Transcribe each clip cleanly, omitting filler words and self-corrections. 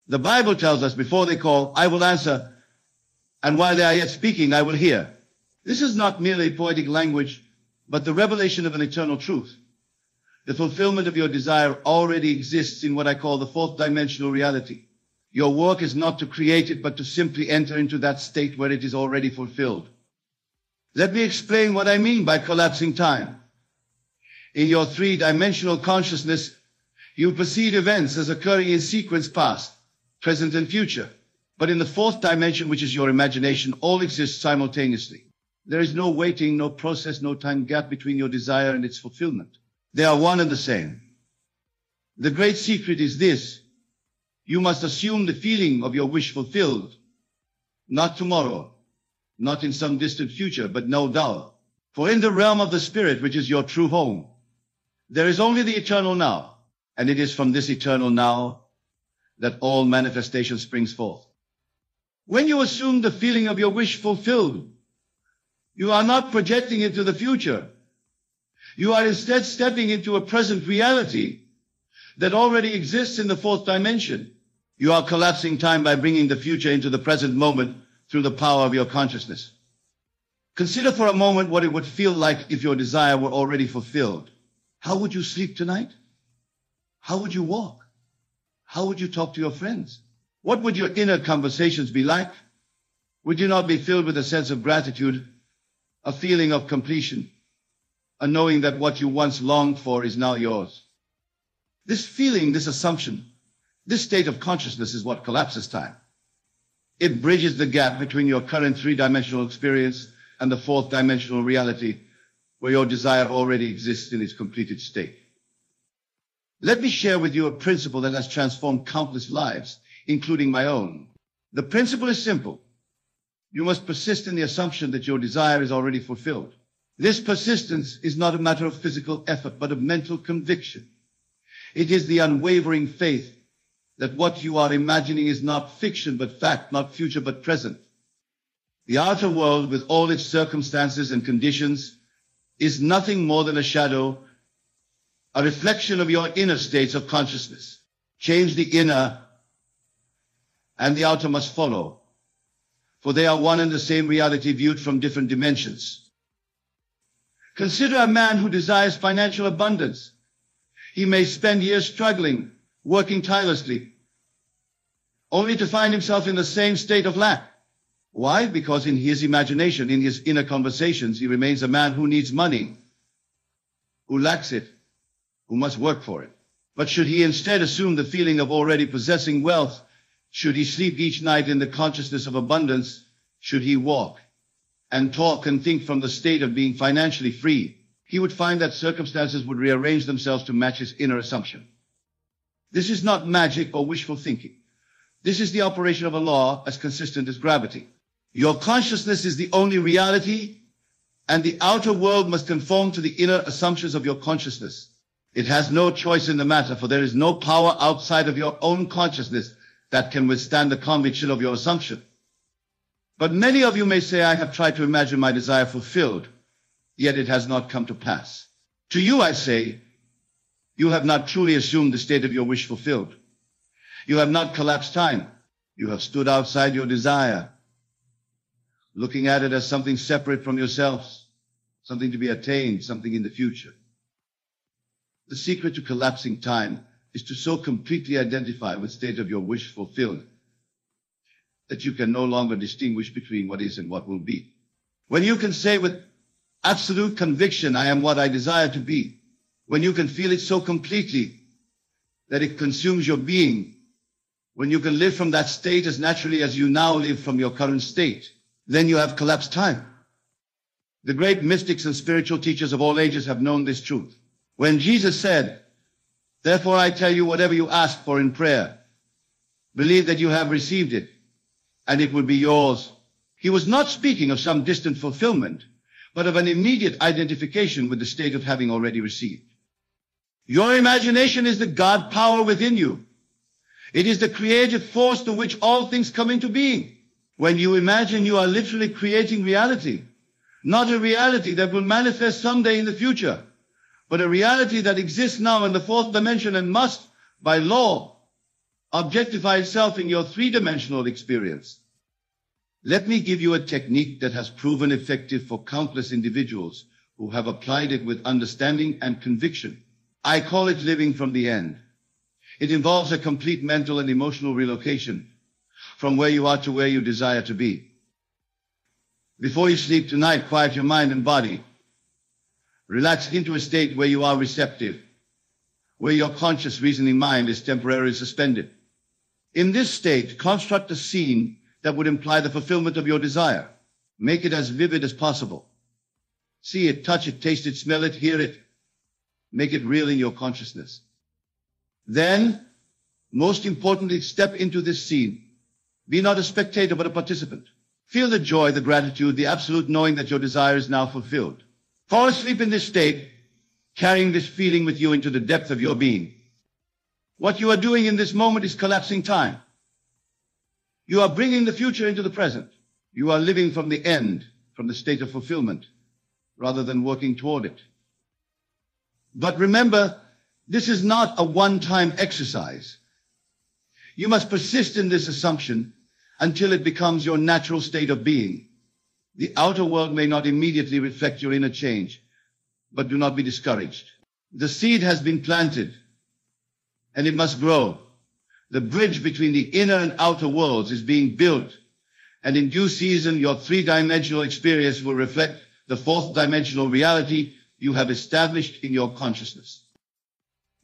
The Bible tells us before they call, I will answer, and while they are yet speaking, I will hear. This is not merely poetic language, but the revelation of an eternal truth. The fulfillment of your desire already exists in what I call the fourth dimensional reality. Your work is not to create it, but to simply enter into that state where it is already fulfilled. Let me explain what I mean by collapsing time. In your three-dimensional consciousness, you perceive events as occurring in sequence past, present, and future. But in the fourth dimension, which is your imagination, all exists simultaneously. There is no waiting, no process, no time gap between your desire and its fulfillment. They are one and the same. The great secret is this. You must assume the feeling of your wish fulfilled, not tomorrow, not in some distant future, but no doubt. For in the realm of the spirit, which is your true home, there is only the eternal now, and it is from this eternal now that all manifestation springs forth. When you assume the feeling of your wish fulfilled, you are not projecting into the future. You are instead stepping into a present reality that already exists in the fourth dimension. You are collapsing time by bringing the future into the present moment through the power of your consciousness. Consider for a moment what it would feel like if your desire were already fulfilled. How would you sleep tonight? How would you walk? How would you talk to your friends? What would your inner conversations be like? Would you not be filled with a sense of gratitude, a feeling of completion, a knowing that what you once longed for is now yours? This feeling, this assumption, this state of consciousness is what collapses time. It bridges the gap between your current three-dimensional experience and the fourth dimensional reality where your desire already exists in its completed state. Let me share with you a principle that has transformed countless lives, including my own. The principle is simple. You must persist in the assumption that your desire is already fulfilled. This persistence is not a matter of physical effort, but of mental conviction. It is the unwavering faith that what you are imagining is not fiction, but fact, not future, but present. The outer world, with all its circumstances and conditions, is nothing more than a shadow, a reflection of your inner states of consciousness. Change the inner, and the outer must follow, for they are one and the same reality viewed from different dimensions. Consider a man who desires financial abundance. He may spend years struggling, working tirelessly, only to find himself in the same state of lack. Why? Because in his imagination, in his inner conversations, he remains a man who needs money, who lacks it, who must work for it. But should he instead assume the feeling of already possessing wealth, should he sleep each night in the consciousness of abundance, should he walk and talk and think from the state of being financially free, he would find that circumstances would rearrange themselves to match his inner assumption. This is not magic or wishful thinking. This is the operation of a law as consistent as gravity. Your consciousness is the only reality, and the outer world must conform to the inner assumptions of your consciousness. It has no choice in the matter, for there is no power outside of your own consciousness that can withstand the conviction of your assumption. But many of you may say, I have tried to imagine my desire fulfilled, yet it has not come to pass. To you I say, you have not truly assumed the state of your wish fulfilled. You have not collapsed time. You have stood outside your desire, looking at it as something separate from yourselves, something to be attained, something in the future. The secret to collapsing time is to so completely identify with the state of your wish fulfilled that you can no longer distinguish between what is and what will be. When you can say with absolute conviction, I am what I desire to be, when you can feel it so completely that it consumes your being, when you can live from that state as naturally as you now live from your current state, then you have collapsed time. The great mystics and spiritual teachers of all ages have known this truth. When Jesus said, therefore I tell you, whatever you ask for in prayer, believe that you have received it, and it will be yours. He was not speaking of some distant fulfillment, but of an immediate identification with the state of having already received. Your imagination is the God power within you. It is the creative force to which all things come into being. When you imagine, you are literally creating reality, not a reality that will manifest someday in the future, but a reality that exists now in the fourth dimension and must, by law objectify itself in your three-dimensional experience. Let me give you a technique that has proven effective for countless individuals who have applied it with understanding and conviction. I call it living from the end. It involves a complete mental and emotional relocation from where you are to where you desire to be. Before you sleep tonight, quiet your mind and body. Relax into a state where you are receptive, where your conscious reasoning mind is temporarily suspended. In this state, construct a scene that would imply the fulfillment of your desire. Make it as vivid as possible. See it, touch it, taste it, smell it, hear it. Make it real in your consciousness. Then, most importantly, step into this scene. Be not a spectator, but a participant. Feel the joy, the gratitude, the absolute knowing that your desire is now fulfilled. Fall asleep in this state, carrying this feeling with you into the depth of your being. What you are doing in this moment is collapsing time. You are bringing the future into the present. You are living from the end, from the state of fulfillment, rather than working toward it. But remember, this is not a one-time exercise. You must persist in this assumption until it becomes your natural state of being. The outer world may not immediately reflect your inner change, but do not be discouraged. The seed has been planted, and it must grow. The bridge between the inner and outer worlds is being built, and in due season, your three-dimensional experience will reflect the fourth-dimensional reality you have established in your consciousness.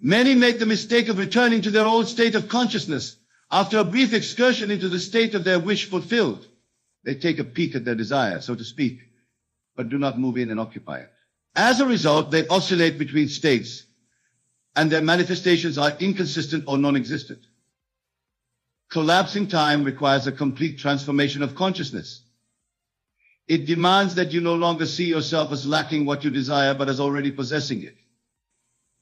Many make the mistake of returning to their old state of consciousness after a brief excursion into the state of their wish fulfilled. They take a peek at their desire, so to speak, but do not move in and occupy it. As a result, they oscillate between states, and their manifestations are inconsistent or non-existent. Collapsing time requires a complete transformation of consciousness. It demands that you no longer see yourself as lacking what you desire, but as already possessing it.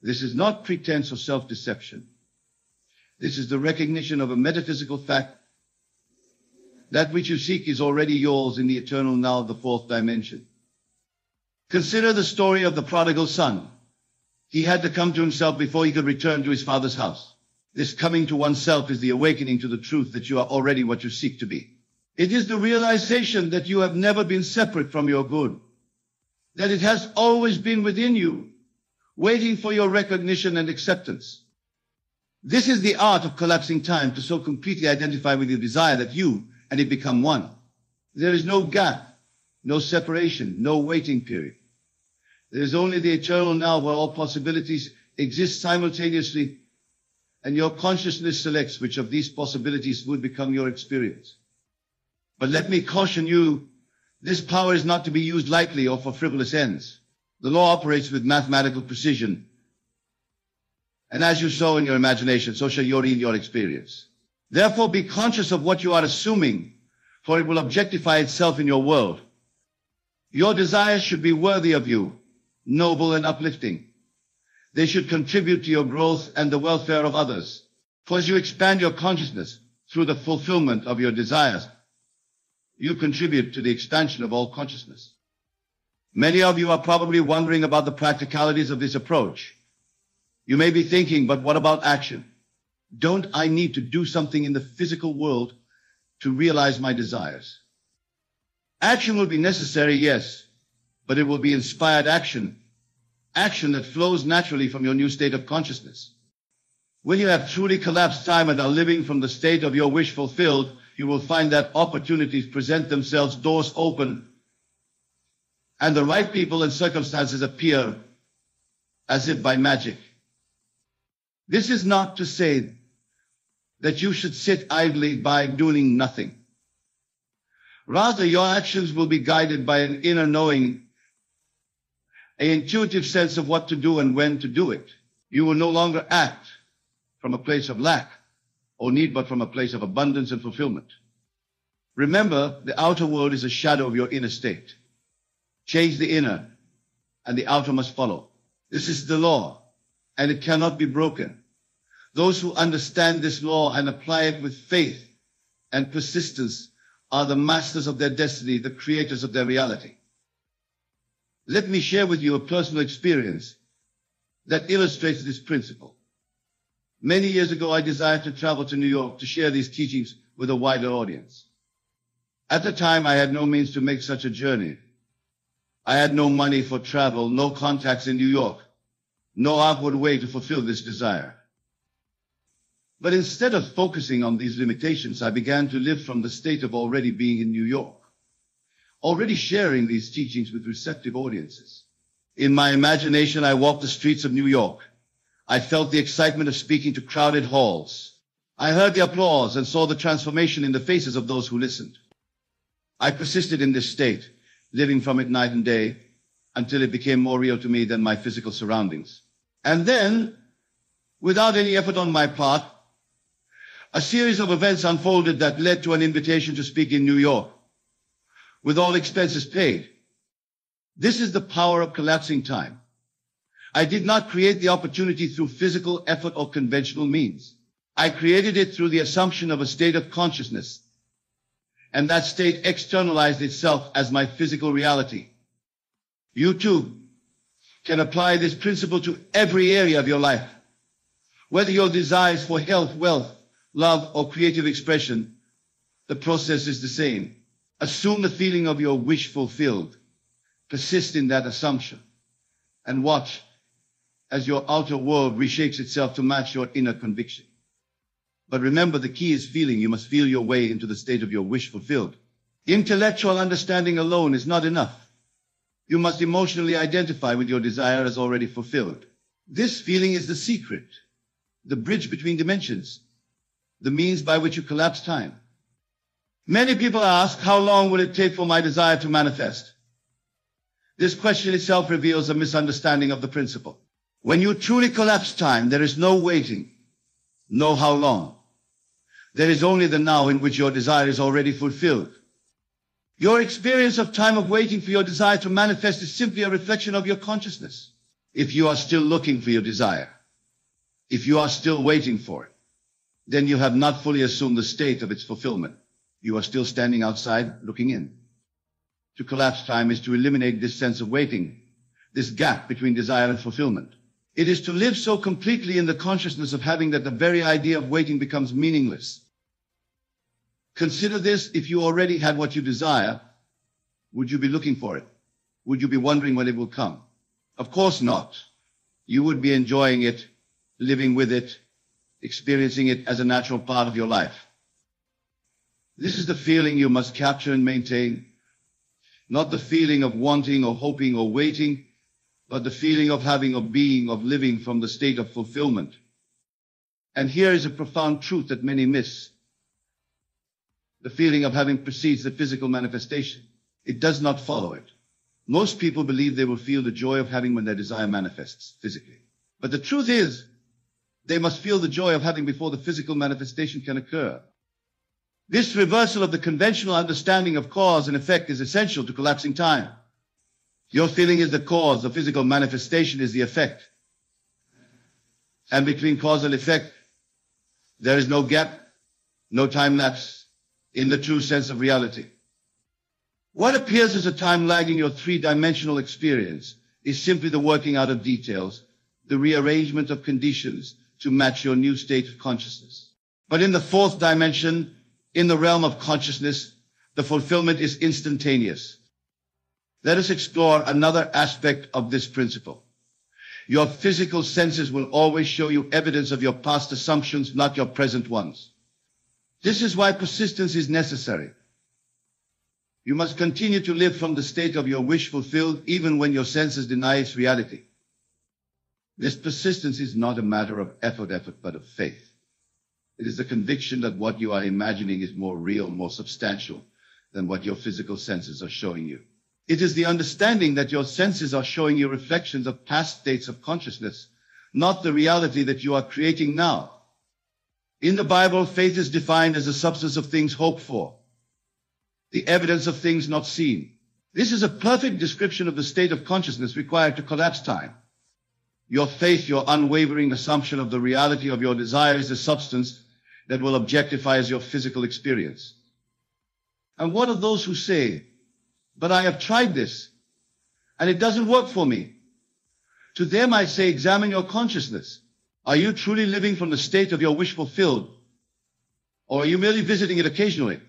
This is not pretense or self-deception. This is the recognition of a metaphysical fact. That which you seek is already yours in the eternal now of the fourth dimension. Consider the story of the prodigal son. He had to come to himself before he could return to his father's house. This coming to oneself is the awakening to the truth that you are already what you seek to be. It is the realization that you have never been separate from your good, that it has always been within you, waiting for your recognition and acceptance. This is the art of collapsing time, to so completely identify with your desire that you and it become one. There is no gap, no separation, no waiting period. There is only the eternal now where all possibilities exist simultaneously, and your consciousness selects which of these possibilities would become your experience. But let me caution you, this power is not to be used lightly or for frivolous ends. The law operates with mathematical precision. And as you sow in your imagination, so shall you read your experience. Therefore, be conscious of what you are assuming, for it will objectify itself in your world. Your desires should be worthy of you, noble and uplifting. They should contribute to your growth and the welfare of others. For as you expand your consciousness through the fulfillment of your desires, you contribute to the expansion of all consciousness. Many of you are probably wondering about the practicalities of this approach. You may be thinking, but what about action? Don't I need to do something in the physical world to realize my desires? Action will be necessary, yes, but it will be inspired action, action that flows naturally from your new state of consciousness. When you have truly collapsed time and are living from the state of your wish fulfilled, you will find that opportunities present themselves, doors open, and the right people and circumstances appear as if by magic. This is not to say that you should sit idly by doing nothing. Rather, your actions will be guided by an inner knowing, an intuitive sense of what to do and when to do it. You will no longer act from a place of lack or need, but from a place of abundance and fulfillment. Remember, the outer world is a shadow of your inner state. Change the inner, and the outer must follow. This is the law, and it cannot be broken. Those who understand this law and apply it with faith and persistence are the masters of their destiny, the creators of their reality. Let me share with you a personal experience that illustrates this principle. Many years ago, I desired to travel to New York to share these teachings with a wider audience. At the time, I had no means to make such a journey. I had no money for travel, no contacts in New York, no outward way to fulfill this desire. But instead of focusing on these limitations, I began to live from the state of already being in New York, already sharing these teachings with receptive audiences. In my imagination, I walked the streets of New York. I felt the excitement of speaking to crowded halls. I heard the applause and saw the transformation in the faces of those who listened. I persisted in this state, living from it night and day, until it became more real to me than my physical surroundings. And then, without any effort on my part, a series of events unfolded that led to an invitation to speak in New York, with all expenses paid. This is the power of collapsing time. I did not create the opportunity through physical effort or conventional means. I created it through the assumption of a state of consciousness, and that state externalized itself as my physical reality. You too can apply this principle to every area of your life. Whether your desires for health, wealth, love, or creative expression, the process is the same. Assume the feeling of your wish fulfilled. Persist in that assumption, and watch as your outer world reshapes itself to match your inner conviction. But remember, the key is feeling. You must feel your way into the state of your wish fulfilled. Intellectual understanding alone is not enough. You must emotionally identify with your desire as already fulfilled. This feeling is the secret, the bridge between dimensions, the means by which you collapse time. Many people ask, how long will it take for my desire to manifest? This question itself reveals a misunderstanding of the principle. When you truly collapse time, there is no waiting, no how long. There is only the now in which your desire is already fulfilled. Your experience of time of waiting for your desire to manifest is simply a reflection of your consciousness. If you are still looking for your desire, if you are still waiting for it, then you have not fully assumed the state of its fulfillment. You are still standing outside looking in. To collapse time is to eliminate this sense of waiting, this gap between desire and fulfillment. It is to live so completely in the consciousness of having that the very idea of waiting becomes meaningless. Consider this: if you already had what you desire, would you be looking for it? Would you be wondering when it will come? Of course not. You would be enjoying it, living with it, experiencing it as a natural part of your life. This is the feeling you must capture and maintain, not the feeling of wanting or hoping or waiting, but the feeling of having, of being, of living from the state of fulfillment. And here is a profound truth that many miss. The feeling of having precedes the physical manifestation. It does not follow it. Most people believe they will feel the joy of having when their desire manifests physically. But the truth is, they must feel the joy of having before the physical manifestation can occur. This reversal of the conventional understanding of cause and effect is essential to collapsing time. Your feeling is the cause, the physical manifestation is the effect. And between cause and effect, there is no gap, no time lapse in the true sense of reality. What appears as a time lag in your three-dimensional experience is simply the working out of details, the rearrangement of conditions to match your new state of consciousness. But in the fourth dimension, in the realm of consciousness, the fulfillment is instantaneous. Let us explore another aspect of this principle. Your physical senses will always show you evidence of your past assumptions, not your present ones. This is why persistence is necessary. You must continue to live from the state of your wish fulfilled, even when your senses deny its reality. This persistence is not a matter of effort, but of faith. It is the conviction that what you are imagining is more real, more substantial than what your physical senses are showing you. It is the understanding that your senses are showing you reflections of past states of consciousness, not the reality that you are creating now. In the Bible, faith is defined as the substance of things hoped for, the evidence of things not seen. This is a perfect description of the state of consciousness required to collapse time. Your faith, your unwavering assumption of the reality of your desire, is the substance that will objectify as your physical experience. And what of those who say, but I have tried this, and it doesn't work for me? To them I say, examine your consciousness. Are you truly living from the state of your wish fulfilled? Or are you merely visiting it occasionally?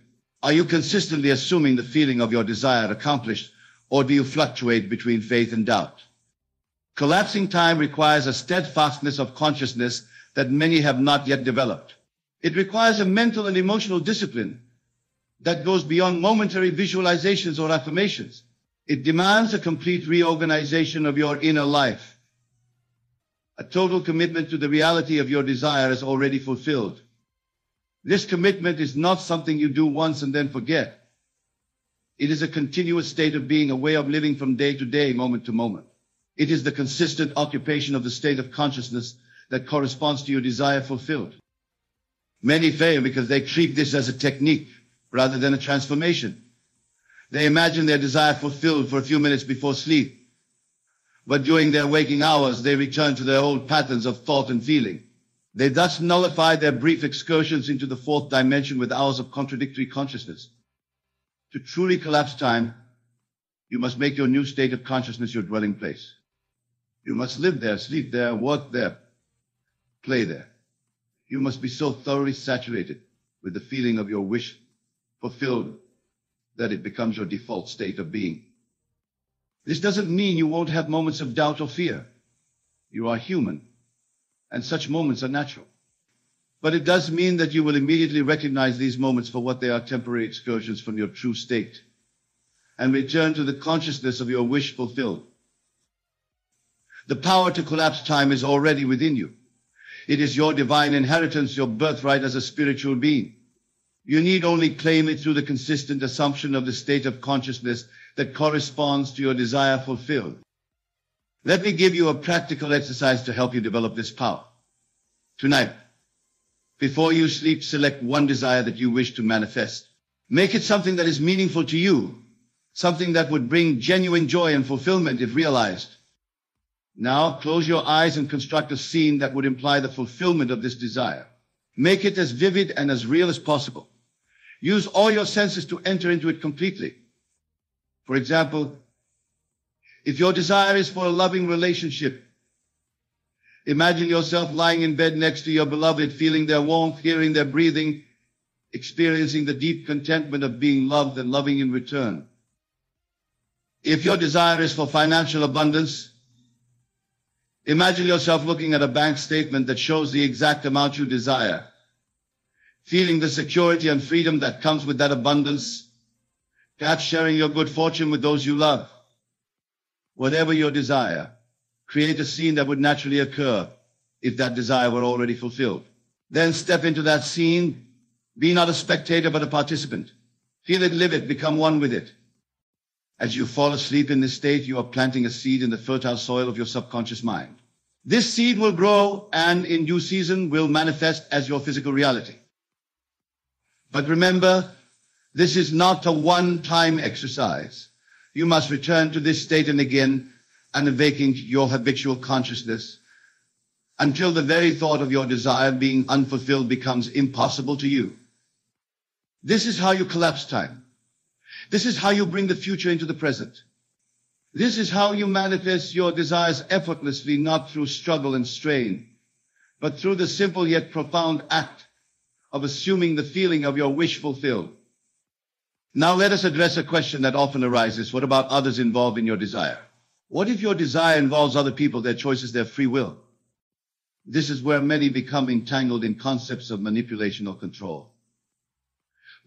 Are you consistently assuming the feeling of your desire accomplished, or do you fluctuate between faith and doubt? Collapsing time requires a steadfastness of consciousness that many have not yet developed. It requires a mental and emotional discipline that goes beyond momentary visualizations or affirmations. It demands a complete reorganization of your inner life, a total commitment to the reality of your desire as already fulfilled. This commitment is not something you do once and then forget. It is a continuous state of being, a way of living from day to day, moment to moment. It is the consistent occupation of the state of consciousness that corresponds to your desire fulfilled. Many fail because they treat this as a technique rather than a transformation. They imagine their desire fulfilled for a few minutes before sleep, but during their waking hours, they return to their old patterns of thought and feeling. They thus nullify their brief excursions into the fourth dimension with hours of contradictory consciousness. To truly collapse time, you must make your new state of consciousness your dwelling place. You must live there, sleep there, work there, play there. You must be so thoroughly saturated with the feeling of your wish fulfilled that it becomes your default state of being. This doesn't mean you won't have moments of doubt or fear. You are human, and such moments are natural. But it does mean that you will immediately recognize these moments for what they are: temporary excursions from your true state, and return to the consciousness of your wish fulfilled. The power to collapse time is already within you. It is your divine inheritance, your birthright as a spiritual being. You need only claim it through the consistent assumption of the state of consciousness that corresponds to your desire fulfilled. Let me give you a practical exercise to help you develop this power. Tonight, before you sleep, select one desire that you wish to manifest. Make it something that is meaningful to you, something that would bring genuine joy and fulfillment if realized. Now, close your eyes and construct a scene that would imply the fulfillment of this desire. Make it as vivid and as real as possible. Use all your senses to enter into it completely. For example, if your desire is for a loving relationship, imagine yourself lying in bed next to your beloved, feeling their warmth, hearing their breathing, experiencing the deep contentment of being loved and loving in return. If your desire is for financial abundance, imagine yourself looking at a bank statement that shows the exact amount you desire, feeling the security and freedom that comes with that abundance, perhaps sharing your good fortune with those you love. Whatever your desire, create a scene that would naturally occur if that desire were already fulfilled. Then step into that scene. Be not a spectator, but a participant. Feel it, live it, become one with it. As you fall asleep in this state, you are planting a seed in the fertile soil of your subconscious mind. This seed will grow and in due season will manifest as your physical reality. But remember, this is not a one-time exercise. You must return to this state and again, and awaken your habitual consciousness until the very thought of your desire being unfulfilled becomes impossible to you. This is how you collapse time. This is how you bring the future into the present. This is how you manifest your desires effortlessly, not through struggle and strain, but through the simple yet profound act of assuming the feeling of your wish fulfilled. Now let us address a question that often arises. What about others involved in your desire? What if your desire involves other people, their choices, their free will? This is where many become entangled in concepts of manipulation or control.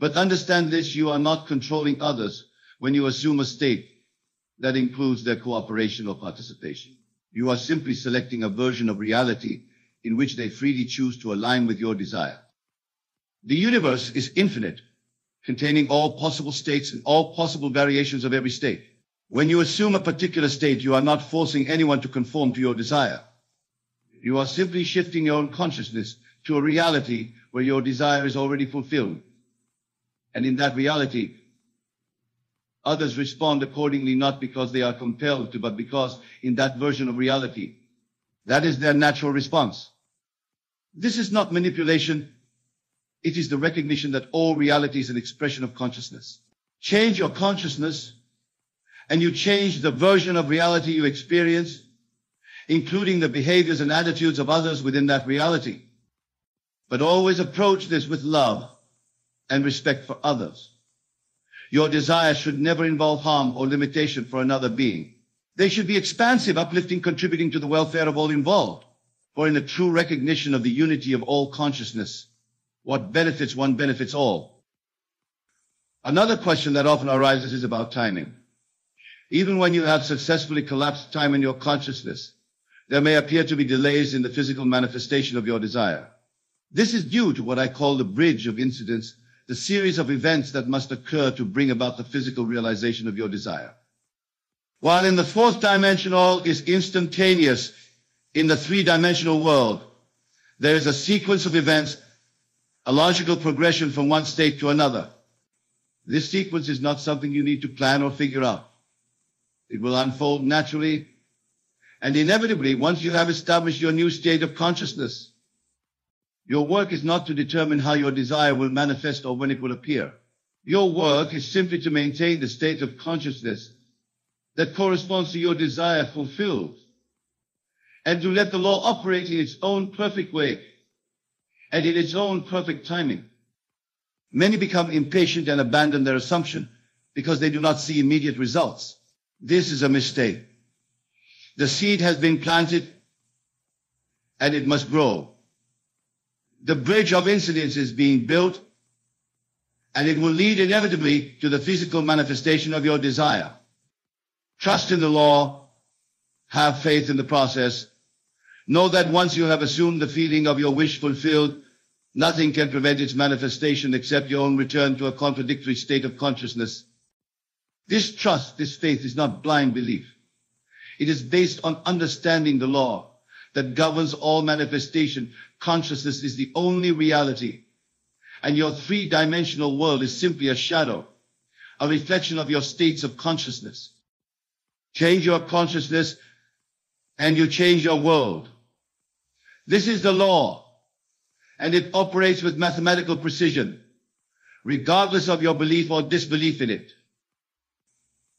But understand this, you are not controlling others when you assume a state that includes their cooperation or participation. You are simply selecting a version of reality in which they freely choose to align with your desire. The universe is infinite, containing all possible states and all possible variations of every state. When you assume a particular state, you are not forcing anyone to conform to your desire. You are simply shifting your own consciousness to a reality where your desire is already fulfilled. And in that reality, others respond accordingly, not because they are compelled to, but because in that version of reality, that is their natural response. This is not manipulation. It is the recognition that all reality is an expression of consciousness. Change your consciousness, and you change the version of reality you experience. including the behaviors and attitudes of others within that reality. But always approach this with love and respect for others. Your desires should never involve harm or limitation for another being. They should be expansive, uplifting, contributing to the welfare of all involved. For in the true recognition of the unity of all consciousness, what benefits one benefits all. Another question that often arises is about timing. Even when you have successfully collapsed time in your consciousness, there may appear to be delays in the physical manifestation of your desire. This is due to what I call the bridge of incidents, the series of events that must occur to bring about the physical realization of your desire. While in the fourth dimension all is instantaneous, in the three-dimensional world, there is a sequence of events, a logical progression from one state to another. This sequence is not something you need to plan or figure out. It will unfold naturally and inevitably once you have established your new state of consciousness. Your work is not to determine how your desire will manifest or when it will appear. Your work is simply to maintain the state of consciousness that corresponds to your desire fulfilled, and to let the law operate in its own perfect way and in its own perfect timing. Many become impatient and abandon their assumption because they do not see immediate results. This is a mistake. The seed has been planted and it must grow. The bridge of incidents is being built and it will lead inevitably to the physical manifestation of your desire. Trust in the law, have faith in the process. Know that once you have assumed the feeling of your wish fulfilled, nothing can prevent its manifestation except your own return to a contradictory state of consciousness. This trust, this faith is not blind belief. It is based on understanding the law that governs all manifestation. Consciousness is the only reality, and your three-dimensional world is simply a shadow, a reflection of your states of consciousness. Change your consciousness and you change your world. This is the law, and it operates with mathematical precision, regardless of your belief or disbelief in it.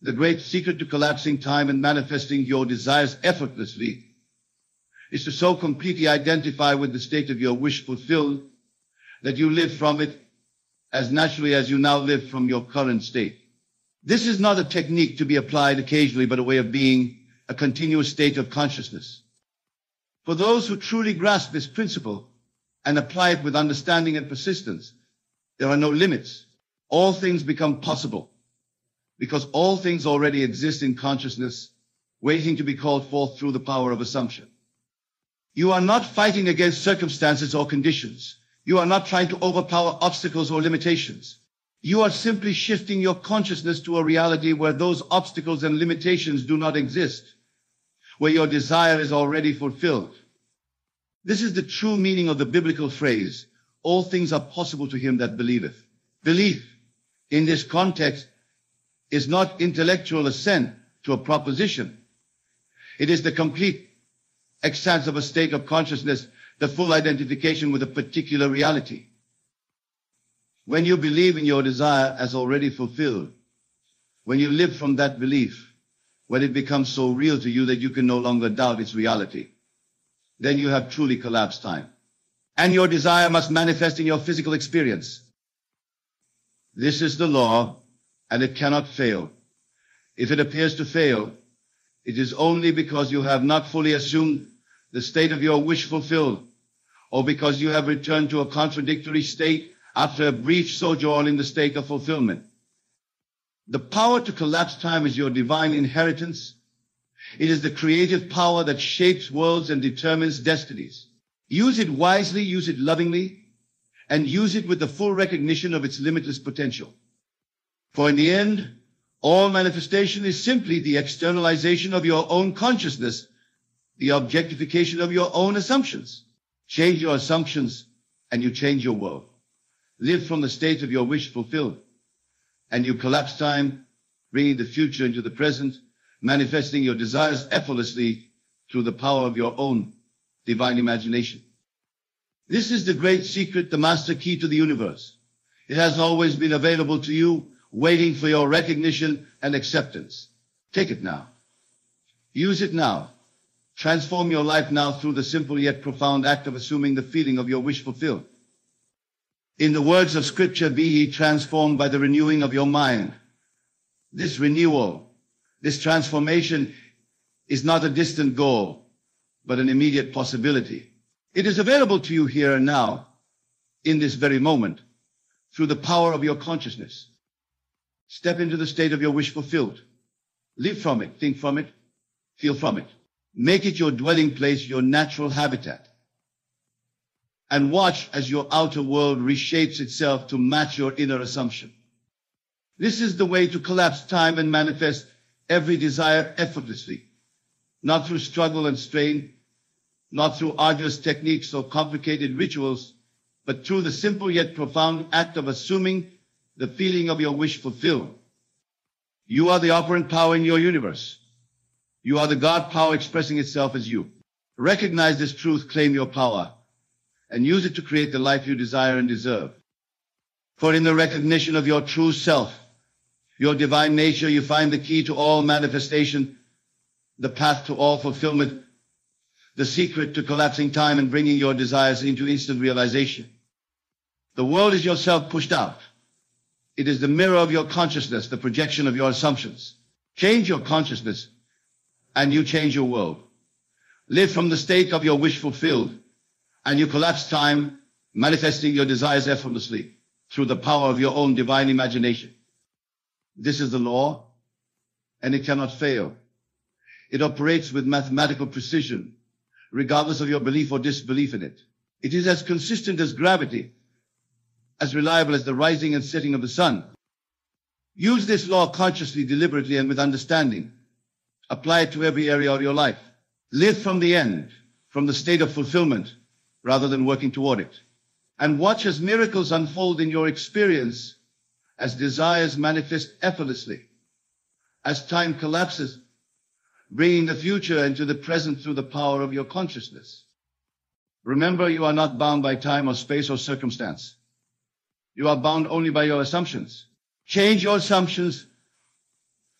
The great secret to collapsing time and manifesting your desires effortlessly is to so completely identify with the state of your wish fulfilled that you live from it as naturally as you now live from your current state. This is not a technique to be applied occasionally, but a way of being, a continuous state of consciousness. For those who truly grasp this principle and apply it with understanding and persistence, there are no limits. All things become possible because all things already exist in consciousness, waiting to be called forth through the power of assumption. You are not fighting against circumstances or conditions. You are not trying to overpower obstacles or limitations. You are simply shifting your consciousness to a reality where those obstacles and limitations do not exist, where your desire is already fulfilled. This is the true meaning of the biblical phrase, all things are possible to him that believeth. Belief, in this context, is not intellectual assent to a proposition. It is the complete acceptance of a state of consciousness, the full identification with a particular reality. When you believe in your desire as already fulfilled, when you live from that belief, when it becomes so real to you that you can no longer doubt its reality, then you have truly collapsed time. And your desire must manifest in your physical experience. This is the law, and it cannot fail. If it appears to fail, it is only because you have not fully assumed the state of your wish fulfilled, or because you have returned to a contradictory state after a brief sojourn in the state of fulfillment. The power to collapse time is your divine inheritance. It is the creative power that shapes worlds and determines destinies. Use it wisely, use it lovingly, and use it with the full recognition of its limitless potential. For in the end, all manifestation is simply the externalization of your own consciousness, the objectification of your own assumptions. Change your assumptions and you change your world. Live from the state of your wish fulfilled, and you collapse time, bringing the future into the present, manifesting your desires effortlessly through the power of your own divine imagination. This is the great secret, the master key to the universe. It has always been available to you, waiting for your recognition and acceptance. Take it now. Use it now. Transform your life now through the simple yet profound act of assuming the feeling of your wish fulfilled. In the words of Scripture, be ye transformed by the renewing of your mind. This renewal, this transformation is not a distant goal, but an immediate possibility. It is available to you here and now, in this very moment, through the power of your consciousness. Step into the state of your wish fulfilled. Live from it, think from it, feel from it. Make it your dwelling place, your natural habitat. And watch as your outer world reshapes itself to match your inner assumption. This is the way to collapse time and manifest every desire effortlessly, not through struggle and strain, not through arduous techniques or complicated rituals, but through the simple yet profound act of assuming the feeling of your wish fulfilled. You are the operant power in your universe. You are the God power expressing itself as you. Recognize this truth, claim your power, and use it to create the life you desire and deserve. For in the recognition of your true self, your divine nature, you find the key to all manifestation, the path to all fulfillment, the secret to collapsing time and bringing your desires into instant realization. The world is yourself pushed out. It is the mirror of your consciousness, the projection of your assumptions. Change your consciousness, and you change your world. Live from the state of your wish fulfilled, and you collapse time, manifesting your desires effortlessly through the power of your own divine imagination. This is the law, and it cannot fail. It operates with mathematical precision, regardless of your belief or disbelief in it. It is as consistent as gravity, as reliable as the rising and setting of the sun. Use this law consciously, deliberately, and with understanding. Apply it to every area of your life. Live from the end, from the state of fulfillment, rather than working toward it. And watch as miracles unfold in your experience, as desires manifest effortlessly, as time collapses, bringing the future into the present through the power of your consciousness. Remember, you are not bound by time or space or circumstance. You are bound only by your assumptions. Change your assumptions,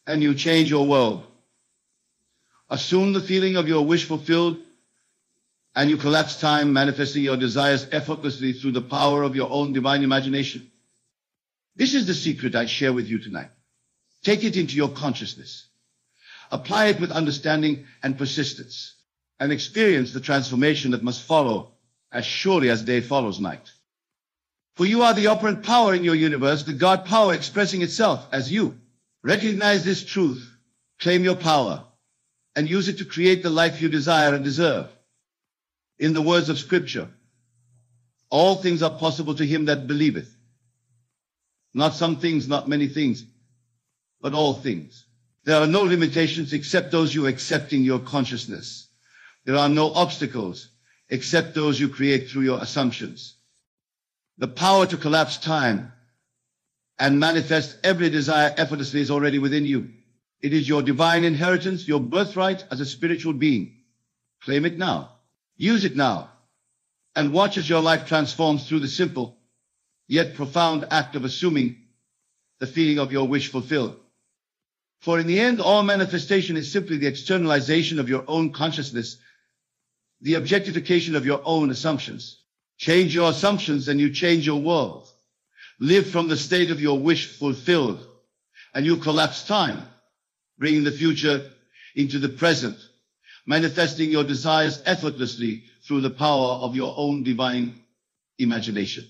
and you change your world. Assume the feeling of your wish fulfilled, and you collapse time, manifesting your desires effortlessly through the power of your own divine imagination. This is the secret I share with you tonight. Take it into your consciousness. Apply it with understanding and persistence, and experience the transformation that must follow as surely as day follows night. For you are the operant power in your universe, the God power expressing itself as you. Recognize this truth, claim your power, and use it to create the life you desire and deserve. In the words of Scripture, all things are possible to him that believeth. Not some things, not many things, but all things. There are no limitations except those you accept in your consciousness. There are no obstacles except those you create through your assumptions. The power to collapse time and manifest every desire effortlessly is already within you. It is your divine inheritance, your birthright as a spiritual being. Claim it now. Use it now. And watch as your life transforms through the simple yet profound act of assuming the feeling of your wish fulfilled. For in the end, all manifestation is simply the externalization of your own consciousness, the objectification of your own assumptions. Change your assumptions and you change your world. Live from the state of your wish fulfilled, and you collapse time, bringing the future into the present, manifesting your desires effortlessly through the power of your own divine imagination.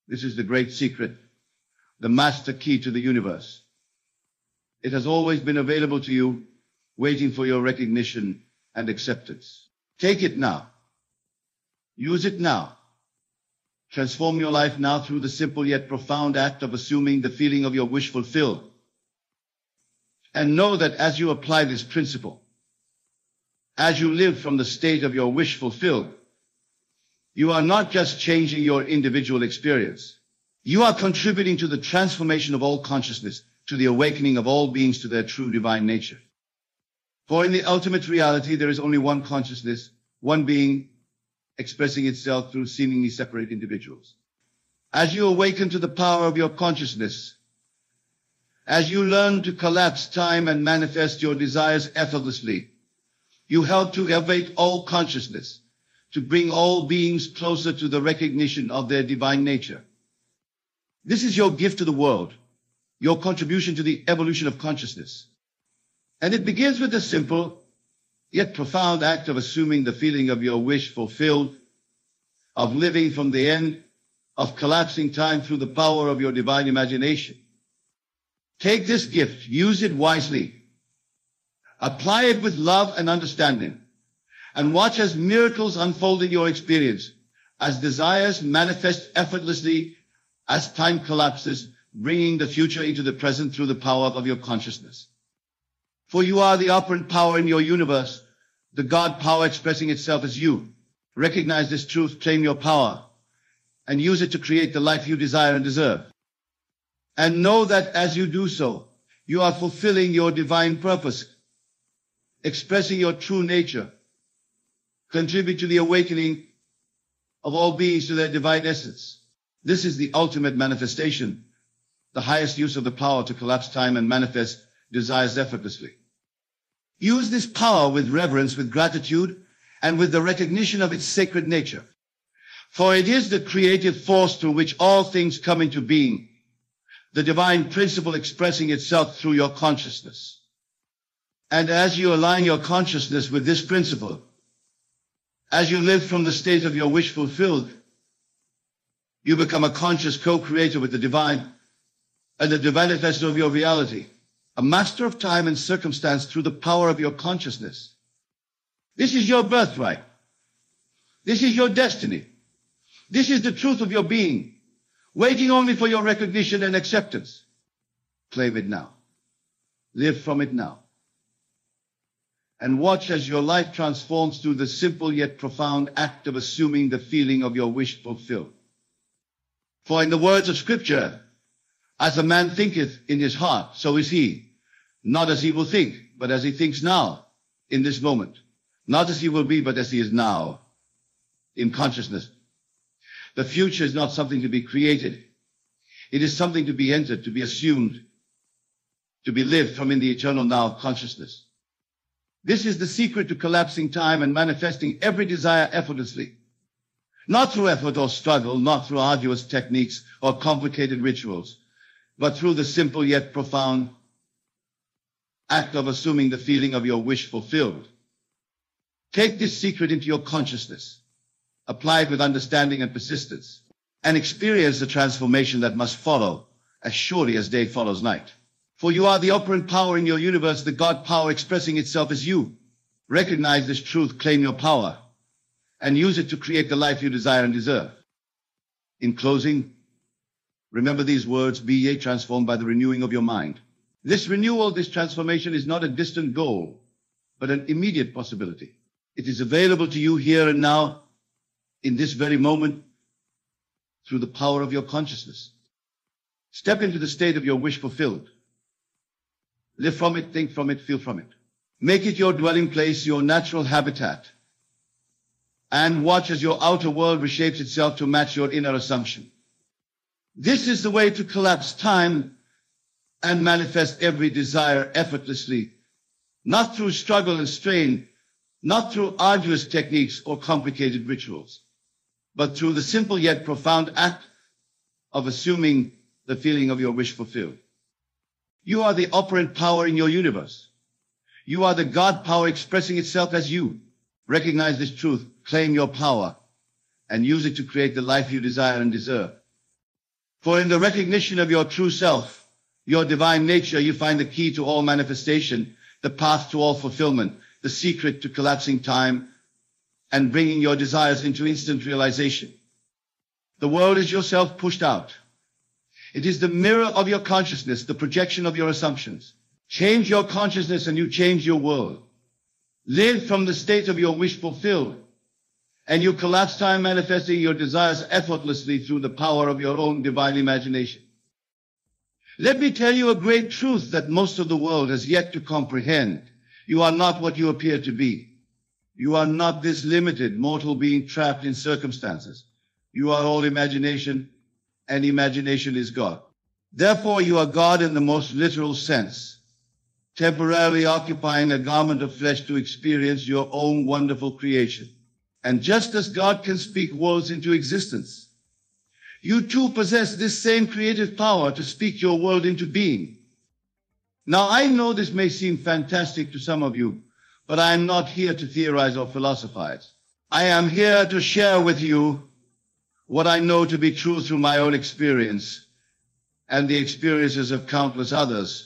This is the great secret, the master key to the universe. It has always been available to you, waiting for your recognition and acceptance. Take it now. Use it now. Transform your life now through the simple yet profound act of assuming the feeling of your wish fulfilled. And know that as you apply this principle, as you live from the state of your wish fulfilled, you are not just changing your individual experience. You are contributing to the transformation of all consciousness, to the awakening of all beings to their true divine nature. For in the ultimate reality, there is only one consciousness, one being, expressing itself through seemingly separate individuals. As you awaken to the power of your consciousness, as you learn to collapse time and manifest your desires effortlessly, You help to elevate all consciousness, to bring all beings closer to the recognition of their divine nature. This is your gift to the world, your contribution to the evolution of consciousness. And it begins with the simple, yet profound act of assuming the feeling of your wish fulfilled, of living from the end, of collapsing time through the power of your divine imagination. Take this gift, use it wisely, apply it with love and understanding, and watch as miracles unfold in your experience, as desires manifest effortlessly, as time collapses, bringing the future into the present through the power of your consciousness. For you are the operant power in your universe, the God power expressing itself as you. Recognize this truth, claim your power, and use it to create the life you desire and deserve. And know that as you do so, you are fulfilling your divine purpose, expressing your true nature, contribute to the awakening of all beings to their divine essence. This is the ultimate manifestation, the highest use of the power to collapse time and manifest desires effortlessly. Use this power with reverence, with gratitude, and with the recognition of its sacred nature. For it is the creative force through which all things come into being, the divine principle expressing itself through your consciousness. And as you align your consciousness with this principle, as you live from the state of your wish fulfilled, you become a conscious co-creator with the divine and the divine manifestation of your reality, a master of time and circumstance through the power of your consciousness. This is your birthright. This is your destiny. This is the truth of your being, waiting only for your recognition and acceptance. Claim it now. Live from it now. And watch as your life transforms through the simple yet profound act of assuming the feeling of your wish fulfilled. For in the words of Scripture, as a man thinketh in his heart, so is he. Not as he will think, but as he thinks now, in this moment. Not as he will be, but as he is now, in consciousness. The future is not something to be created. It is something to be entered, to be assumed, to be lived from in the eternal now of consciousness. This is the secret to collapsing time and manifesting every desire effortlessly. Not through effort or struggle, not through arduous techniques or complicated rituals, but through the simple yet profound act of assuming the feeling of your wish fulfilled. Take this secret into your consciousness, apply it with understanding and persistence, and experience the transformation that must follow as surely as day follows night. For you are the operant power in your universe, the God power expressing itself as you. Recognize this truth, claim your power, and use it to create the life you desire and deserve. In closing, remember these words, be ye transformed by the renewing of your mind. This renewal, this transformation is not a distant goal, but an immediate possibility. It is available to you here and now, in this very moment, through the power of your consciousness. Step into the state of your wish fulfilled. Live from it, think from it, feel from it. Make it your dwelling place, your natural habitat. And watch as your outer world reshapes itself to match your inner assumption. This is the way to collapse time and manifest every desire effortlessly, not through struggle and strain, not through arduous techniques or complicated rituals, but through the simple yet profound act of assuming the feeling of your wish fulfilled. You are the operant power in your universe. You are the God power expressing itself as you. Recognize this truth, claim your power, and use it to create the life you desire and deserve. For in the recognition of your true self, your divine nature, you find the key to all manifestation, the path to all fulfillment, the secret to collapsing time and bringing your desires into instant realization. The world is yourself pushed out. It is the mirror of your consciousness, the projection of your assumptions. Change your consciousness and you change your world. Live from the state of your wish fulfilled, and you collapse time manifesting your desires effortlessly through the power of your own divine imagination. Let me tell you a great truth that most of the world has yet to comprehend. You are not what you appear to be. You are not this limited mortal being trapped in circumstances. You are all imagination, and imagination is God. Therefore, you are God in the most literal sense. temporarily occupying a garment of flesh to experience your own wonderful creation. And just as God can speak worlds into existence, you too possess this same creative power to speak your world into being. Now, I know this may seem fantastic to some of you, but I am not here to theorize or philosophize. I am here to share with you what I know to be true through my own experience and the experiences of countless others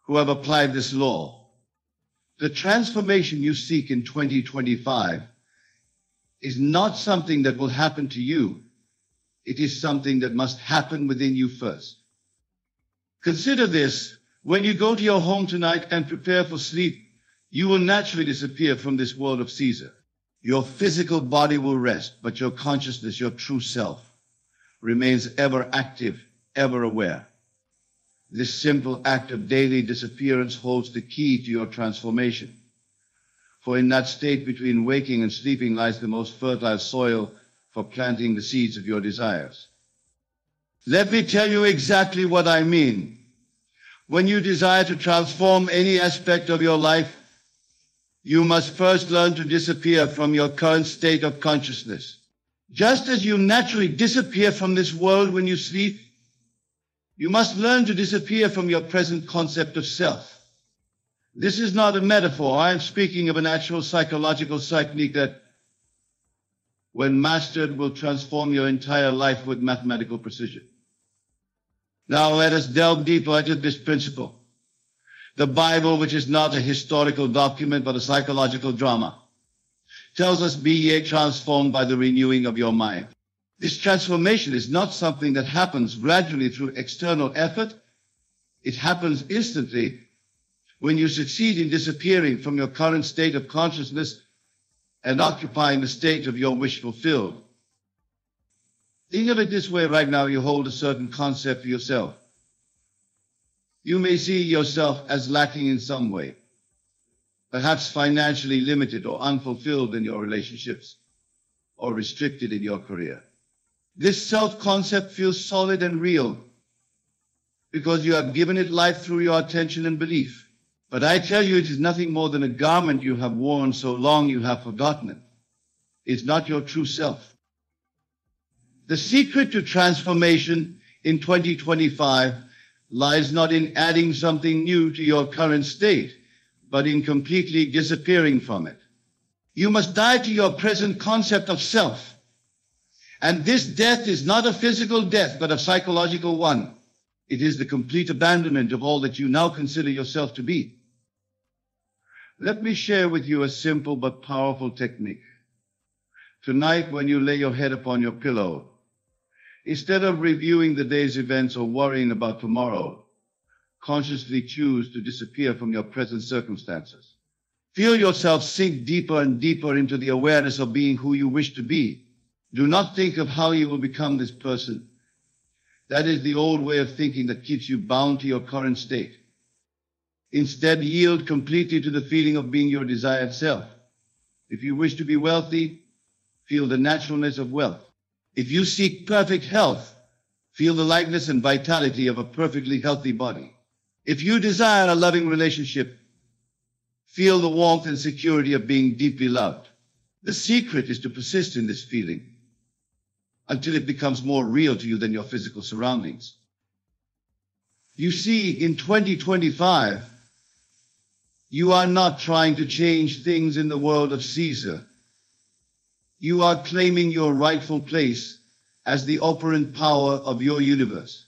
who have applied this law. The transformation you seek in 2025 is not something that will happen to you. It is something that must happen within you first. Consider this. When you go to your home tonight and prepare for sleep, you will naturally disappear from this world of Caesar. Your physical body will rest, but your consciousness, your true self, remains ever active, ever aware. This simple act of daily disappearance holds the key to your transformation. For in that state between waking and sleeping lies the most fertile soil for planting the seeds of your desires. Let me tell you exactly what I mean. When you desire to transform any aspect of your life, you must first learn to disappear from your current state of consciousness. Just as you naturally disappear from this world when you sleep, you must learn to disappear from your present concept of self. This is not a metaphor. I am speaking of an actual psychological technique that, when mastered, will transform your entire life with mathematical precision. Now let us delve deeper into this principle. The Bible, which is not a historical document but a psychological drama, tells us, "Be ye transformed by the renewing of your mind." This transformation is not something that happens gradually through external effort. It happens instantly when you succeed in disappearing from your current state of consciousness and occupying the state of your wish fulfilled. Think of it this way. Right now you hold a certain concept for yourself. You may see yourself as lacking in some way, perhaps financially limited or unfulfilled in your relationships, or restricted in your career. This self-concept feels solid and real because you have given it life through your attention and belief. But I tell you, it is nothing more than a garment you have worn so long you have forgotten it. It's not your true self. The secret to transformation in 2025 lies not in adding something new to your current state, but in completely disappearing from it. You must die to your present concept of self. And this death is not a physical death, but a psychological one. It is the complete abandonment of all that you now consider yourself to be. Let me share with you a simple but powerful technique. Tonight, when you lay your head upon your pillow, instead of reviewing the day's events or worrying about tomorrow, consciously choose to disappear from your present circumstances. Feel yourself sink deeper and deeper into the awareness of being who you wish to be. Do not think of how you will become this person. That is the old way of thinking that keeps you bound to your current state. Instead, yield completely to the feeling of being your desired self. If you wish to be wealthy, feel the naturalness of wealth. If you seek perfect health, feel the lightness and vitality of a perfectly healthy body. If you desire a loving relationship, feel the warmth and security of being deeply loved. The secret is to persist in this feeling until it becomes more real to you than your physical surroundings. You see, in 2025, you are not trying to change things in the world of Caesar. You are claiming your rightful place as the operant power of your universe.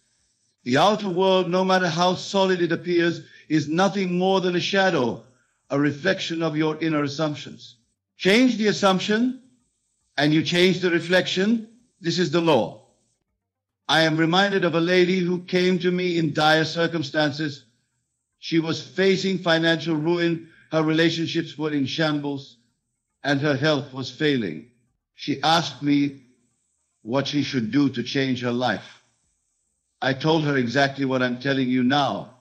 The outer world, no matter how solid it appears, is nothing more than a shadow, a reflection of your inner assumptions. Change the assumption, and you change the reflection. This is the law. I am reminded of a lady who came to me in dire circumstances. She was facing financial ruin, her relationships were in shambles, and her health was failing. She asked me what she should do to change her life. I told her exactly what I'm telling you now.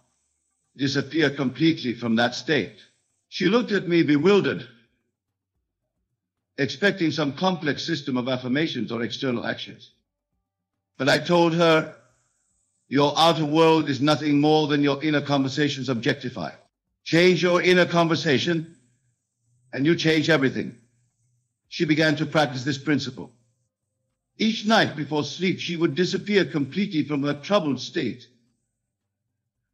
Disappear completely from that state. She looked at me bewildered, expecting some complex system of affirmations or external actions. But I told her, your outer world is nothing more than your inner conversations objectified. Change your inner conversation, and you change everything. She began to practice this principle. Each night before sleep, she would disappear completely from her troubled state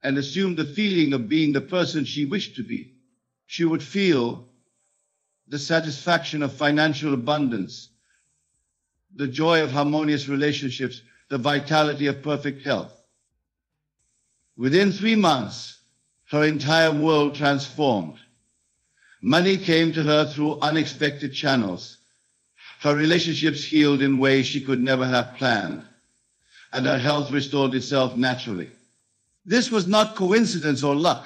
and assume the feeling of being the person she wished to be. She would feel the satisfaction of financial abundance, the joy of harmonious relationships, the vitality of perfect health. Within 3 months, her entire world transformed. Money came to her through unexpected channels. Her relationships healed in ways she could never have planned, and her health restored itself naturally. This was not coincidence or luck.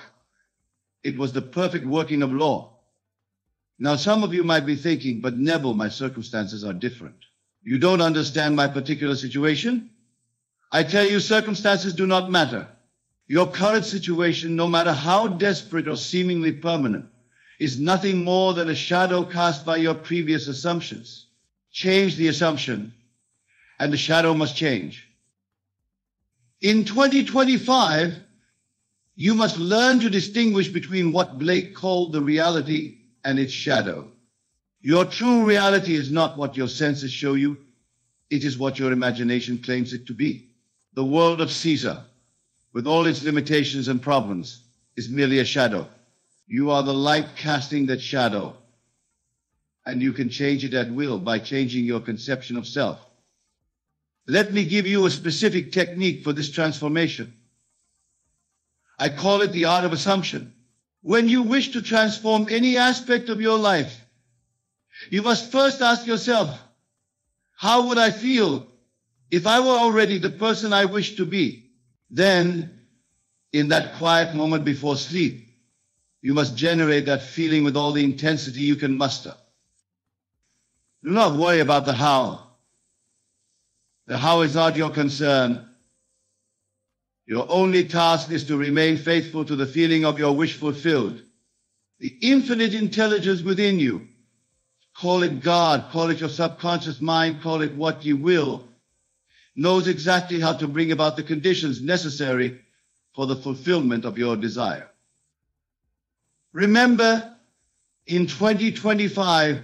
It was the perfect working of law. Now, some of you might be thinking, but Neville, my circumstances are different. You don't understand my particular situation? I tell you, circumstances do not matter. Your current situation, no matter how desperate or seemingly permanent, is nothing more than a shadow cast by your previous assumptions. Change the assumption, and the shadow must change. In 2025, you must learn to distinguish between what Blake called the reality and its shadow. Your true reality is not what your senses show you. It is what your imagination claims it to be. The world of Caesar, with all its limitations and problems, is merely a shadow. You are the light casting that shadow, and you can change it at will by changing your conception of self. Let me give you a specific technique for this transformation. I call it the art of assumption. When you wish to transform any aspect of your life, you must first ask yourself, how would I feel if I were already the person I wish to be? Then, in that quiet moment before sleep, you must generate that feeling with all the intensity you can muster. Do not worry about the how. The how is not your concern. Your only task is to remain faithful to the feeling of your wish fulfilled. The infinite intelligence within you, call it God, call it your subconscious mind, call it what you will, knows exactly how to bring about the conditions necessary for the fulfillment of your desire. Remember, in 2025,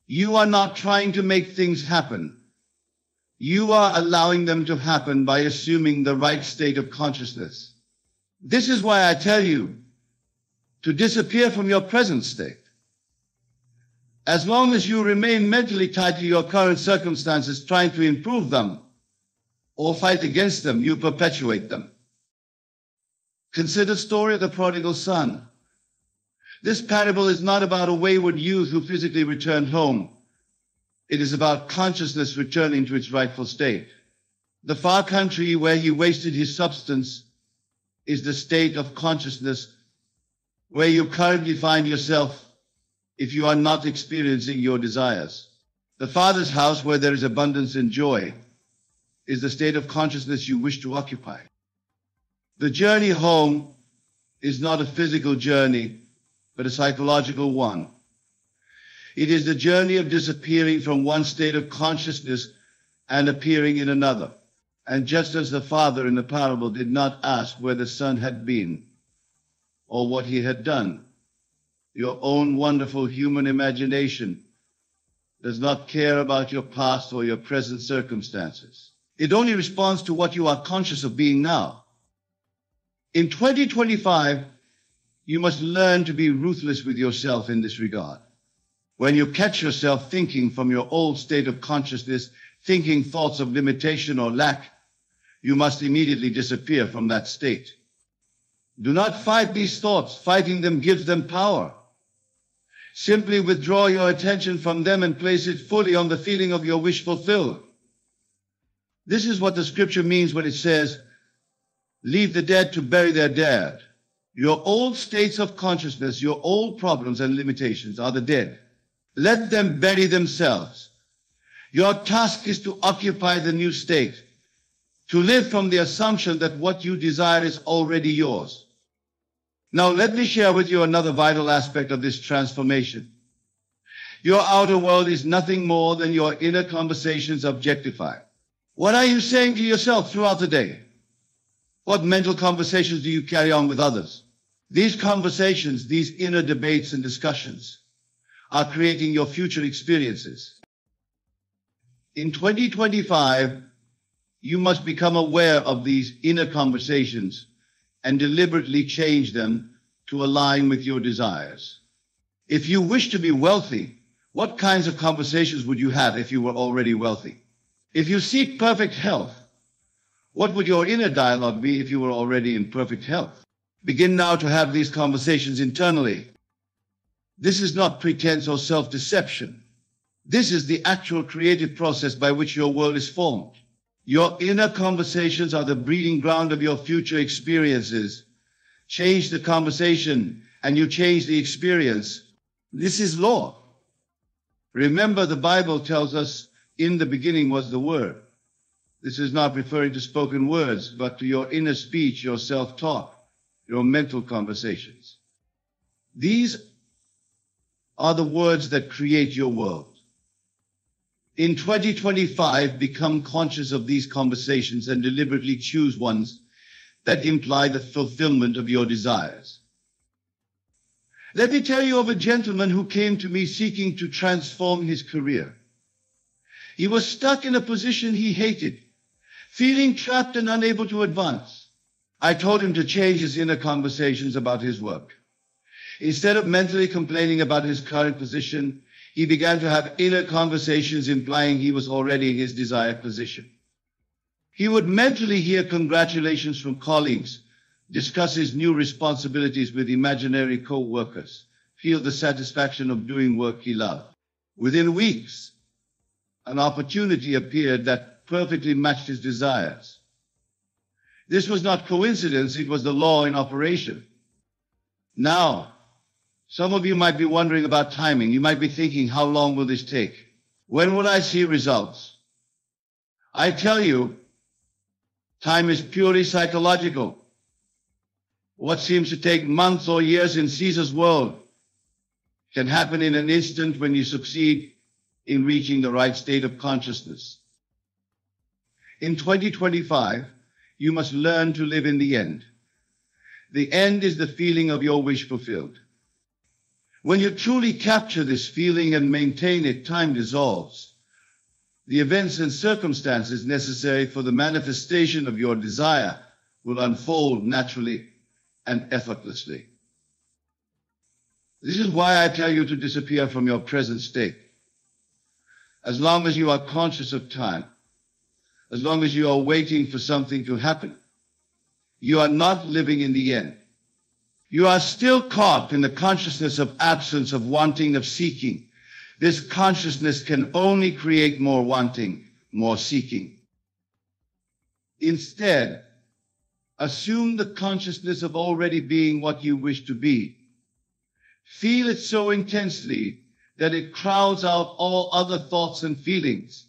you are not trying to make things happen. You are allowing them to happen by assuming the right state of consciousness. This is why I tell you to disappear from your present state. As long as you remain mentally tied to your current circumstances, trying to improve them or fight against them, you perpetuate them. Consider the story of the prodigal son. This parable is not about a wayward youth who physically returned home. It is about consciousness returning to its rightful state. The far country where he wasted his substance is the state of consciousness where you currently find yourself if you are not experiencing your desires. The Father's house where there is abundance and joy is the state of consciousness you wish to occupy. The journey home is not a physical journey, but a psychological one. It is the journey of disappearing from one state of consciousness and appearing in another. And just as the father in the parable did not ask where the son had been or what he had done, your own wonderful human imagination does not care about your past or your present circumstances. It only responds to what you are conscious of being now. In 2025, you must learn to be ruthless with yourself in this regard. When you catch yourself thinking from your old state of consciousness, thinking thoughts of limitation or lack, you must immediately disappear from that state. Do not fight these thoughts. Fighting them gives them power. Simply withdraw your attention from them and place it fully on the feeling of your wish fulfilled. This is what the scripture means when it says, leave the dead to bury their dead. Your old states of consciousness, your old problems and limitations are the dead. Let them bury themselves. Your task is to occupy the new state, to live from the assumption that what you desire is already yours. Now, let me share with you another vital aspect of this transformation. Your outer world is nothing more than your inner conversations objectified. What are you saying to yourself throughout the day? What mental conversations do you carry on with others? These conversations, these inner debates and discussions are creating your future experiences. In 2025, you must become aware of these inner conversations and deliberately change them to align with your desires. If you wish to be wealthy, what kinds of conversations would you have if you were already wealthy? If you seek perfect health, what would your inner dialogue be if you were already in perfect health? Begin now to have these conversations internally. This is not pretense or self-deception. This is the actual creative process by which your world is formed. Your inner conversations are the breeding ground of your future experiences. Change the conversation and you change the experience. This is law. Remember, the Bible tells us, in the beginning was the Word. This is not referring to spoken words, but to your inner speech, your self-talk, your mental conversations. These are the words that create your world. In 2025, become conscious of these conversations and deliberately choose ones that imply the fulfillment of your desires. Let me tell you of a gentleman who came to me seeking to transform his career. He was stuck in a position he hated, feeling trapped and unable to advance. I told him to change his inner conversations about his work. Instead of mentally complaining about his current position, he began to have inner conversations implying he was already in his desired position. He would mentally hear congratulations from colleagues, discuss his new responsibilities with imaginary co-workers, feel the satisfaction of doing work he loved. Within weeks, an opportunity appeared that perfectly matched his desires. This was not coincidence, it was the law in operation. Now, some of you might be wondering about timing. You might be thinking, how long will this take? When will I see results? I tell you, time is purely psychological. What seems to take months or years in Caesar's world can happen in an instant when you succeed in reaching the right state of consciousness. In 2025, you must learn to live in the end. The end is the feeling of your wish fulfilled. When you truly capture this feeling and maintain it, time dissolves. The events and circumstances necessary for the manifestation of your desire will unfold naturally and effortlessly. This is why I tell you to disappear from your present state. As long as you are conscious of time, as long as you are waiting for something to happen, you are not living in the end. You are still caught in the consciousness of absence, of wanting, of seeking. This consciousness can only create more wanting, more seeking. Instead, assume the consciousness of already being what you wish to be. Feel it so intensely that it crowds out all other thoughts and feelings.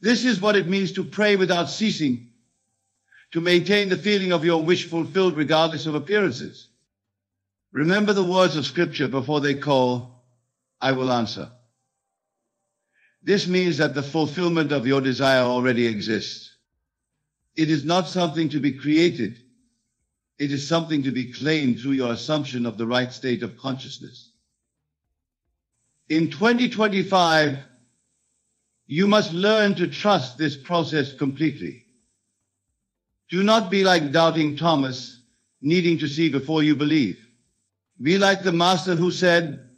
This is what it means to pray without ceasing, to maintain the feeling of your wish fulfilled regardless of appearances. Remember the words of Scripture before they call, I will answer. This means that the fulfillment of your desire already exists. It is not something to be created. It is something to be claimed through your assumption of the right state of consciousness. In 2025, you must learn to trust this process completely. Do not be like doubting Thomas, needing to see before you believe. Be like the Master who said,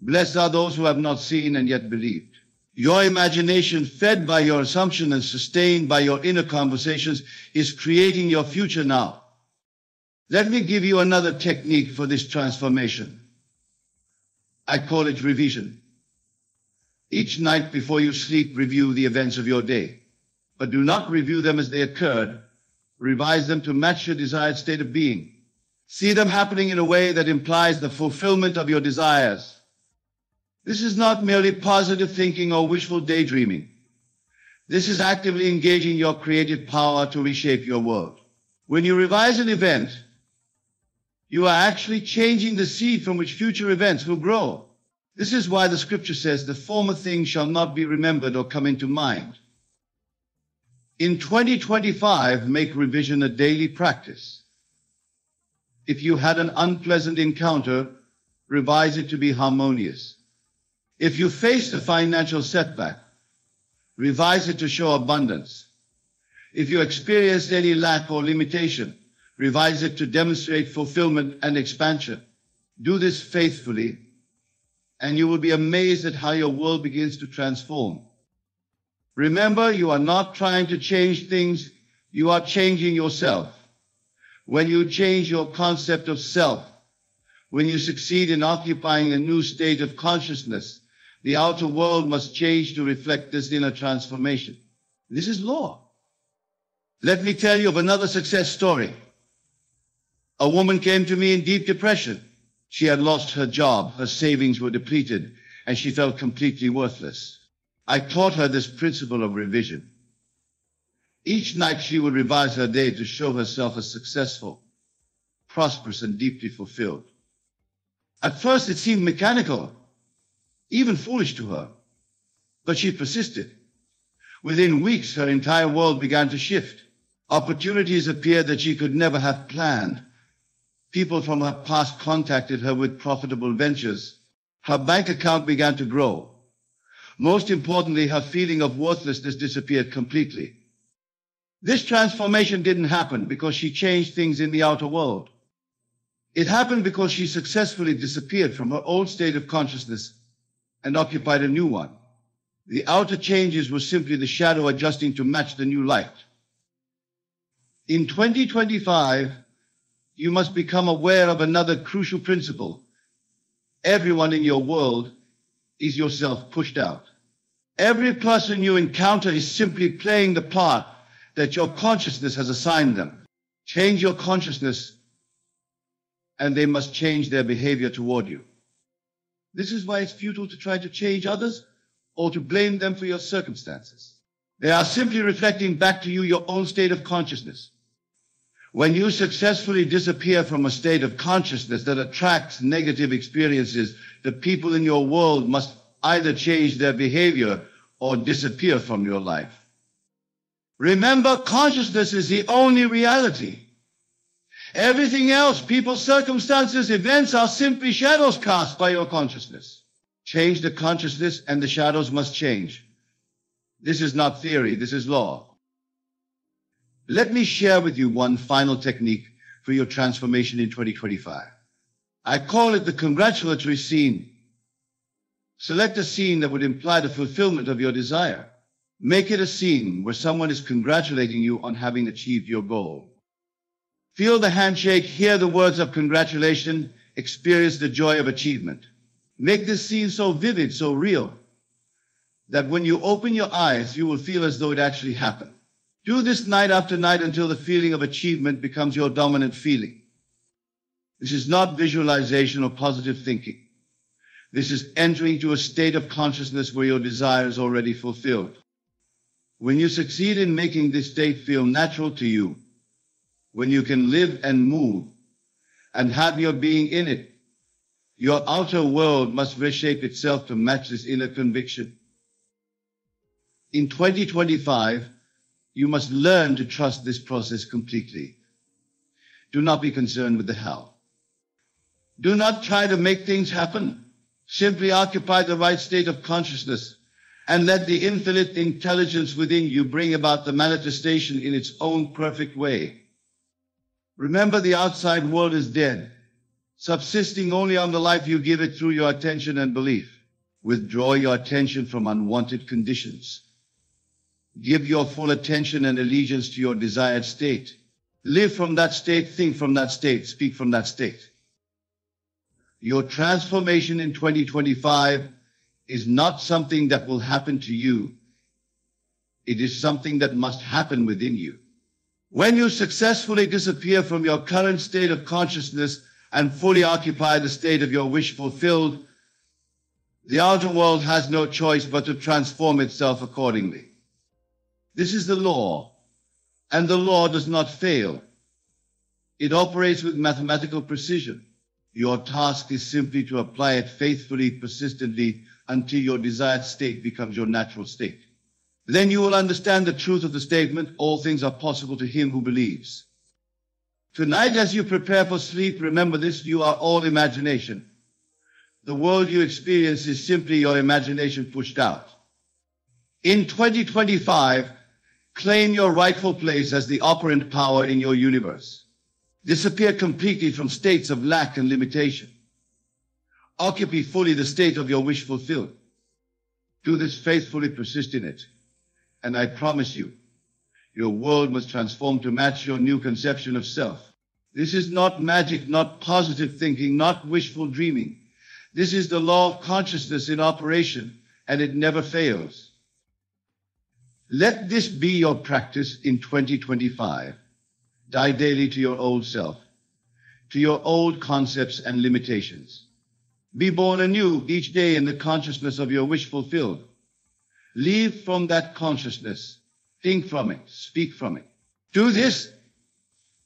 blessed are those who have not seen and yet believed. Your imagination, fed by your assumption and sustained by your inner conversations, is creating your future now. Let me give you another technique for this transformation. I call it revision. Each night before you sleep, review the events of your day. But do not review them as they occurred. Revise them to match your desired state of being. See them happening in a way that implies the fulfillment of your desires. This is not merely positive thinking or wishful daydreaming. This is actively engaging your creative power to reshape your world. When you revise an event, you are actually changing the seed from which future events will grow. This is why the Scripture says, the former things shall not be remembered or come into mind. In 2025, make revision a daily practice. If you had an unpleasant encounter, revise it to be harmonious. If you faced a financial setback, revise it to show abundance. If you experienced any lack or limitation, revise it to demonstrate fulfillment and expansion. Do this faithfully, and you will be amazed at how your world begins to transform. Remember, you are not trying to change things, you are changing yourself. When you change your concept of self, when you succeed in occupying a new state of consciousness, the outer world must change to reflect this inner transformation. This is law. Let me tell you of another success story. A woman came to me in deep depression. She had lost her job, her savings were depleted, and she felt completely worthless. I taught her this principle of revision. Each night she would revise her day to show herself as successful, prosperous, and deeply fulfilled. At first it seemed mechanical, even foolish to her, but she persisted. Within weeks, her entire world began to shift. Opportunities appeared that she could never have planned. People from her past contacted her with profitable ventures. Her bank account began to grow. Most importantly, her feeling of worthlessness disappeared completely. This transformation didn't happen because she changed things in the outer world. It happened because she successfully disappeared from her old state of consciousness and occupied a new one. The outer changes were simply the shadow adjusting to match the new light. In 2025, you must become aware of another crucial principle. Everyone in your world is yourself pushed out. Every person you encounter is simply playing the part that your consciousness has assigned them. Change your consciousness, and they must change their behavior toward you. This is why it's futile to try to change others or to blame them for your circumstances. They are simply reflecting back to you your own state of consciousness. When you successfully disappear from a state of consciousness that attracts negative experiences, the people in your world must either change their behavior or disappear from your life. Remember, consciousness is the only reality. Everything else, people, circumstances, events, are simply shadows cast by your consciousness. Change the consciousness and the shadows must change. This is not theory, this is law. Let me share with you one final technique for your transformation in 2025. I call it the congratulatory scene. Select a scene that would imply the fulfillment of your desire. Make it a scene where someone is congratulating you on having achieved your goal. Feel the handshake, hear the words of congratulation, experience the joy of achievement. Make this scene so vivid, so real, that when you open your eyes, you will feel as though it actually happened. Do this night after night until the feeling of achievement becomes your dominant feeling. This is not visualization or positive thinking. This is entering into a state of consciousness where your desire is already fulfilled. When you succeed in making this state feel natural to you, when you can live and move and have your being in it, your outer world must reshape itself to match this inner conviction. In 2025, you must learn to trust this process completely. Do not be concerned with the how. Do not try to make things happen. Simply occupy the right state of consciousness and let the infinite intelligence within you bring about the manifestation in its own perfect way. Remember, the outside world is dead, subsisting only on the life you give it through your attention and belief. Withdraw your attention from unwanted conditions. Give your full attention and allegiance to your desired state. Live from that state, think from that state, speak from that state. Your transformation in 2025 is not something that will happen to you. It is something that must happen within you. When you successfully disappear from your current state of consciousness and fully occupy the state of your wish fulfilled, the outer world has no choice but to transform itself accordingly. This is the law, and the law does not fail. It operates with mathematical precision. Your task is simply to apply it faithfully, persistently, until your desired state becomes your natural state. Then you will understand the truth of the statement, all things are possible to him who believes. Tonight, as you prepare for sleep, remember this: you are all imagination. The world you experience is simply your imagination pushed out. In 2025, claim your rightful place as the operant power in your universe. Disappear completely from states of lack and limitation. Occupy fully the state of your wish fulfilled. Do this faithfully, persist in it. And I promise you, your world must transform to match your new conception of self. This is not magic, not positive thinking, not wishful dreaming. This is the law of consciousness in operation, and it never fails. Let this be your practice in 2025. Die daily to your old self, to your old concepts and limitations. Be born anew each day in the consciousness of your wish fulfilled. Live from that consciousness. Think from it. Speak from it. Do this,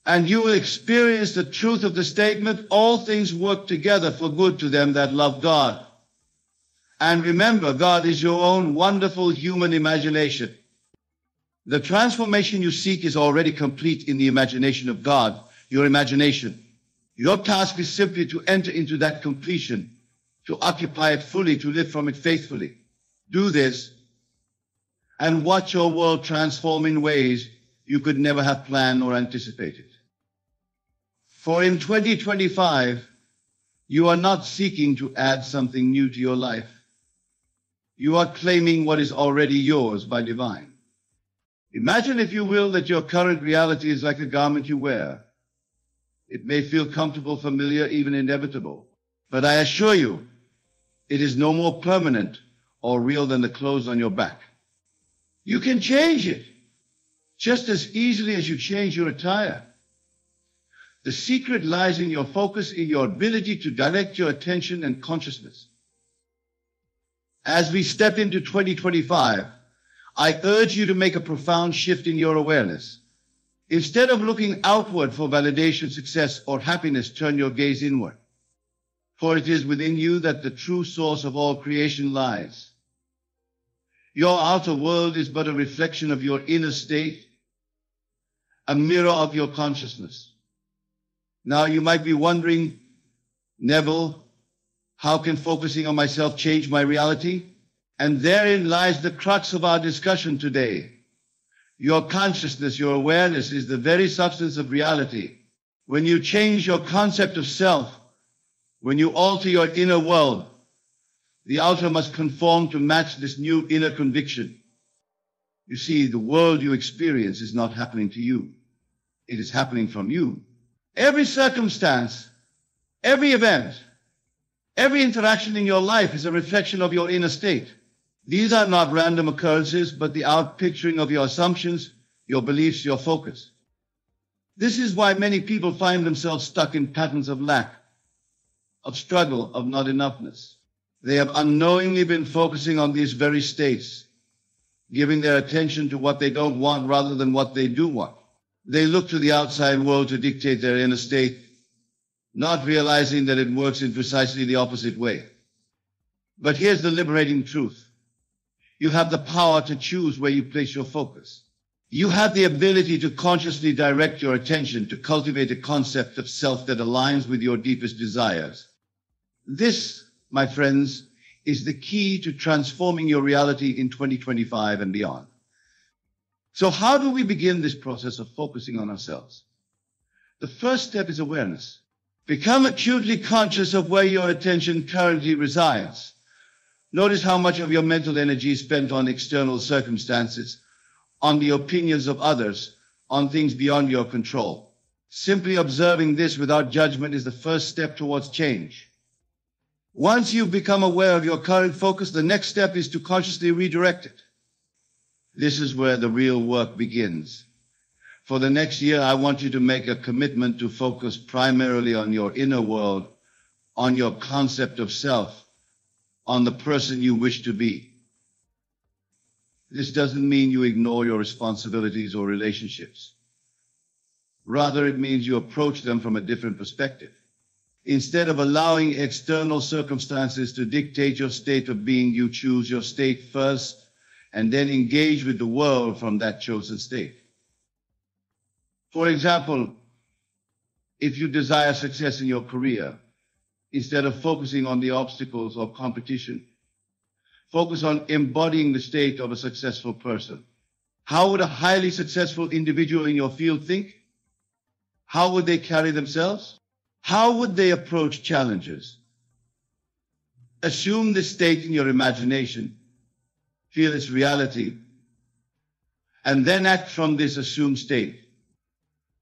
and you will experience the truth of the statement, all things work together for good to them that love God. And remember, God is your own wonderful human imagination. The transformation you seek is already complete in the imagination of God, your imagination. Your task is simply to enter into that completion, to occupy it fully, to live from it faithfully. Do this, and watch your world transform in ways you could never have planned or anticipated. For in 2025, you are not seeking to add something new to your life. You are claiming what is already yours by divine. Imagine, if you will, that your current reality is like a garment you wear. It may feel comfortable, familiar, even inevitable, but I assure you, it is no more permanent or real than the clothes on your back. You can change it just as easily as you change your attire. The secret lies in your focus, in your ability to direct your attention and consciousness. As we step into 2025, I urge you to make a profound shift in your awareness. Instead of looking outward for validation, success, or happiness, turn your gaze inward. For it is within you that the true source of all creation lies. Your outer world is but a reflection of your inner state, a mirror of your consciousness. Now you might be wondering, Neville, how can focusing on myself change my reality? And therein lies the crux of our discussion today. Your consciousness, your awareness is the very substance of reality. When you change your concept of self, when you alter your inner world, the outer must conform to match this new inner conviction. You see, the world you experience is not happening to you. It is happening from you. Every circumstance, every event, every interaction in your life is a reflection of your inner state. These are not random occurrences, but the outpicturing of your assumptions, your beliefs, your focus. This is why many people find themselves stuck in patterns of lack, of struggle, of not enoughness. They have unknowingly been focusing on these very states, giving their attention to what they don't want rather than what they do want. They look to the outside world to dictate their inner state, not realizing that it works in precisely the opposite way. But here's the liberating truth. You have the power to choose where you place your focus. You have the ability to consciously direct your attention, to cultivate a concept of self that aligns with your deepest desires. This, my friends, is the key to transforming your reality in 2025 and beyond. So how do we begin this process of focusing on ourselves? The first step is awareness. Become acutely conscious of where your attention currently resides. Notice how much of your mental energy is spent on external circumstances, on the opinions of others, on things beyond your control. Simply observing this without judgment is the first step towards change. Once you've become aware of your current focus, the next step is to consciously redirect it. This is where the real work begins. For the next year, I want you to make a commitment to focus primarily on your inner world, on your concept of self, on the person you wish to be. This doesn't mean you ignore your responsibilities or relationships. Rather, it means you approach them from a different perspective. Instead of allowing external circumstances to dictate your state of being, you choose your state first and then engage with the world from that chosen state. For example, If you desire success in your career, instead of focusing on the obstacles or competition, focus on embodying the state of a successful person. How would a highly successful individual in your field think? How would they carry themselves? How would they approach challenges? Assume this state in your imagination, feel its reality, and then act from this assumed state.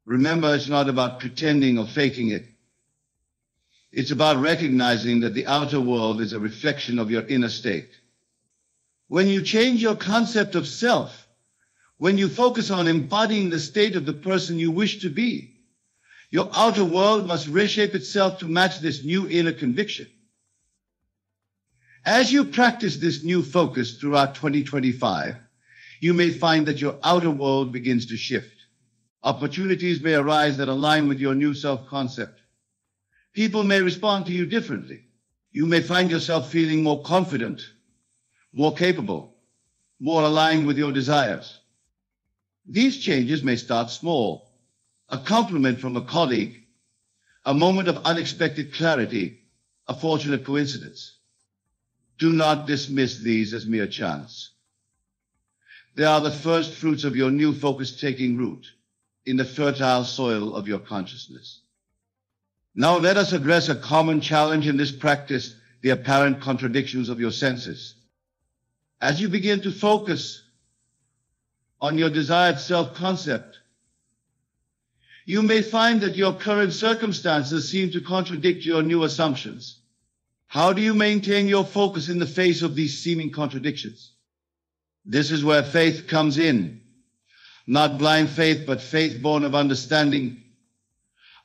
Remember, it's not about pretending or faking it. It's about recognizing that the outer world is a reflection of your inner state. When you change your concept of self, when you focus on embodying the state of the person you wish to be, your outer world must reshape itself to match this new inner conviction. As you practice this new focus throughout 2025, you may find that your outer world begins to shift. Opportunities may arise that align with your new self-concept. People may respond to you differently. You may find yourself feeling more confident, more capable, more aligned with your desires. These changes may start small. A compliment from a colleague, a moment of unexpected clarity, a fortunate coincidence. Do not dismiss these as mere chance. They are the first fruits of your new focus taking root in the fertile soil of your consciousness. Now let us address a common challenge in this practice, the apparent contradictions of your senses. As you begin to focus on your desired self-concept, you may find that your current circumstances seem to contradict your new assumptions. How do you maintain your focus in the face of these seeming contradictions? This is where faith comes in. Not blind faith, but faith born of understanding.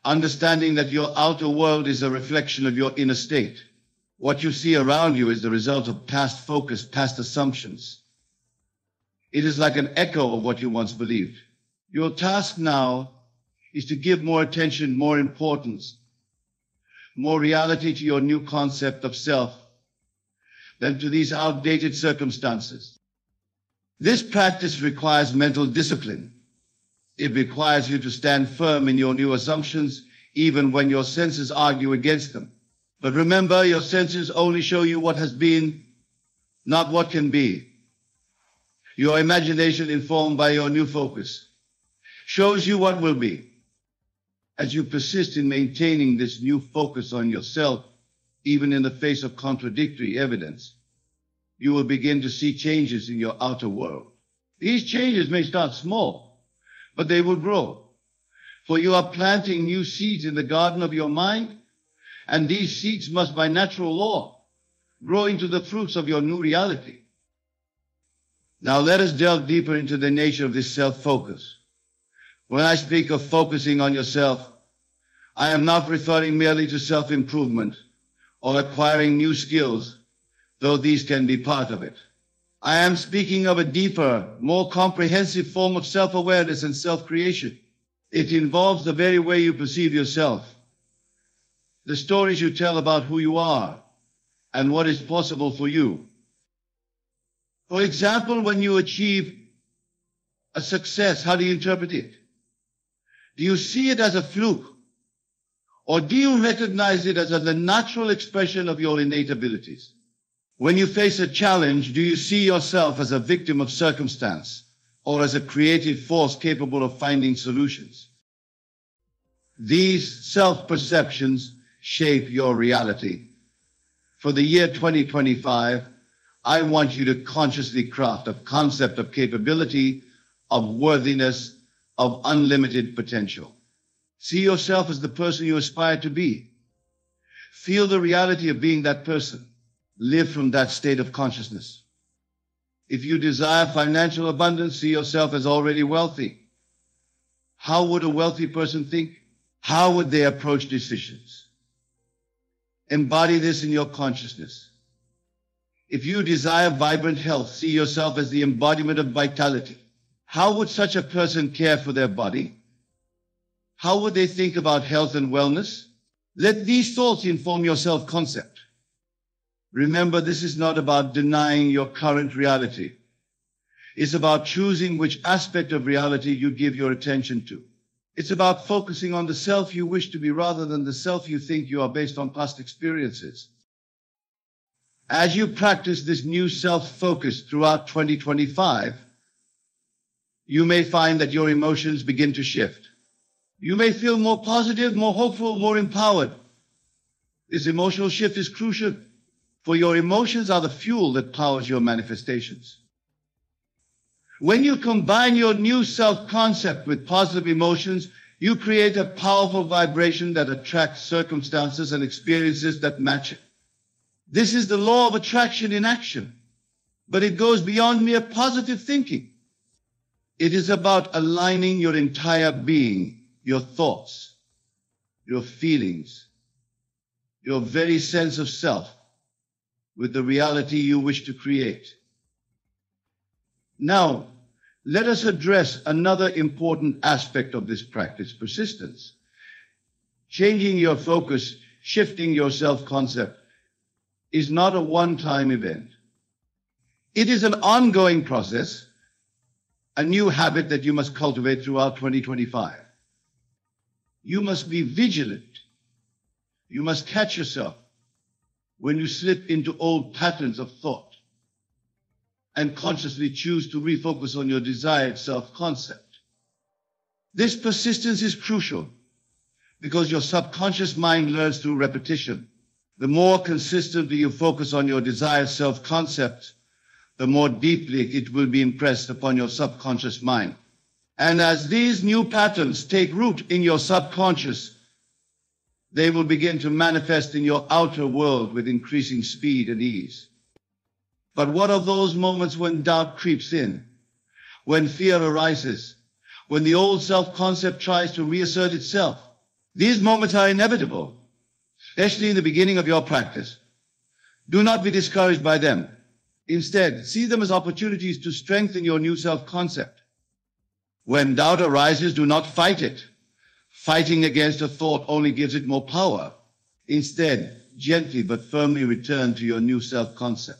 Understanding that your outer world is a reflection of your inner state. What you see around you is the result of past focus, past assumptions. It is like an echo of what you once believed. Your task now is to give more attention, more importance, more reality to your new concept of self than to these outdated circumstances. This practice requires mental discipline. It requires you to stand firm in your new assumptions, even when your senses argue against them. But remember, your senses only show you what has been, not what can be. Your imagination, informed by your new focus, shows you what will be. As you persist in maintaining this new focus on yourself, even in the face of contradictory evidence, you will begin to see changes in your outer world. These changes may start small, but they will grow. For you are planting new seeds in the garden of your mind, and these seeds must by natural law grow into the fruits of your new reality. Now let us delve deeper into the nature of this self-focus. When I speak of focusing on yourself, I am not referring merely to self-improvement or acquiring new skills, though these can be part of it. I am speaking of a deeper, more comprehensive form of self-awareness and self-creation. It involves the very way you perceive yourself, the stories you tell about who you are and what is possible for you. For example, when you achieve a success, how do you interpret it? Do you see it as a fluke? Or do you recognize it as the natural expression of your innate abilities? When you face a challenge, do you see yourself as a victim of circumstance or as a creative force capable of finding solutions? These self-perceptions shape your reality. For the year 2025, I want you to consciously craft a concept of capability, of worthiness, of unlimited potential. See yourself as the person you aspire to be. Feel the reality of being that person. Live from that state of consciousness. If you desire financial abundance, see yourself as already wealthy. How would a wealthy person think? How would they approach decisions? Embody this in your consciousness. If you desire vibrant health, see yourself as the embodiment of vitality. How would such a person care for their body? How would they think about health and wellness? Let these thoughts inform your self-concept. Remember, this is not about denying your current reality. It's about choosing which aspect of reality you give your attention to. It's about focusing on the self you wish to be rather than the self you think you are based on past experiences. As you practice this new self-focus throughout 2025, you may find that your emotions begin to shift. You may feel more positive, more hopeful, more empowered. This emotional shift is crucial, for your emotions are the fuel that powers your manifestations. When you combine your new self-concept with positive emotions, you create a powerful vibration that attracts circumstances and experiences that match it. This is the law of attraction in action, but it goes beyond mere positive thinking. It is about aligning your entire being, your thoughts, your feelings, your very sense of self, with the reality you wish to create. Now, let us address another important aspect of this practice, persistence. Changing your focus, shifting your self-concept, is not a one-time event. It is an ongoing process, a new habit that you must cultivate throughout 2025. You must be vigilant. You must catch yourself when you slip into old patterns of thought and consciously choose to refocus on your desired self-concept. This persistence is crucial because your subconscious mind learns through repetition. The more consistently you focus on your desired self-concept, the more deeply it will be impressed upon your subconscious mind. And as these new patterns take root in your subconscious, they will begin to manifest in your outer world with increasing speed and ease. But what of those moments when doubt creeps in, when fear arises, when the old self-concept tries to reassert itself? These moments are inevitable, especially in the beginning of your practice. Do not be discouraged by them. Instead, see them as opportunities to strengthen your new self-concept. When doubt arises, do not fight it. Fighting against a thought only gives it more power. Instead, gently but firmly return to your new self-concept.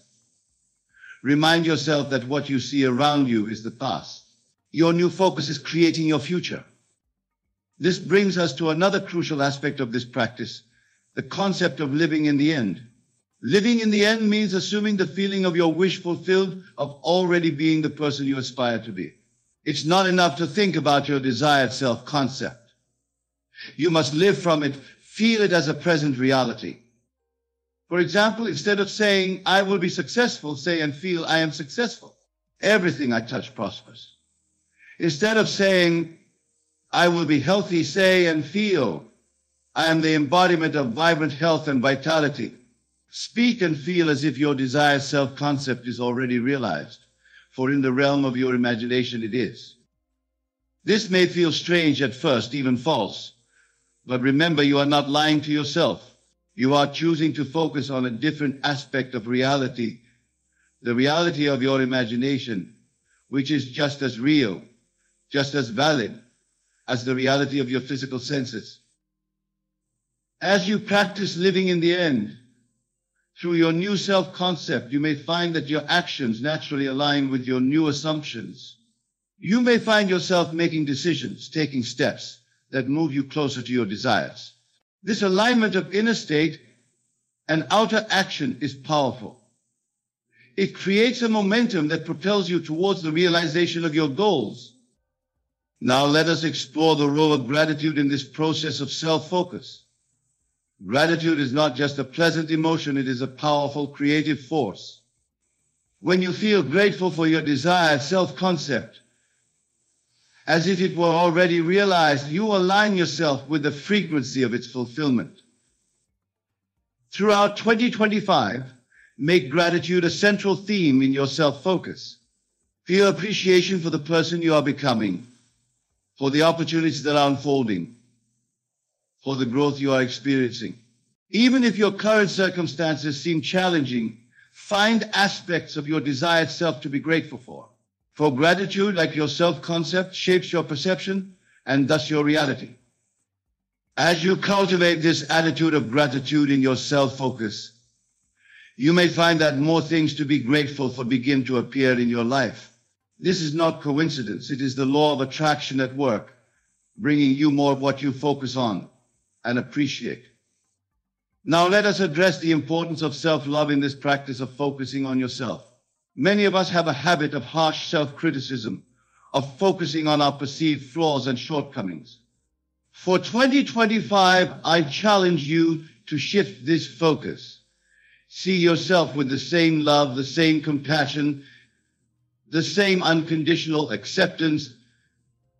Remind yourself that what you see around you is the past. Your new focus is creating your future. This brings us to another crucial aspect of this practice, the concept of living in the end. Living in the end means assuming the feeling of your wish fulfilled, of already being the person you aspire to be. It's not enough to think about your desired self-concept. You must live from it, feel it as a present reality. For example, instead of saying, I will be successful, say and feel, I am successful. Everything I touch prospers. Instead of saying, I will be healthy, say and feel, I am the embodiment of vibrant health and vitality. Speak and feel as if your desired self-concept is already realized, for in the realm of your imagination it is. This may feel strange at first, even false, but remember, you are not lying to yourself. You are choosing to focus on a different aspect of reality, the reality of your imagination, which is just as real, just as valid as the reality of your physical senses. As you practice living in the end, through your new self-concept, you may find that your actions naturally align with your new assumptions. You may find yourself making decisions, taking steps that move you closer to your desires. This alignment of inner state and outer action is powerful. It creates a momentum that propels you towards the realization of your goals. Now let us explore the role of gratitude in this process of self-focus. Gratitude is not just a pleasant emotion, it is a powerful creative force. When you feel grateful for your desired self-concept, as if it were already realized, you align yourself with the frequency of its fulfillment. Throughout 2025, make gratitude a central theme in your self-focus. Feel appreciation for the person you are becoming, for the opportunities that are unfolding, for the growth you are experiencing. Even if your current circumstances seem challenging, find aspects of your desired self to be grateful for. For gratitude, like your self-concept, shapes your perception and thus your reality. As you cultivate this attitude of gratitude in your self-focus, you may find that more things to be grateful for begin to appear in your life. This is not coincidence. It is the law of attraction at work. bringing you more of what you focus on and appreciate. Now let us address the importance of self-love in this practice of focusing on yourself. Many of us have a habit of harsh self-criticism, of focusing on our perceived flaws and shortcomings. For 2025, I challenge you to shift this focus. See yourself with the same love, the same compassion, the same unconditional acceptance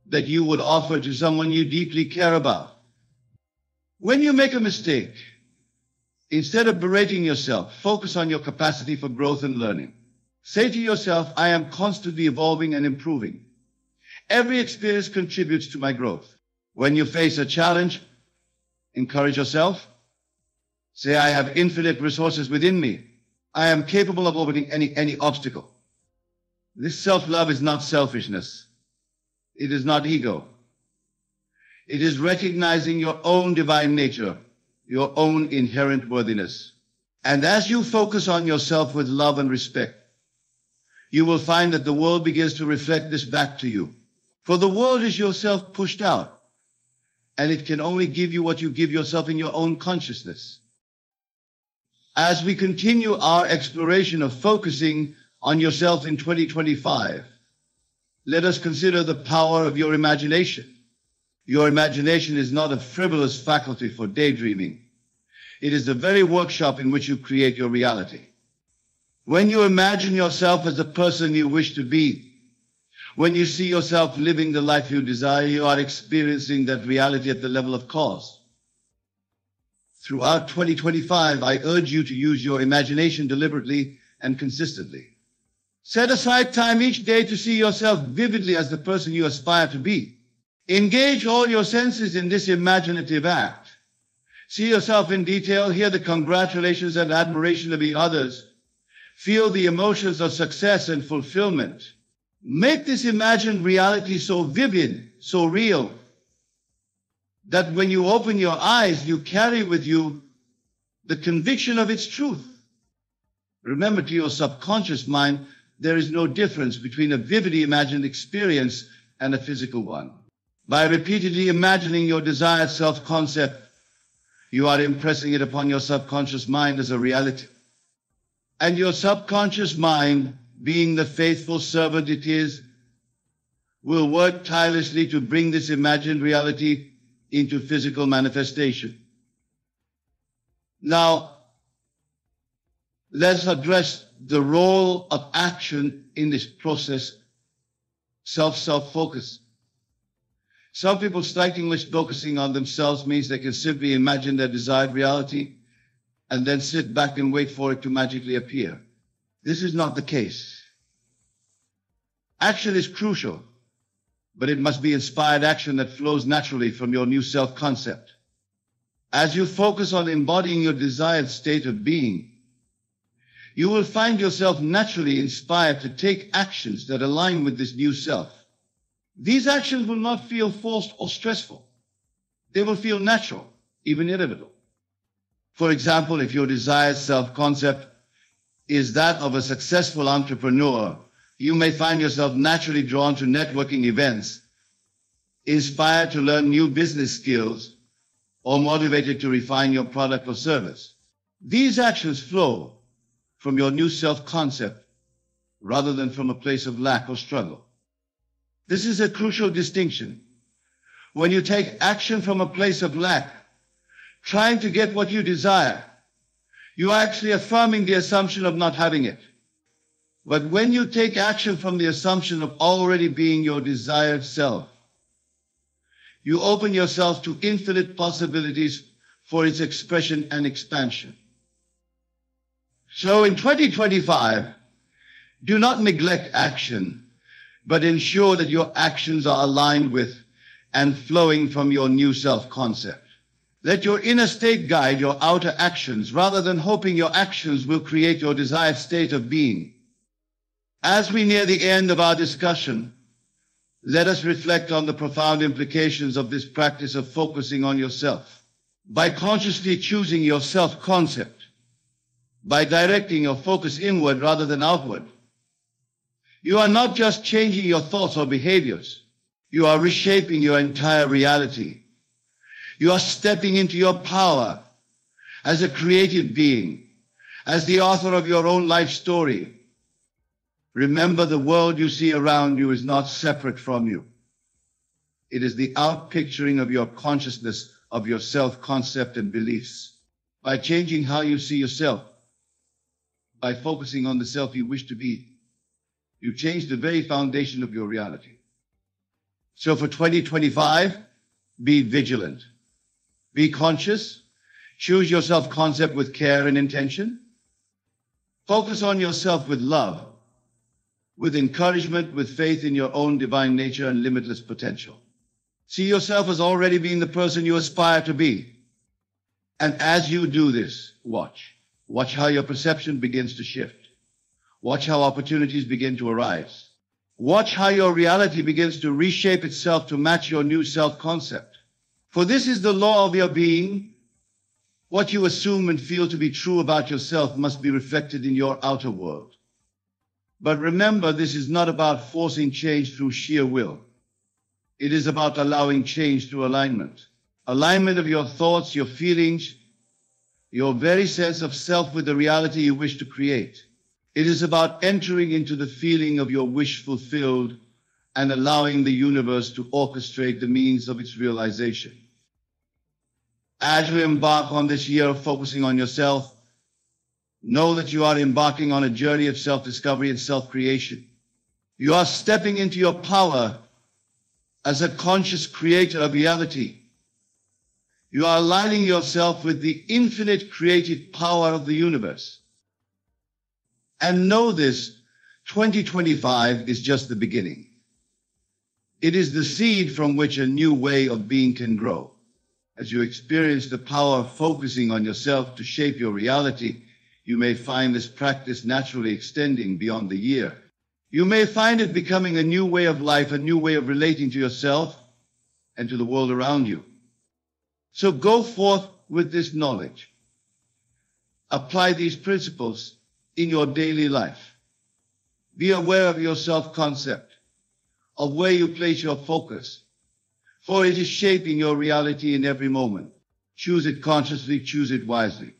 that you would offer to someone you deeply care about. When you make a mistake, instead of berating yourself, focus on your capacity for growth and learning. Say to yourself, I am constantly evolving and improving. Every experience contributes to my growth. When you face a challenge, encourage yourself. Say, I have infinite resources within me. I am capable of overcoming any obstacle. This self-love is not selfishness. It is not ego. It is recognizing your own divine nature, your own inherent worthiness. And as you focus on yourself with love and respect, you will find that the world begins to reflect this back to you. For the world is yourself pushed out, and it can only give you what you give yourself in your own consciousness. As we continue our exploration of focusing on yourself in 2025, let us consider the power of your imagination. Your imagination is not a frivolous faculty for daydreaming. It is the very workshop in which you create your reality. When you imagine yourself as the person you wish to be, when you see yourself living the life you desire, you are experiencing that reality at the level of cause. Throughout 2025, I urge you to use your imagination deliberately and consistently. Set aside time each day to see yourself vividly as the person you aspire to be. Engage all your senses in this imaginative act. See yourself in detail, hear the congratulations and admiration of the others. Feel the emotions of success and fulfillment. Make this imagined reality so vivid, so real, that when you open your eyes, you carry with you the conviction of its truth. Remember, to your subconscious mind, there is no difference between a vividly imagined experience and a physical one. By repeatedly imagining your desired self-concept, you are impressing it upon your subconscious mind as a reality. And your subconscious mind, being the faithful servant it is, will work tirelessly to bring this imagined reality into physical manifestation. Now, let's address the role of action in this process, self-focus. Some people strikingly focusing on themselves means they can simply imagine their desired reality and then sit back and wait for it to magically appear. This is not the case. Action is crucial, but it must be inspired action that flows naturally from your new self-concept. As you focus on embodying your desired state of being, you will find yourself naturally inspired to take actions that align with this new self. These actions will not feel forced or stressful. They will feel natural, even inevitable. For example, if your desired self-concept is that of a successful entrepreneur, you may find yourself naturally drawn to networking events, inspired to learn new business skills, or motivated to refine your product or service. These actions flow from your new self-concept rather than from a place of lack or struggle. This is a crucial distinction. When you take action from a place of lack, trying to get what you desire, you are actually affirming the assumption of not having it. But when you take action from the assumption of already being your desired self, you open yourself to infinite possibilities for its expression and expansion. So in 2025, do not neglect action, but ensure that your actions are aligned with and flowing from your new self-concept. Let your inner state guide your outer actions rather than hoping your actions will create your desired state of being. As we near the end of our discussion, let us reflect on the profound implications of this practice of focusing on yourself. By consciously choosing your self-concept, by directing your focus inward rather than outward, you are not just changing your thoughts or behaviors, You are reshaping your entire reality. You are stepping into your power as a creative being, as the author of your own life story. Remember, the world you see around you is not separate from you. It is the outpicturing of your consciousness, of your self-concept and beliefs. By changing how you see yourself, by focusing on the self you wish to be, you change the very foundation of your reality. So for 2025, be vigilant, be conscious, choose your self-concept with care and intention. Focus on yourself with love, with encouragement, with faith in your own divine nature and limitless potential. See yourself as already being the person you aspire to be. And as you do this, watch how your perception begins to shift. Watch how opportunities begin to arise. Watch how your reality begins to reshape itself to match your new self-concept. For this is the law of your being. What you assume and feel to be true about yourself must be reflected in your outer world. But remember, this is not about forcing change through sheer will. It is about allowing change through alignment. Alignment of your thoughts, your feelings, your very sense of self with the reality you wish to create. It is about entering into the feeling of your wish fulfilled and allowing the universe to orchestrate the means of its realization. As you embark on this year of focusing on yourself, know that you are embarking on a journey of self-discovery and self-creation. You are stepping into your power as a conscious creator of reality. You are aligning yourself with the infinite creative power of the universe. And know this, 2025 is just the beginning. It is the seed from which a new way of being can grow. As you experience the power of focusing on yourself to shape your reality, you may find this practice naturally extending beyond the year. You may find it becoming a new way of life, a new way of relating to yourself and to the world around you. So go forth with this knowledge. Apply these principles in your daily life. Be aware of your self-concept, of where you place your focus, for it is shaping your reality in every moment. Choose it consciously, choose it wisely.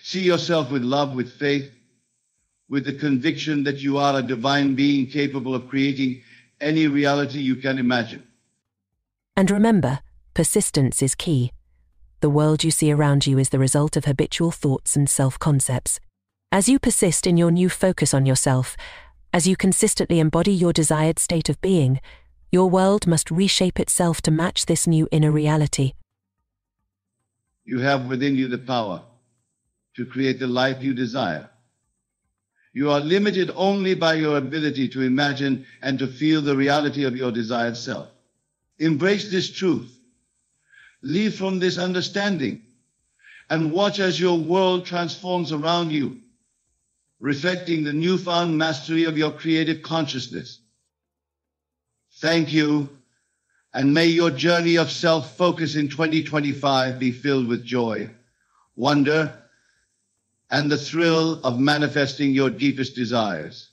See yourself with love, with faith, with the conviction that you are a divine being capable of creating any reality you can imagine. And remember, persistence is key. The world you see around you is the result of habitual thoughts and self-concepts. As you persist in your new focus on yourself, as you consistently embody your desired state of being, your world must reshape itself to match this new inner reality. You have within you the power to create the life you desire. You are limited only by your ability to imagine and to feel the reality of your desired self. Embrace this truth. Live from this understanding and watch as your world transforms around you, reflecting the newfound mastery of your creative consciousness. Thank you, and may your journey of self-focus in 2025 be filled with joy, wonder, and the thrill of manifesting your deepest desires.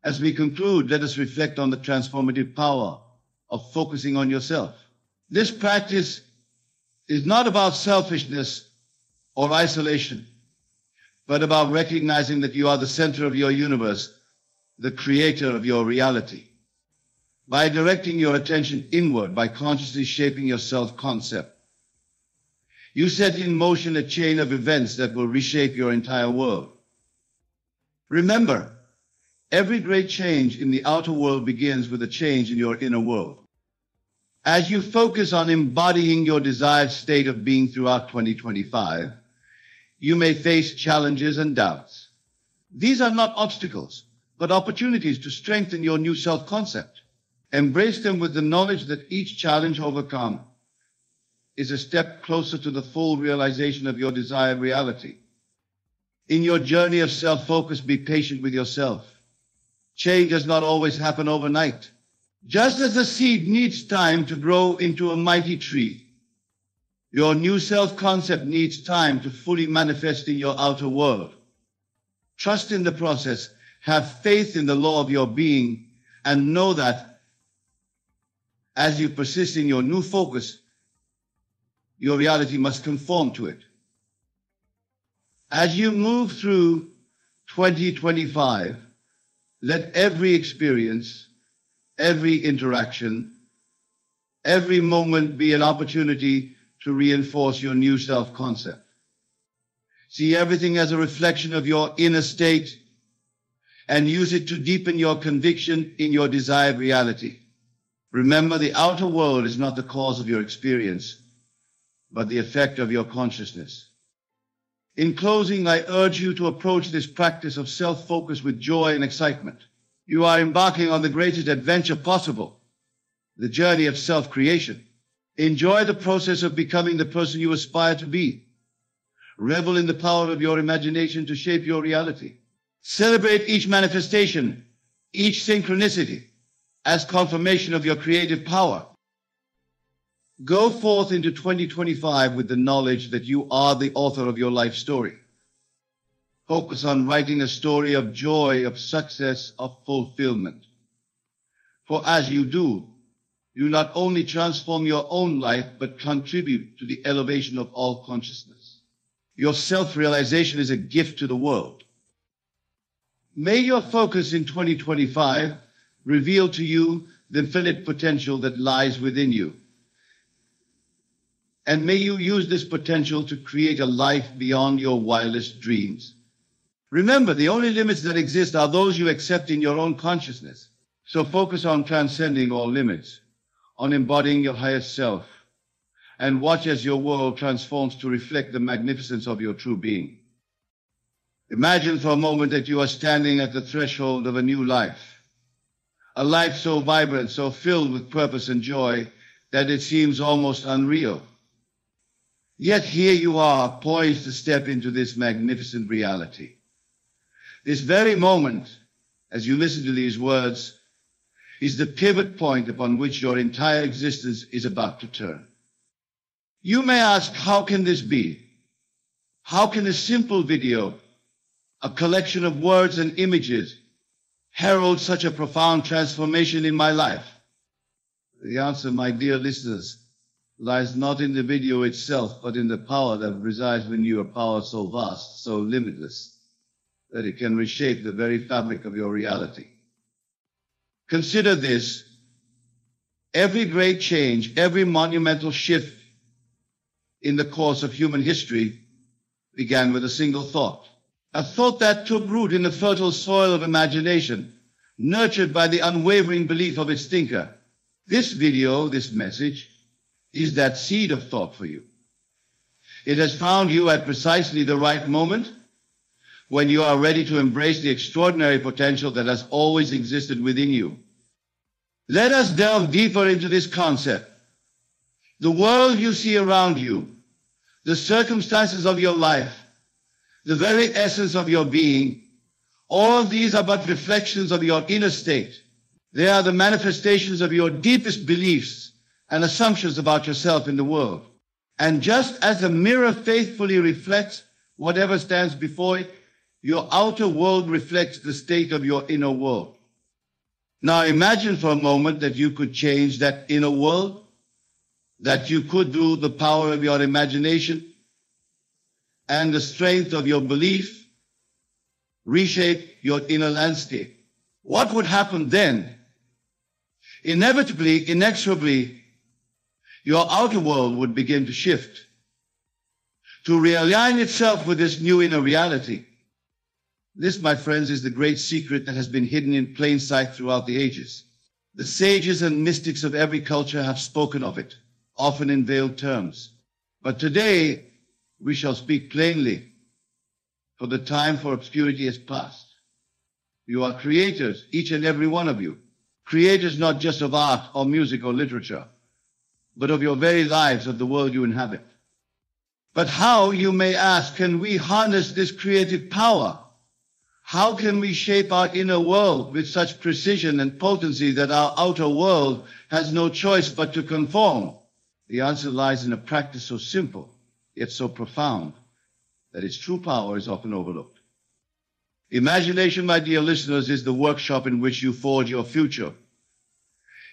As we conclude, let us reflect on the transformative power of focusing on yourself. This practice is not about selfishness or isolation, but about recognizing that you are the center of your universe, the creator of your reality. By directing your attention inward, by consciously shaping your self-concept, you set in motion a chain of events that will reshape your entire world. Remember, every great change in the outer world begins with a change in your inner world. As you focus on embodying your desired state of being throughout 2025, you may face challenges and doubts. These are not obstacles, but opportunities to strengthen your new self-concept. Embrace them with the knowledge that each challenge overcome is a step closer to the full realization of your desired reality. In your journey of self-focus, be patient with yourself. Change does not always happen overnight. Just as a seed needs time to grow into a mighty tree, your new self-concept needs time to fully manifest in your outer world. Trust in the process, have faith in the law of your being, and know that As you persist in your new focus, your reality must conform to it. As you move through 2025, let every experience, every interaction, every moment be an opportunity to reinforce your new self-concept. See everything as a reflection of your inner state and use it to deepen your conviction in your desired reality. Remember, the outer world is not the cause of your experience, but the effect of your consciousness. In closing, I urge you to approach this practice of self-focus with joy and excitement. You are embarking on the greatest adventure possible, the journey of self-creation. Enjoy the process of becoming the person you aspire to be. Revel in the power of your imagination to shape your reality. Celebrate each manifestation, each synchronicity, as confirmation of your creative power. Go forth into 2025 with the knowledge that you are the author of your life story. Focus on writing a story of joy, of success, of fulfillment. For as you do, you not only transform your own life, but contribute to the elevation of all consciousness. Your self-realization is a gift to the world. May your focus in 2025 reveal to you the infinite potential that lies within you. And may you use this potential to create a life beyond your wildest dreams. Remember, the only limits that exist are those you accept in your own consciousness. So focus on transcending all limits, on embodying your highest self, and watch as your world transforms to reflect the magnificence of your true being. Imagine for a moment that you are standing at the threshold of a new life. A life so vibrant, so filled with purpose and joy that it seems almost unreal. Yet here you are, poised to step into this magnificent reality. This very moment, as you listen to these words, is the pivot point upon which your entire existence is about to turn. You may ask, how can this be? How can a simple video, a collection of words and images, herald such a profound transformation in my life? The answer, my dear listeners, lies not in the video itself, but in the power that resides within you, a power so vast, so limitless, that it can reshape the very fabric of your reality. Consider this: every great change, every monumental shift in the course of human history began with a single thought. A thought that took root in the fertile soil of imagination, nurtured by the unwavering belief of its thinker. This video, this message, is that seed of thought for you. It has found you at precisely the right moment, when you are ready to embrace the extraordinary potential that has always existed within you. Let us delve deeper into this concept. The world you see around you, the circumstances of your life, the very essence of your being, all of these are but reflections of your inner state. They are the manifestations of your deepest beliefs and assumptions about yourself in the world. And just as a mirror faithfully reflects whatever stands before it, your outer world reflects the state of your inner world. Now imagine for a moment that you could change that inner world, that you could, through the power of your imagination and the strength of your belief, reshape your inner landscape. What would happen then? Inevitably, inexorably, your outer world would begin to shift, to realign itself with this new inner reality. This, my friends, is the great secret that has been hidden in plain sight throughout the ages. The sages and mystics of every culture have spoken of it, often in veiled terms. But today, we shall speak plainly, for the time for obscurity has passed. You are creators, each and every one of you. Creators not just of art or music or literature, but of your very lives, of the world you inhabit. But how, you may ask, can we harness this creative power? How can we shape our inner world with such precision and potency that our outer world has no choice but to conform? The answer lies in a practice so simple, yet so profound, that its true power is often overlooked. Imagination, my dear listeners, is the workshop in which you forge your future.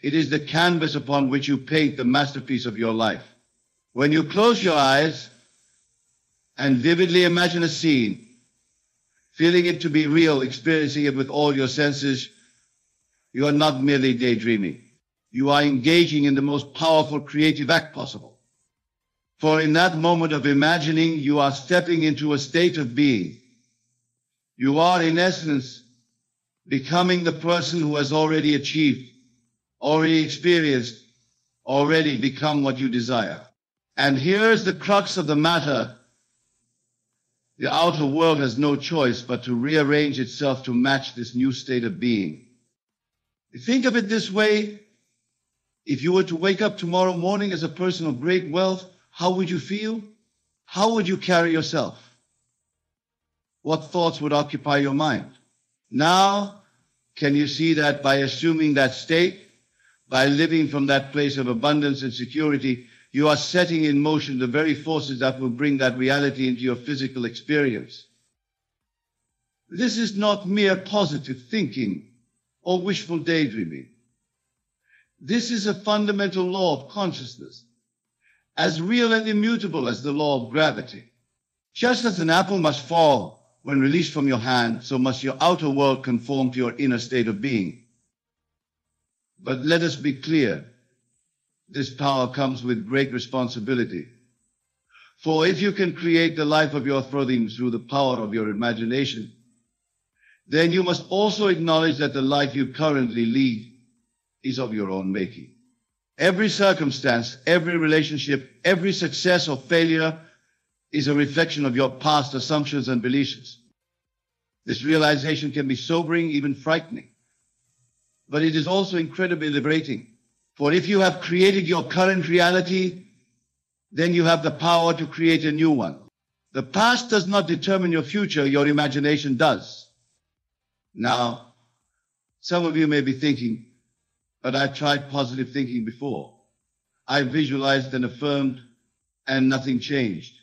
It is the canvas upon which you paint the masterpiece of your life. When you close your eyes and vividly imagine a scene, feeling it to be real, experiencing it with all your senses, you are not merely daydreaming. You are engaging in the most powerful creative act possible. For in that moment of imagining, you are stepping into a state of being. You are, in essence, becoming the person who has already achieved, already experienced, already become what you desire. And here's the crux of the matter. The outer world has no choice but to rearrange itself to match this new state of being. Think of it this way. If you were to wake up tomorrow morning as a person of great wealth, how would you feel? How would you carry yourself? What thoughts would occupy your mind? Now, can you see that by assuming that state, by living from that place of abundance and security, you are setting in motion the very forces that will bring that reality into your physical experience? This is not mere positive thinking or wishful daydreaming. This is a fundamental law of consciousness, as real and immutable as the law of gravity. Just as an apple must fall when released from your hand, so must your outer world conform to your inner state of being. But let us be clear, this power comes with great responsibility. For if you can create the life of your dreams through the power of your imagination, then you must also acknowledge that the life you currently lead is of your own making. Every circumstance, every relationship, every success or failure is a reflection of your past assumptions and beliefs. This realization can be sobering, even frightening. But it is also incredibly liberating. For if you have created your current reality, then you have the power to create a new one. The past does not determine your future, your imagination does. Now, some of you may be thinking, but I tried positive thinking before. I visualized and affirmed, and nothing changed.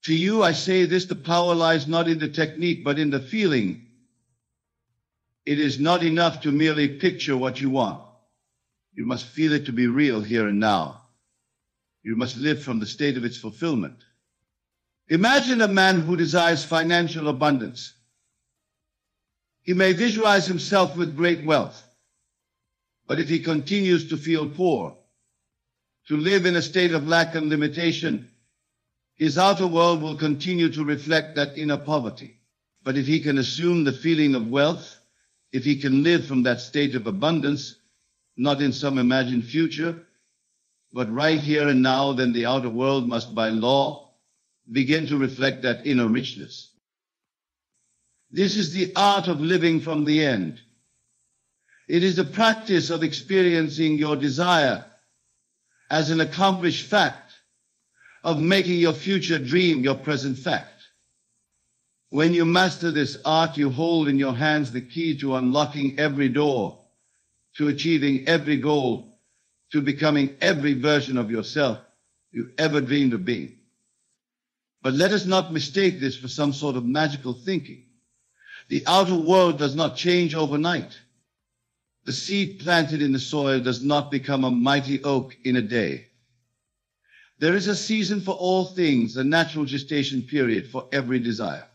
To you, I say this, the power lies not in the technique, but in the feeling. It is not enough to merely picture what you want. You must feel it to be real here and now. You must live from the state of its fulfillment. Imagine a man who desires financial abundance. He may visualize himself with great wealth, but if he continues to feel poor, to live in a state of lack and limitation, his outer world will continue to reflect that inner poverty. But if he can assume the feeling of wealth, if he can live from that state of abundance, not in some imagined future, but right here and now, then the outer world must by law begin to reflect that inner richness. This is the art of living from the end. It is the practice of experiencing your desire as an accomplished fact, of making your future dream your present fact. When you master this art, you hold in your hands the key to unlocking every door, to achieving every goal, to becoming every version of yourself you ever dreamed of being. But let us not mistake this for some sort of magical thinking. The outer world does not change overnight. The seed planted in the soil does not become a mighty oak in a day. There is a season for all things, a natural gestation period for every desire.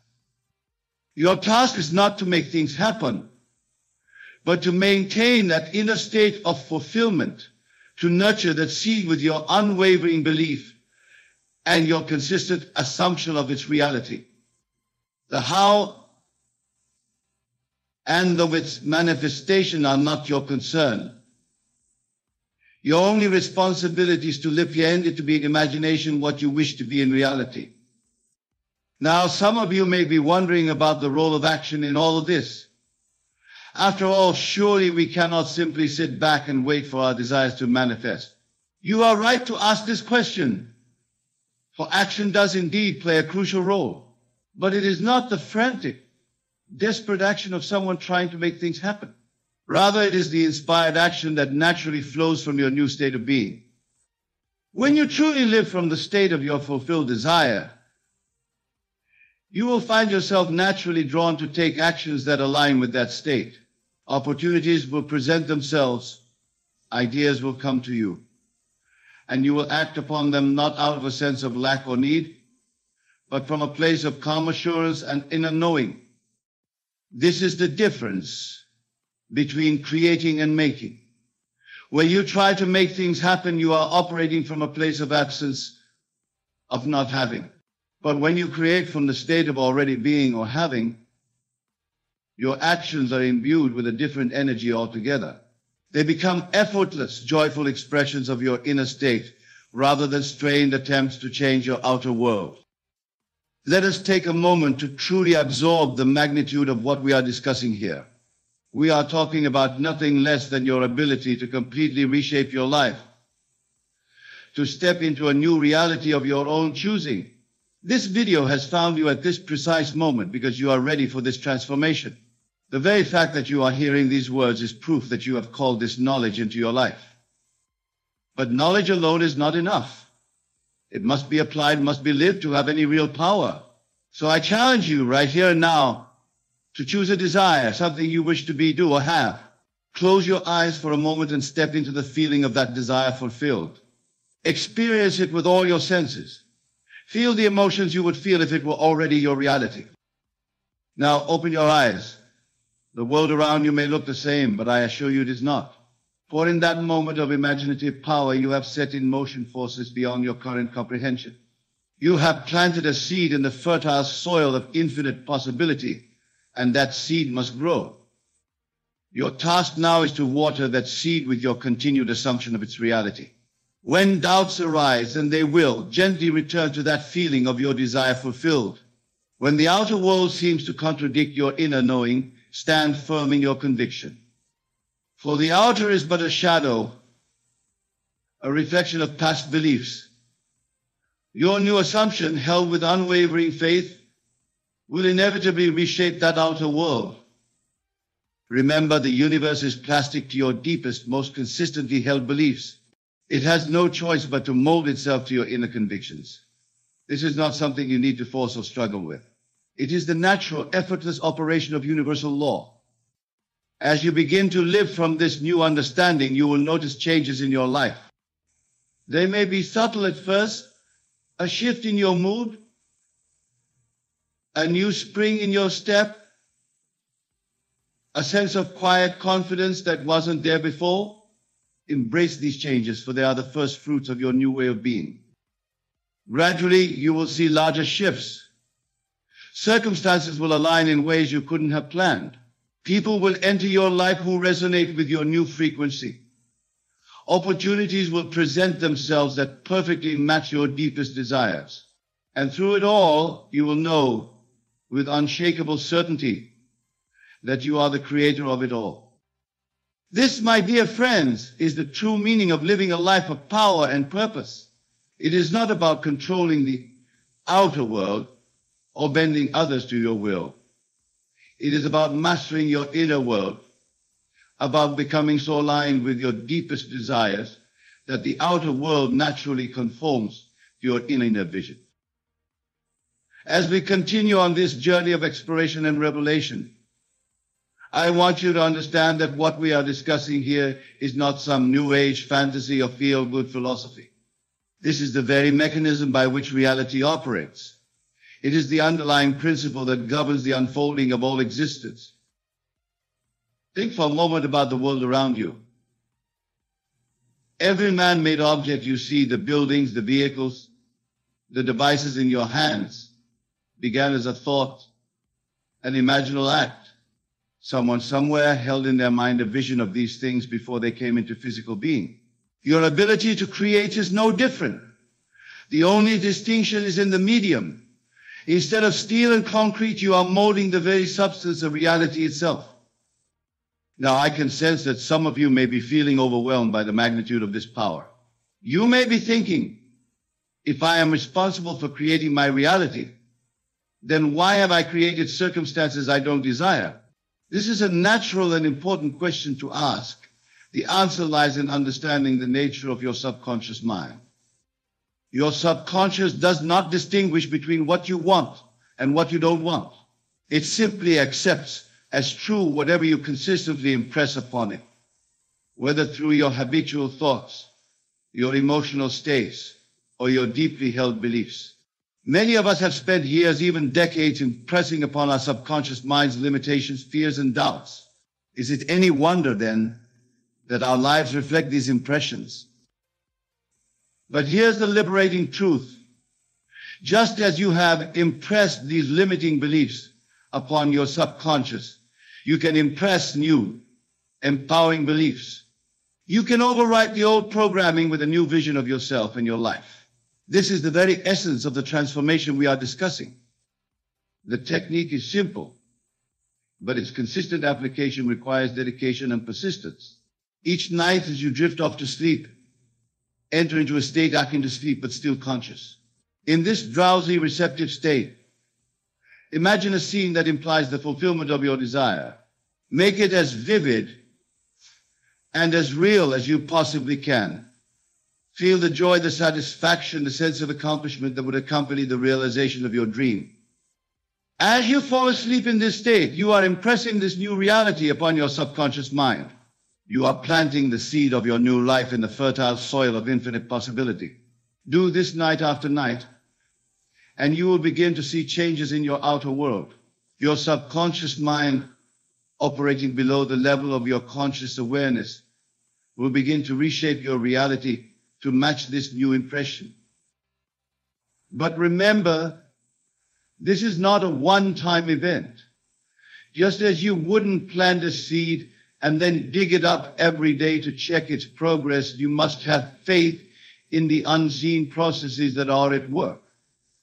Your task is not to make things happen, but to maintain that inner state of fulfillment, to nurture that seed with your unwavering belief and your consistent assumption of its reality. The how and of its manifestation are not your concern. Your only responsibility is to lift your hand to be in imagination what you wish to be in reality. Now, some of you may be wondering about the role of action in all of this. After all, surely we cannot simply sit back and wait for our desires to manifest. You are right to ask this question, for action does indeed play a crucial role, but it is not the frantic, desperate action of someone trying to make things happen. Rather, it is the inspired action that naturally flows from your new state of being. When you truly live from the state of your fulfilled desire, you will find yourself naturally drawn to take actions that align with that state. Opportunities will present themselves. ideas will come to you, and you will act upon them not out of a sense of lack or need, but from a place of calm assurance and inner knowing. This is the difference between creating and making. Where you try to make things happen, you are operating from a place of absence, of not having. But when you create from the state of already being or having, your actions are imbued with a different energy altogether. They become effortless, joyful expressions of your inner state, rather than strained attempts to change your outer world. Let us take a moment to truly absorb the magnitude of what we are discussing here. We are talking about nothing less than your ability to completely reshape your life, to step into a new reality of your own choosing. This video has found you at this precise moment because you are ready for this transformation. The very fact that you are hearing these words is proof that you have called this knowledge into your life. But knowledge alone is not enough. It must be applied, must be lived to have any real power. So I challenge you right here and now to choose a desire, something you wish to be, do, or have. Close your eyes for a moment and step into the feeling of that desire fulfilled. Experience it with all your senses. Feel the emotions you would feel if it were already your reality. Now open your eyes. The world around you may look the same, but I assure you it is not. For in that moment of imaginative power, you have set in motion forces beyond your current comprehension. You have planted a seed in the fertile soil of infinite possibility, and that seed must grow. Your task now is to water that seed with your continued assumption of its reality. When doubts arise, and they will, gently return to that feeling of your desire fulfilled. When the outer world seems to contradict your inner knowing, stand firm in your conviction. For the outer is but a shadow, a reflection of past beliefs. Your new assumption, held with unwavering faith, will inevitably reshape that outer world. Remember, the universe is plastic to your deepest, most consistently held beliefs. It has no choice but to mold itself to your inner convictions. This is not something you need to force or struggle with. It is the natural, effortless operation of universal law. As you begin to live from this new understanding, you will notice changes in your life. They may be subtle at first, a shift in your mood, a new spring in your step, a sense of quiet confidence that wasn't there before. Embrace these changes, for they are the first fruits of your new way of being. Gradually, you will see larger shifts. Circumstances will align in ways you couldn't have planned. People will enter your life who resonate with your new frequency. Opportunities will present themselves that perfectly match your deepest desires. And through it all, you will know with unshakable certainty that you are the creator of it all. This, my dear friends, is the true meaning of living a life of power and purpose. It is not about controlling the outer world or bending others to your will. It is about mastering your inner world, about becoming so aligned with your deepest desires that the outer world naturally conforms to your inner vision. As we continue on this journey of exploration and revelation, I want you to understand that what we are discussing here is not some new age fantasy or feel-good philosophy. This is the very mechanism by which reality operates. It is the underlying principle that governs the unfolding of all existence. Think for a moment about the world around you. Every man-made object you see, the buildings, the vehicles, the devices in your hands, began as a thought, an imaginal act. Someone somewhere held in their mind a vision of these things before they came into physical being. Your ability to create is no different. The only distinction is in the medium. Instead of steel and concrete, you are molding the very substance of reality itself. Now, I can sense that some of you may be feeling overwhelmed by the magnitude of this power. You may be thinking, if I am responsible for creating my reality, then why have I created circumstances I don't desire? This is a natural and important question to ask. The answer lies in understanding the nature of your subconscious mind. Your subconscious does not distinguish between what you want and what you don't want. It simply accepts as true whatever you consistently impress upon it. whether through your habitual thoughts, your emotional states, or your deeply held beliefs. Many of us have spent years, even decades, impressing upon our subconscious mind's limitations, fears, and doubts. Is it any wonder, then, that our lives reflect these impressions? But here's the liberating truth. Just as you have impressed these limiting beliefs upon your subconscious, you can impress new, empowering beliefs. You can overwrite the old programming with a new vision of yourself and your life. This is the very essence of the transformation we are discussing. The technique is simple, but its consistent application requires dedication and persistence. Each night as you drift off to sleep, enter into a state akin to sleep but still conscious. In this drowsy, receptive state, imagine a scene that implies the fulfillment of your desire. Make it as vivid and as real as you possibly can. Feel the joy, the satisfaction, the sense of accomplishment that would accompany the realization of your dream. As you fall asleep in this state, you are impressing this new reality upon your subconscious mind. You are planting the seed of your new life in the fertile soil of infinite possibility. Do this night after night, and you will begin to see changes in your outer world. Your subconscious mind, operating below the level of your conscious awareness, will begin to reshape your reality to match this new impression. But remember, this is not a one-time event. Just as you wouldn't plant a seed and then dig it up every day to check its progress, you must have faith in the unseen processes that are at work.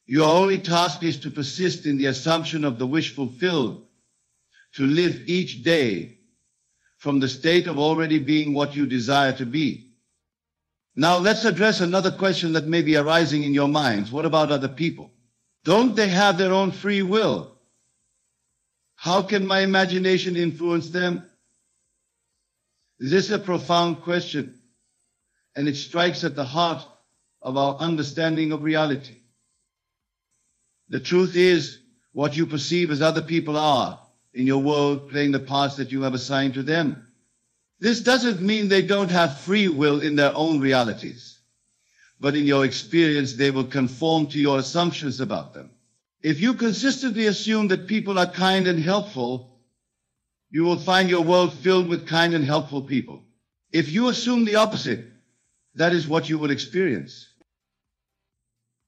Your only task is to persist in the assumption of the wish fulfilled, to live each day from the state of already being what you desire to be. Now let's address another question that may be arising in your minds. What about other people? Don't they have their own free will? How can my imagination influence them? This is a profound question, and it strikes at the heart of our understanding of reality. The truth is, what you perceive as other people are in your world, playing the parts that you have assigned to them. This doesn't mean they don't have free will in their own realities, but in your experience, they will conform to your assumptions about them. If you consistently assume that people are kind and helpful, you will find your world filled with kind and helpful people. If you assume the opposite, that is what you will experience.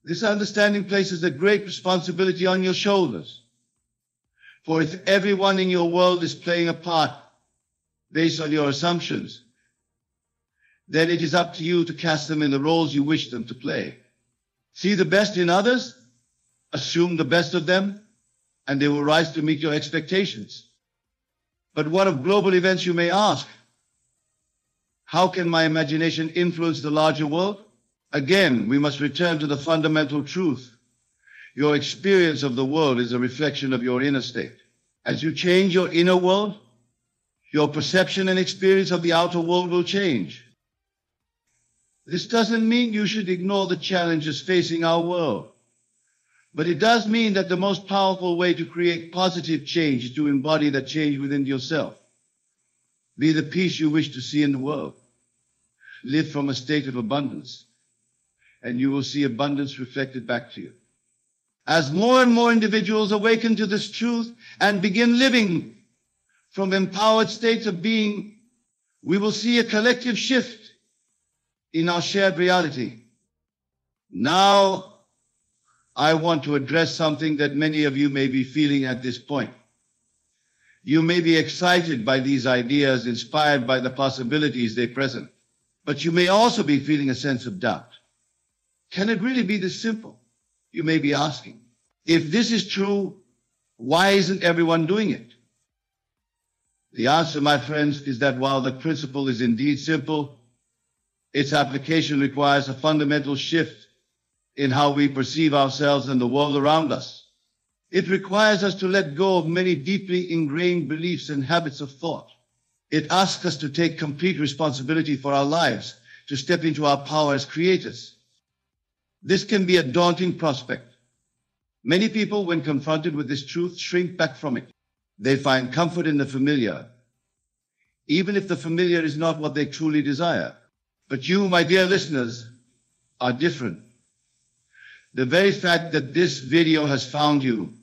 This understanding places a great responsibility on your shoulders. For if everyone in your world is playing a part based on your assumptions, then it is up to you to cast them in the roles you wish them to play. See the best in others, assume the best of them, and they will rise to meet your expectations. But what of global events, you may ask? How can my imagination influence the larger world? Again, we must return to the fundamental truth. Your experience of the world is a reflection of your inner state. As you change your inner world, your perception and experience of the outer world will change. This doesn't mean you should ignore the challenges facing our world, but it does mean that the most powerful way to create positive change is to embody that change within yourself. Be the peace you wish to see in the world. Live from a state of abundance, and you will see abundance reflected back to you. As more and more individuals awaken to this truth and begin living from empowered states of being, we will see a collective shift in our shared reality. Now, I want to address something that many of you may be feeling at this point. You may be excited by these ideas, inspired by the possibilities they present, but you may also be feeling a sense of doubt. Can it really be this simple? You may be asking. If this is true, why isn't everyone doing it? The answer, my friends, is that while the principle is indeed simple, its application requires a fundamental shift in how we perceive ourselves and the world around us. It requires us to let go of many deeply ingrained beliefs and habits of thought. It asks us to take complete responsibility for our lives, to step into our power as creators. This can be a daunting prospect. Many people, when confronted with this truth, shrink back from it. They find comfort in the familiar, even if the familiar is not what they truly desire. But you, my dear listeners, are different. The very fact that this video has found you,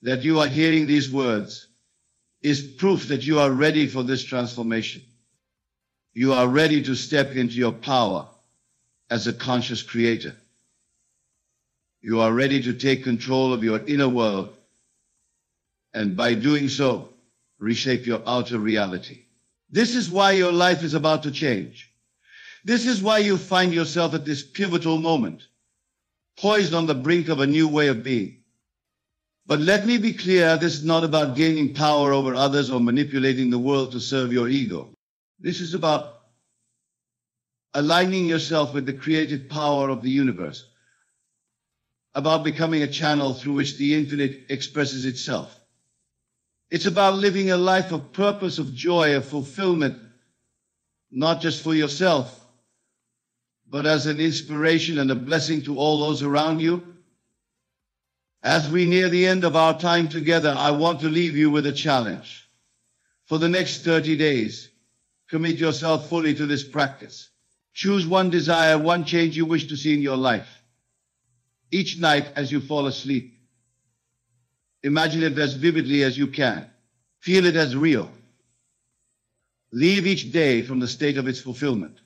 that you are hearing these words, is proof that you are ready for this transformation. You are ready to step into your power as a conscious creator. You are ready to take control of your inner world, and by doing so, reshape your outer reality. This is why your life is about to change. This is why you find yourself at this pivotal moment, poised on the brink of a new way of being. But let me be clear, this is not about gaining power over others or manipulating the world to serve your ego. This is about aligning yourself with the creative power of the universe, about becoming a channel through which the infinite expresses itself. It's about living a life of purpose, of joy, of fulfillment, not just for yourself, but as an inspiration and a blessing to all those around you. As we near the end of our time together, I want to leave you with a challenge. For the next 30 days, commit yourself fully to this practice. Choose one desire, one change you wish to see in your life. Each night as you fall asleep, imagine it as vividly as you can. Feel it as real. Leave each day from the state of its fulfillment.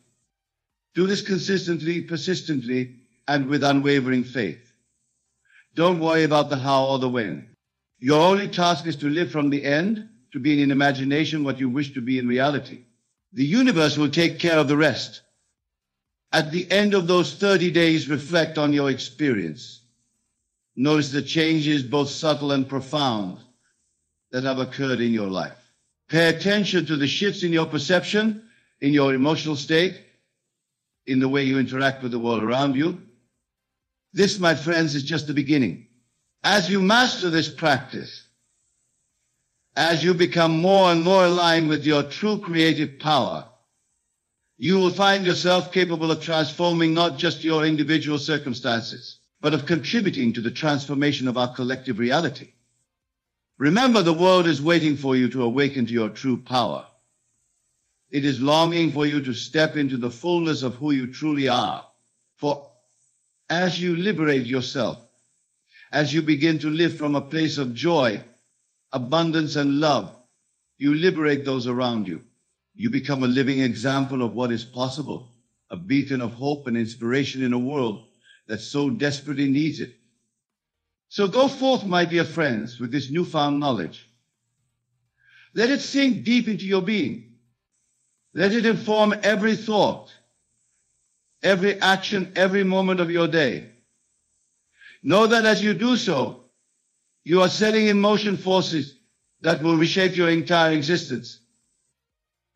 Do this consistently, persistently, and with unwavering faith. Don't worry about the how or the when. Your only task is to live from the end, to be in imagination what you wish to be in reality. The universe will take care of the rest. At the end of those 30 days, reflect on your experience. Notice the changes, both subtle and profound, that have occurred in your life. Pay attention to the shifts in your perception, in your emotional state, in the way you interact with the world around you. This, my friends, is just the beginning. As you master this practice, as you become more and more aligned with your true creative power, you will find yourself capable of transforming not just your individual circumstances, but of contributing to the transformation of our collective reality. Remember, the world is waiting for you to awaken to your true power. It is longing for you to step into the fullness of who you truly are. For as you liberate yourself, as you begin to live from a place of joy, abundance, and love, you liberate those around you. You become a living example of what is possible, a beacon of hope and inspiration in a world that so desperately needs it. So go forth, my dear friends, with this newfound knowledge. Let it sink deep into your being. Let it inform every thought, every action, every moment of your day. Know that as you do so, you are setting in motion forces that will reshape your entire existence.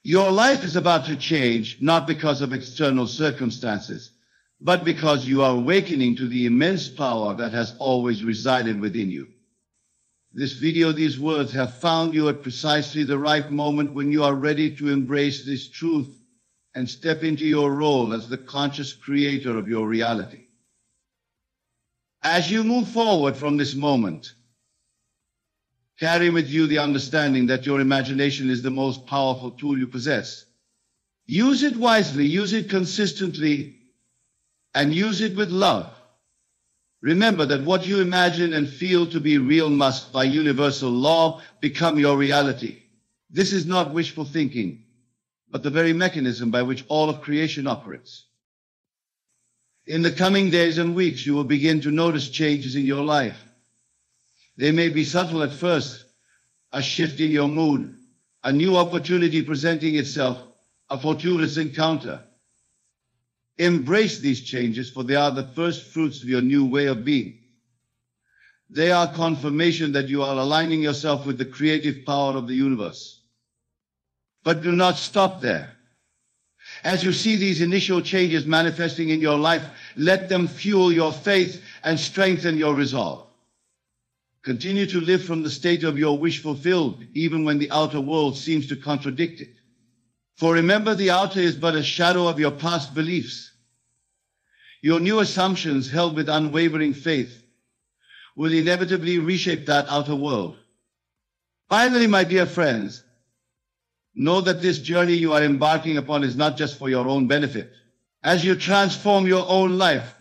Your life is about to change, not because of external circumstances, but because you are awakening to the immense power that has always resided within you. This video, these words have found you at precisely the right moment when you are ready to embrace this truth and step into your role as the conscious creator of your reality. As you move forward from this moment, carry with you the understanding that your imagination is the most powerful tool you possess. Use it wisely, use it consistently, and use it with love. Remember that what you imagine and feel to be real must, by universal law, become your reality. This is not wishful thinking, but the very mechanism by which all of creation operates. In the coming days and weeks, you will begin to notice changes in your life. They may be subtle at first, a shift in your mood, a new opportunity presenting itself, a fortuitous encounter. Embrace these changes, for they are the first fruits of your new way of being. They are confirmation that you are aligning yourself with the creative power of the universe. But do not stop there. As you see these initial changes manifesting in your life, let them fuel your faith and strengthen your resolve. Continue to live from the state of your wish fulfilled, even when the outer world seems to contradict it. For remember, the outer is but a shadow of your past beliefs. Your new assumptions, held with unwavering faith, will inevitably reshape that outer world. Finally, my dear friends, Know that this journey you are embarking upon is not just for your own benefit. As you transform your own life,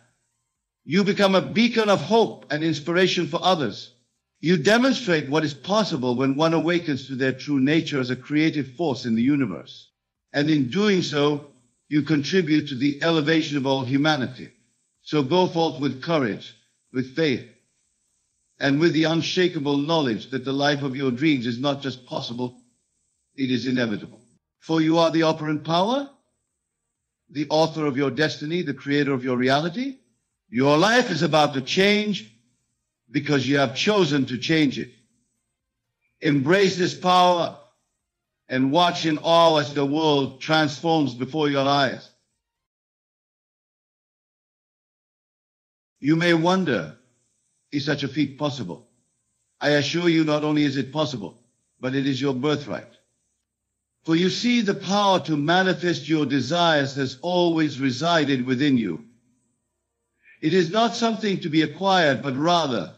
you become a beacon of hope and inspiration for others. You demonstrate what is possible when one awakens to their true nature as a creative force in the universe. And in doing so, you contribute to the elevation of all humanity. So go forth with courage, with faith, and with the unshakable knowledge that the life of your dreams is not just possible, it is inevitable. For you are the operant power, the author of your destiny, the creator of your reality. Your life is about to change because you have chosen to change it. Embrace this power and watch in awe as the world transforms before your eyes. You may wonder, is such a feat possible? I assure you, not only is it possible, but it is your birthright. For you see, the power to manifest your desires has always resided within you. It is not something to be acquired, but rather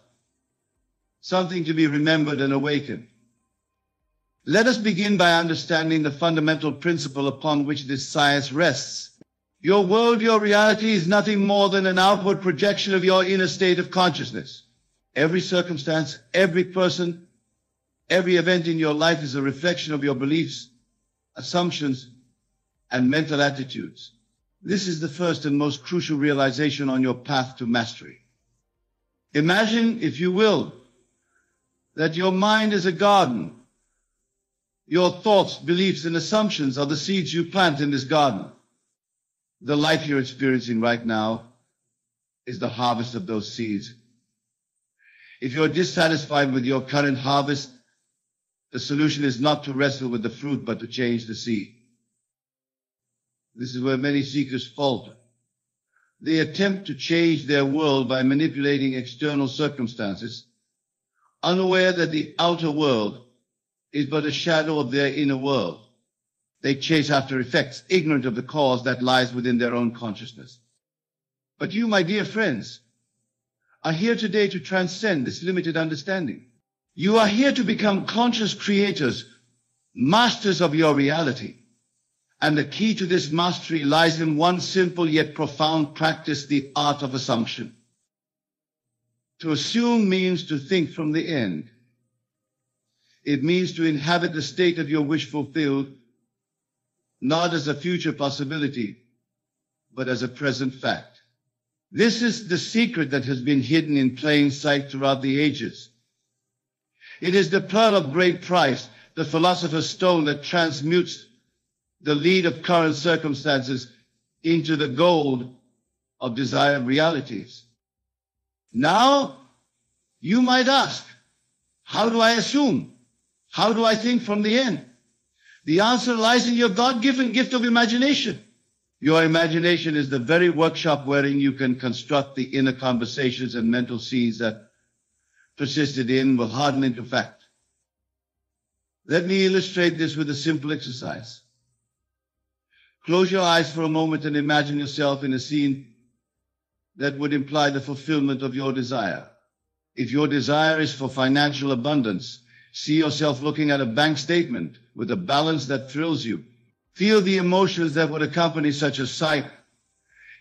something to be remembered and awakened. Let us begin by understanding the fundamental principle upon which this science rests. Your world, your reality, is nothing more than an outward projection of your inner state of consciousness. Every circumstance, every person, every event in your life is a reflection of your beliefs, assumptions, and mental attitudes. This is the first and most crucial realization on your path to mastery. Imagine, if you will, that your mind is a garden. Your thoughts, beliefs, and assumptions are the seeds you plant in this garden. The life you're experiencing right now is the harvest of those seeds. If you're dissatisfied with your current harvest, the solution is not to wrestle with the fruit, but to change the seed. This is where many seekers falter. They attempt to change their world by manipulating external circumstances, unaware that the outer world is but a shadow of their inner world. They chase after effects, ignorant of the cause that lies within their own consciousness. But you, my dear friends, are here today to transcend this limited understanding. You are here to become conscious creators, masters of your reality. And the key to this mastery lies in one simple yet profound practice, the art of assumption. To assume means to think from the end. It means to inhabit the state of your wish fulfilled, not as a future possibility, but as a present fact. This is the secret that has been hidden in plain sight throughout the ages. It is the pearl of great price, the philosopher's stone that transmutes the lead of current circumstances into the gold of desired realities. Now, you might ask, how do I assume? How do I think from the end? The answer lies in your God-given gift of imagination. Your imagination is the very workshop wherein you can construct the inner conversations and mental seeds that, persisted in, will harden into fact. Let me illustrate this with a simple exercise. Close your eyes for a moment and imagine yourself in a scene that would imply the fulfillment of your desire. If your desire is for financial abundance, see yourself looking at a bank statement with a balance that thrills you. Feel the emotions that would accompany such a sight.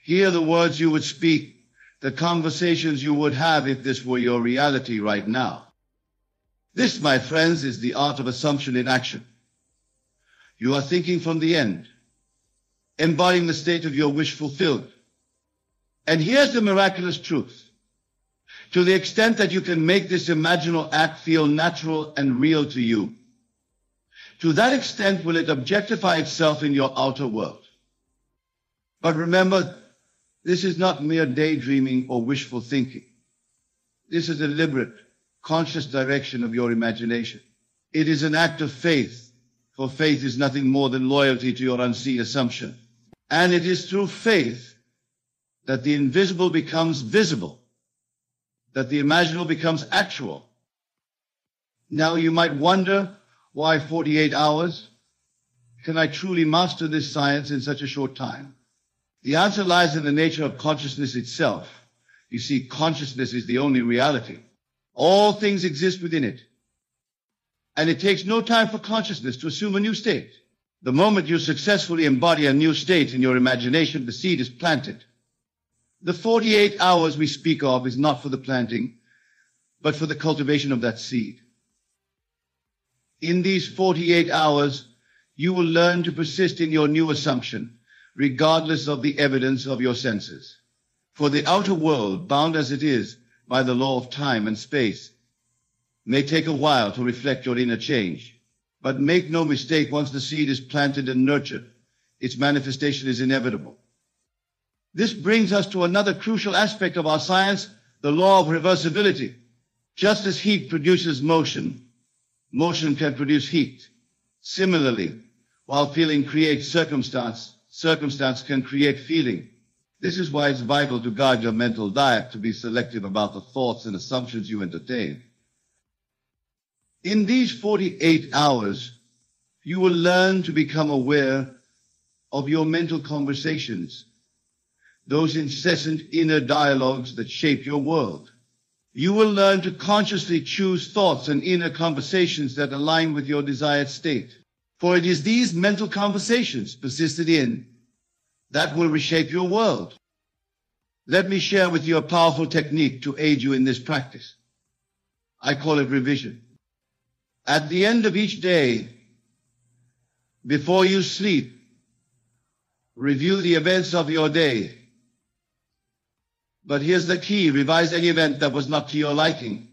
Hear the words you would speak, the conversations you would have if this were your reality right now. This, my friends, is the art of assumption in action. You are thinking from the end, embodying the state of your wish fulfilled. And here's the miraculous truth. To the extent that you can make this imaginal act feel natural and real to you, to that extent will it objectify itself in your outer world. But remember, this is not mere daydreaming or wishful thinking. This is a deliberate, conscious direction of your imagination. It is an act of faith, for faith is nothing more than loyalty to your unseen assumption. And it is through faith that the invisible becomes visible, that the imaginable becomes actual. Now you might wonder, why 48 hours? Can I truly master this science in such a short time? The answer lies in the nature of consciousness itself. You see, consciousness is the only reality. All things exist within it. And it takes no time for consciousness to assume a new state. The moment you successfully embody a new state in your imagination, the seed is planted. The 48 hours we speak of is not for the planting, but for the cultivation of that seed. In these 48 hours, you will learn to persist in your new assumption, regardless of the evidence of your senses. For the outer world, bound as it is by the law of time and space, may take a while to reflect your inner change. But make no mistake, once the seed is planted and nurtured, its manifestation is inevitable. This brings us to another crucial aspect of our science, the law of reversibility. Just as heat produces motion, motion can produce heat. Similarly, while feeling creates circumstance, circumstance can create feeling. This is why it's vital to guard your mental diet, to be selective about the thoughts and assumptions you entertain. In these 48 hours, you will learn to become aware of your mental conversations, those incessant inner dialogues that shape your world. You will learn to consciously choose thoughts and inner conversations that align with your desired state. For it is these mental conversations persisted in that will reshape your world. Let me share with you a powerful technique to aid you in this practice. I call it revision. At the end of each day, before you sleep, review the events of your day. But here's the key: revise any event that was not to your liking.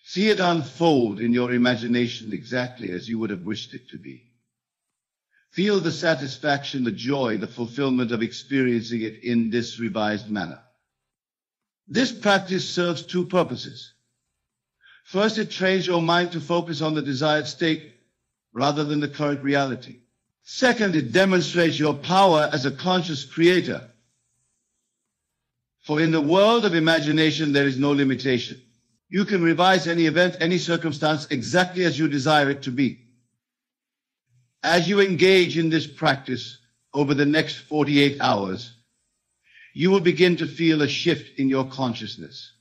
See it unfold in your imagination exactly as you would have wished it to be. Feel the satisfaction, the joy, the fulfillment of experiencing it in this revised manner. This practice serves two purposes. First, it trains your mind to focus on the desired state rather than the current reality. Second, it demonstrates your power as a conscious creator. For in the world of imagination, there is no limitation. You can revise any event, any circumstance exactly as you desire it to be. As you engage in this practice over the next 48 hours, you will begin to feel a shift in your consciousness.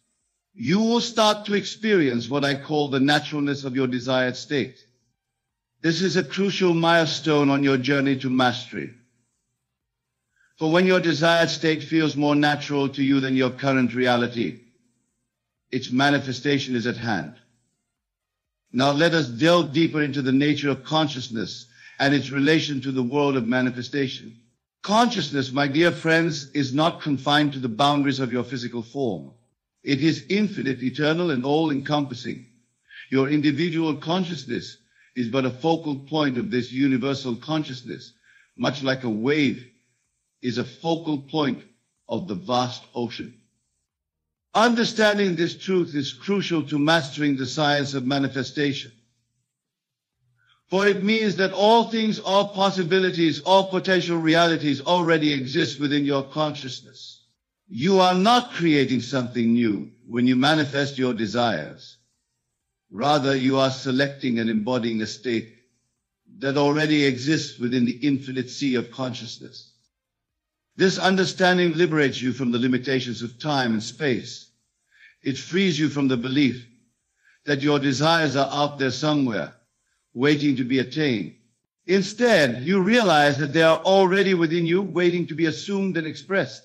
You will start to experience what I call the naturalness of your desired state. This is a crucial milestone on your journey to mastery. For when your desired state feels more natural to you than your current reality, its manifestation is at hand. Now let us delve deeper into the nature of consciousness and its relation to the world of manifestation. Consciousness, my dear friends, is not confined to the boundaries of your physical form. It is infinite, eternal, and all-encompassing. Your individual consciousness is but a focal point of this universal consciousness, much like a wave is a focal point of the vast ocean. Understanding this truth is crucial to mastering the science of manifestation. For it means that all things, all possibilities, all potential realities already exist within your consciousness. You are not creating something new when you manifest your desires. Rather, you are selecting and embodying a state that already exists within the infinite sea of consciousness. This understanding liberates you from the limitations of time and space. It frees you from the belief that your desires are out there somewhere, waiting to be attained. Instead, you realize that they are already within you, waiting to be assumed and expressed.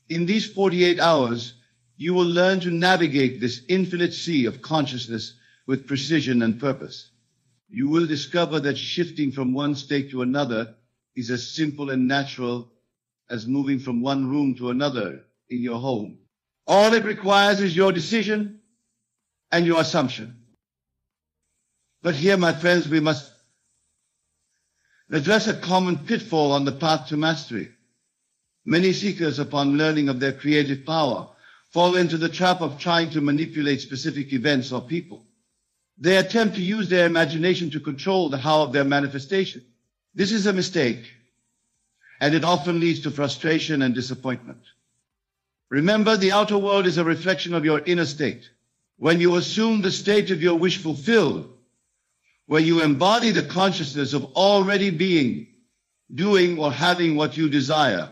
In these 48 hours, you will learn to navigate this infinite sea of consciousness with precision and purpose. You will discover that shifting from one state to another is as simple and natural as moving from one room to another in your home. All it requires is your decision and your assumption. But here, my friends, we must address a common pitfall on the path to mastery. Many seekers, upon learning of their creative power, fall into the trap of trying to manipulate specific events or people. They attempt to use their imagination to control the how of their manifestation. This is a mistake, and it often leads to frustration and disappointment. Remember, the outer world is a reflection of your inner state. When you assume the state of your wish fulfilled, where you embody the consciousness of already being, doing or having what you desire,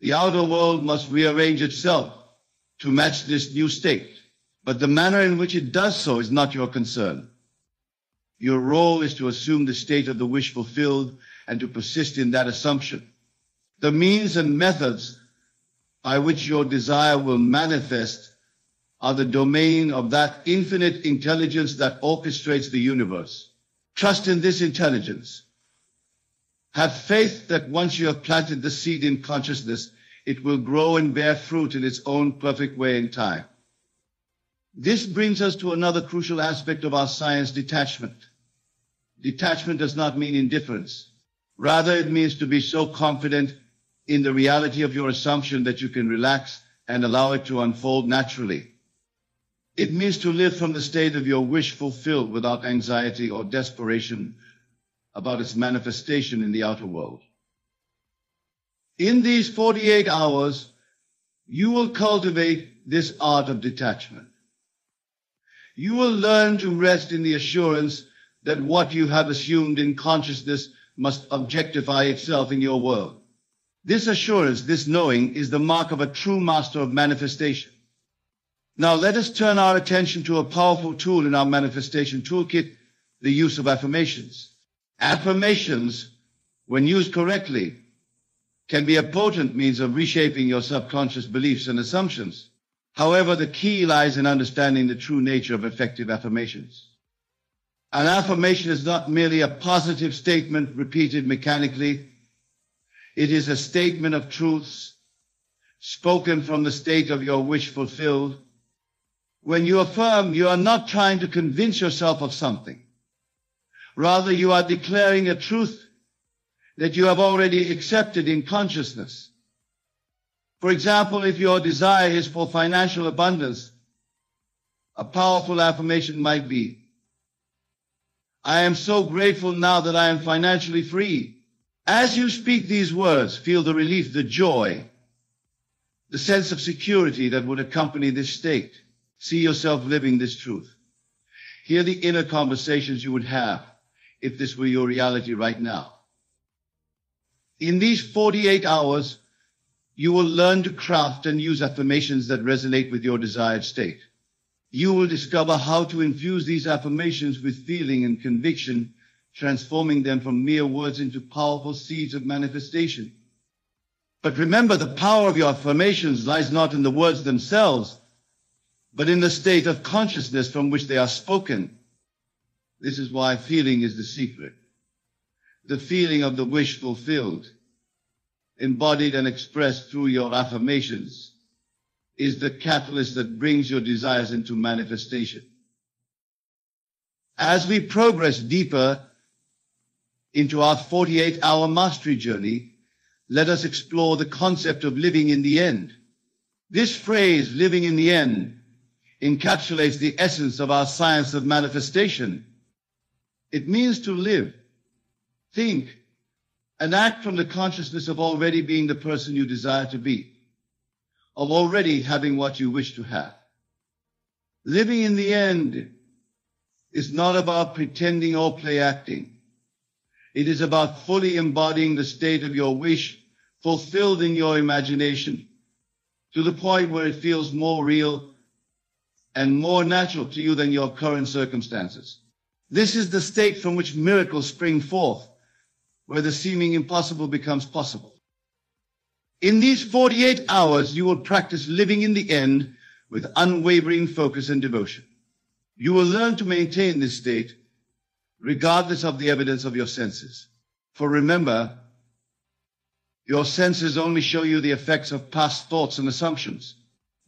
the outer world must rearrange itself to match this new state. But the manner in which it does so is not your concern. Your role is to assume the state of the wish fulfilled and to persist in that assumption. The means and methods by which your desire will manifest are the domain of that infinite intelligence that orchestrates the universe. Trust in this intelligence. Have faith that once you have planted the seed in consciousness, it will grow and bear fruit in its own perfect way in time. This brings us to another crucial aspect of our science: detachment. Detachment does not mean indifference. Rather, it means to be so confident in the reality of your assumption that you can relax and allow it to unfold naturally. It means to live from the state of your wish fulfilled without anxiety or desperation about its manifestation in the outer world. In these 48 hours, you will cultivate this art of detachment. You will learn to rest in the assurance that what you have assumed in consciousness must objectify itself in your world. This assurance, this knowing, is the mark of a true master of manifestation. Now let us turn our attention to a powerful tool in our manifestation toolkit, the use of affirmations. Affirmations, when used correctly, can be a potent means of reshaping your subconscious beliefs and assumptions. However, the key lies in understanding the true nature of effective affirmations. An affirmation is not merely a positive statement repeated mechanically. It is a statement of truths spoken from the state of your wish fulfilled. When you affirm, you are not trying to convince yourself of something. Rather, you are declaring a truth that you have already accepted in consciousness. For example, if your desire is for financial abundance, a powerful affirmation might be, "I am so grateful now that I am financially free." As you speak these words, feel the relief, the joy, the sense of security that would accompany this state. See yourself living this truth. Hear the inner conversations you would have if this were your reality right now. In these 48 hours, you will learn to craft and use affirmations that resonate with your desired state. You will discover how to infuse these affirmations with feeling and conviction, transforming them from mere words into powerful seeds of manifestation. But remember, the power of your affirmations lies not in the words themselves, but in the state of consciousness from which they are spoken. This is why feeling is the secret. The feeling of the wish fulfilled, embodied and expressed through your affirmations, is the catalyst that brings your desires into manifestation. As we progress deeper into our 48-hour mastery journey, let us explore the concept of living in the end. This phrase, living in the end, encapsulates the essence of our science of manifestation. It means to live, think, and act from the consciousness of already being the person you desire to be, of already having what you wish to have. Living in the end is not about pretending or play acting. It is about fully embodying the state of your wish fulfilled in your imagination to the point where it feels more real and more natural to you than your current circumstances. This is the state from which miracles spring forth, where the seeming impossible becomes possible. In these 48 hours, you will practice living in the end with unwavering focus and devotion. You will learn to maintain this state regardless of the evidence of your senses. For remember, your senses only show you the effects of past thoughts and assumptions.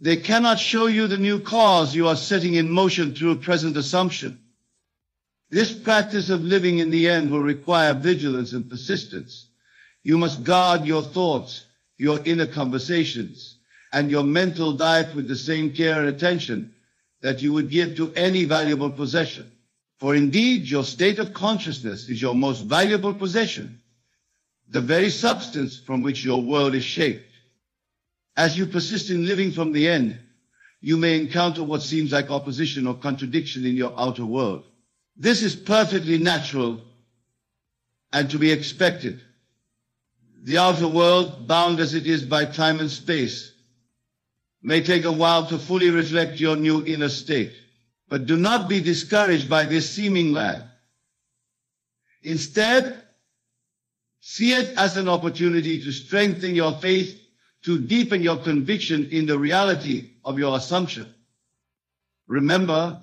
They cannot show you the new cause you are setting in motion through present assumption. This practice of living in the end will require vigilance and persistence. You must guard your thoughts, your inner conversations, and your mental diet with the same care and attention that you would give to any valuable possession. For indeed, your state of consciousness is your most valuable possession, the very substance from which your world is shaped. As you persist in living from the end, you may encounter what seems like opposition or contradiction in your outer world. This is perfectly natural and to be expected. The outer world, bound as it is by time and space, may take a while to fully reflect your new inner state. But do not be discouraged by this seeming lag. Instead, see it as an opportunity to strengthen your faith, to deepen your conviction in the reality of your assumption. Remember,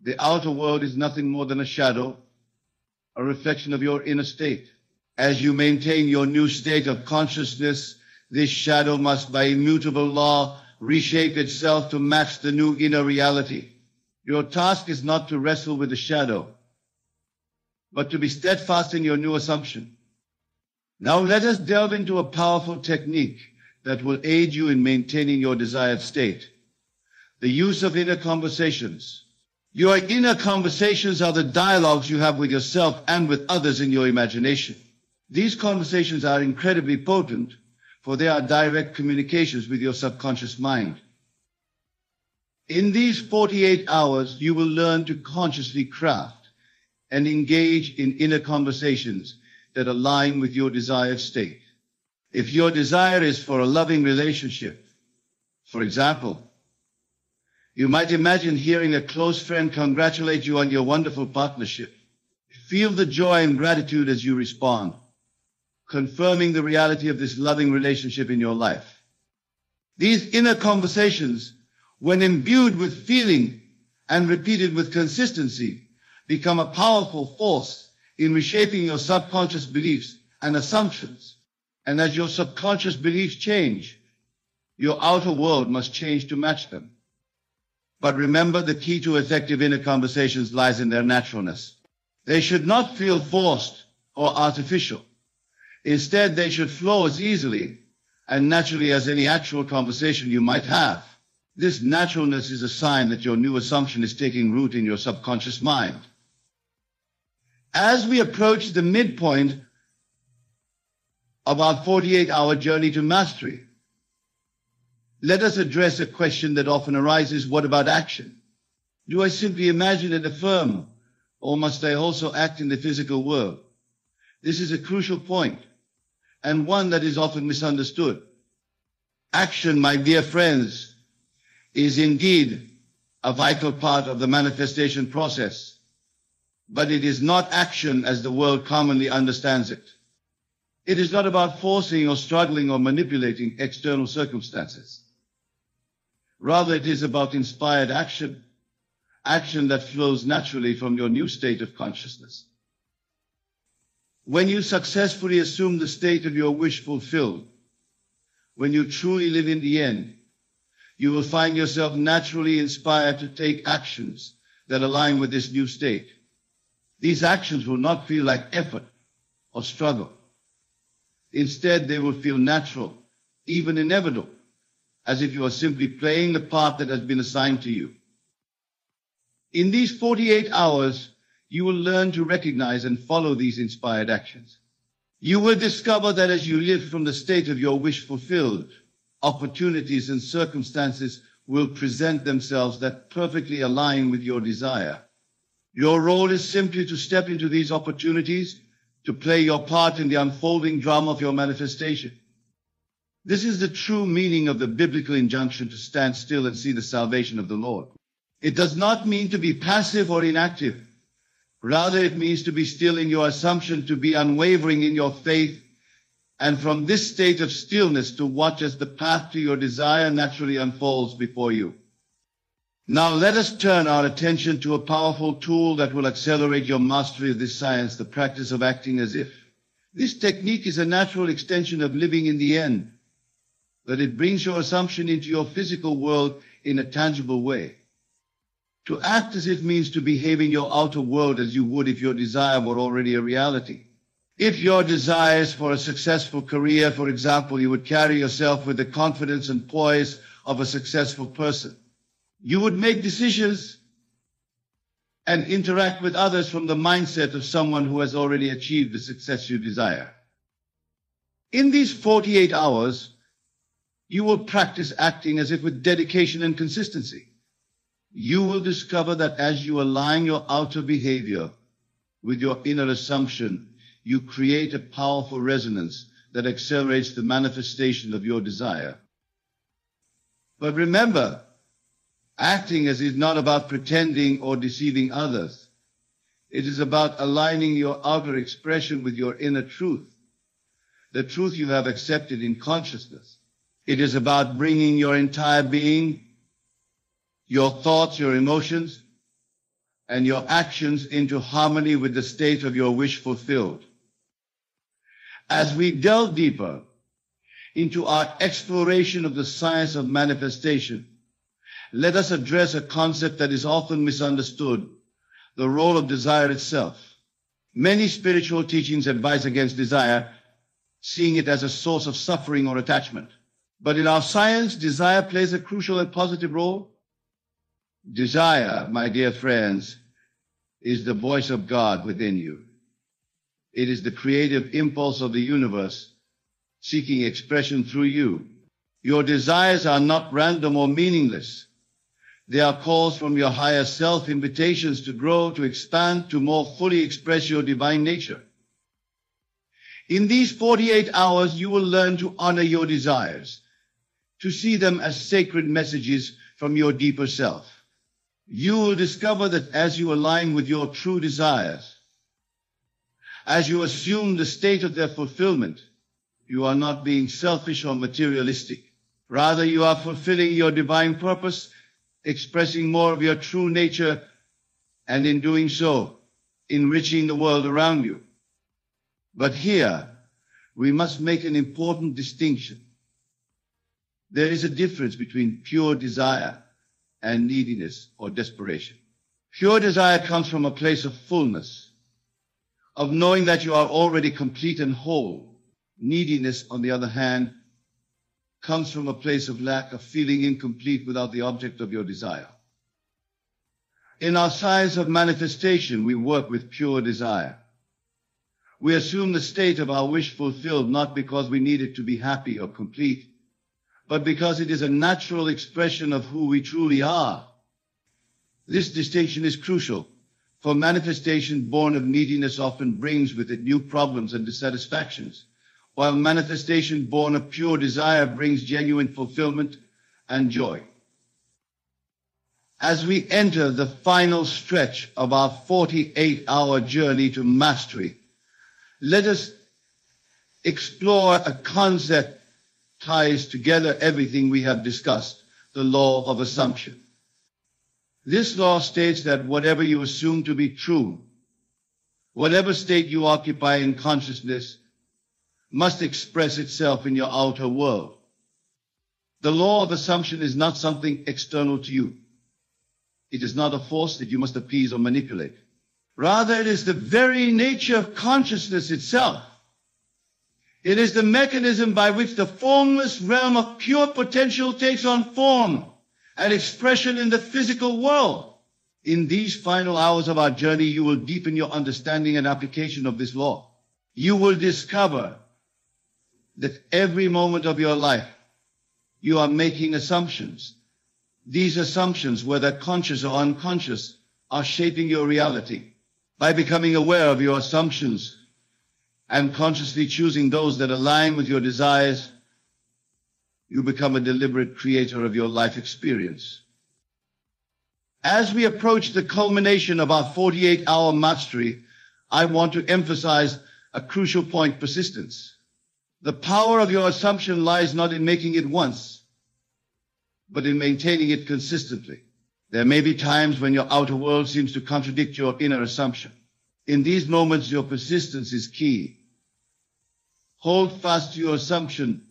the outer world is nothing more than a shadow, a reflection of your inner state. As you maintain your new state of consciousness, this shadow must, by immutable law, reshape itself to match the new inner reality. Your task is not to wrestle with the shadow, but to be steadfast in your new assumption. Now let us delve into a powerful technique that will aid you in maintaining your desired state. The use of inner conversations. Your inner conversations are the dialogues you have with yourself and with others in your imagination. These conversations are incredibly potent, for they are direct communications with your subconscious mind. In these 48 hours, you will learn to consciously craft and engage in inner conversations that align with your desired state. If your desire is for a loving relationship, for example, you might imagine hearing a close friend congratulate you on your wonderful partnership. Feel the joy and gratitude as you respond, confirming the reality of this loving relationship in your life. These inner conversations, when imbued with feeling and repeated with consistency, become a powerful force in reshaping your subconscious beliefs and assumptions. And as your subconscious beliefs change, your outer world must change to match them. But remember, the key to effective inner conversations lies in their naturalness. They should not feel forced or artificial. Instead, they should flow as easily and naturally as any actual conversation you might have. This naturalness is a sign that your new assumption is taking root in your subconscious mind. As we approach the midpoint of our 48-hour journey to mastery, let us address a question that often arises: what about action? Do I simply imagine and affirm, or must I also act in the physical world? This is a crucial point, and one that is often misunderstood. Action, my dear friends, is indeed a vital part of the manifestation process, but it is not action as the world commonly understands it. It is not about forcing or struggling or manipulating external circumstances. Rather, it is about inspired action, action that flows naturally from your new state of consciousness. When you successfully assume the state of your wish fulfilled, when you truly live in the end, you will find yourself naturally inspired to take actions that align with this new state. These actions will not feel like effort or struggle. Instead, they will feel natural, even inevitable, as if you are simply playing the part that has been assigned to you. In these 48 hours, you will learn to recognize and follow these inspired actions. You will discover that as you live from the state of your wish fulfilled, opportunities and circumstances will present themselves that perfectly align with your desire. Your role is simply to step into these opportunities, to play your part in the unfolding drama of your manifestation. This is the true meaning of the biblical injunction to stand still and see the salvation of the Lord. It does not mean to be passive or inactive. Rather, it means to be still in your assumption, to be unwavering in your faith, and from this state of stillness to watch as the path to your desire naturally unfolds before you. Now let us turn our attention to a powerful tool that will accelerate your mastery of this science, the practice of acting as if. This technique is a natural extension of living in the end, that it brings your assumption into your physical world in a tangible way. To act as if means to behave in your outer world as you would if your desire were already a reality. If your desire is for a successful career, for example, you would carry yourself with the confidence and poise of a successful person. You would make decisions and interact with others from the mindset of someone who has already achieved the success you desire. In these 48 hours, you will practice acting as if with dedication and consistency. You will discover that as you align your outer behavior with your inner assumption, you create a powerful resonance that accelerates the manifestation of your desire. But remember, acting as is not about pretending or deceiving others. It is about aligning your outer expression with your inner truth, the truth you have accepted in consciousness. It is about bringing your entire being, your thoughts, your emotions, and your actions into harmony with the state of your wish fulfilled. As we delve deeper into our exploration of the science of manifestation, let us address a concept that is often misunderstood, the role of desire itself. Many spiritual teachings advise against desire, seeing it as a source of suffering or attachment. But in our science, desire plays a crucial and positive role. Desire, my dear friends, is the voice of God within you. It is the creative impulse of the universe seeking expression through you. Your desires are not random or meaningless. They are calls from your higher self, invitations to grow, to expand, to more fully express your divine nature. In these 48 hours, you will learn to honor your desires, to see them as sacred messages from your deeper self. You will discover that as you align with your true desires, as you assume the state of their fulfillment, you are not being selfish or materialistic. Rather, you are fulfilling your divine purpose, expressing more of your true nature, and in doing so, enriching the world around you. But here, we must make an important distinction. There is a difference between pure desire and neediness or desperation. Pure desire comes from a place of fullness, of knowing that you are already complete and whole. Neediness, on the other hand, comes from a place of lack, of feeling incomplete without the object of your desire. In our science of manifestation, we work with pure desire. We assume the state of our wish fulfilled not because we need it to be happy or complete, but because it is a natural expression of who we truly are. This distinction is crucial, for manifestation born of neediness often brings with it new problems and dissatisfactions, while manifestation born of pure desire brings genuine fulfillment and joy. As we enter the final stretch of our 48-hour journey to mastery, let us explore a concept ties together everything we have discussed, the law of assumption. This law states that whatever you assume to be true, whatever state you occupy in consciousness, must express itself in your outer world. The law of assumption is not something external to you. It is not a force that you must appease or manipulate. Rather, it is the very nature of consciousness itself. It is the mechanism by which the formless realm of pure potential takes on form and expression in the physical world. In these final hours of our journey, you will deepen your understanding and application of this law. You will discover that every moment of your life, you are making assumptions. These assumptions, whether conscious or unconscious, are shaping your reality. By becoming aware of your assumptions and consciously choosing those that align with your desires, you become a deliberate creator of your life experience. As we approach the culmination of our 48-hour mastery, I want to emphasize a crucial point: persistence. The power of your assumption lies not in making it once, but in maintaining it consistently. There may be times when your outer world seems to contradict your inner assumption. In these moments, your persistence is key. Hold fast to your assumption,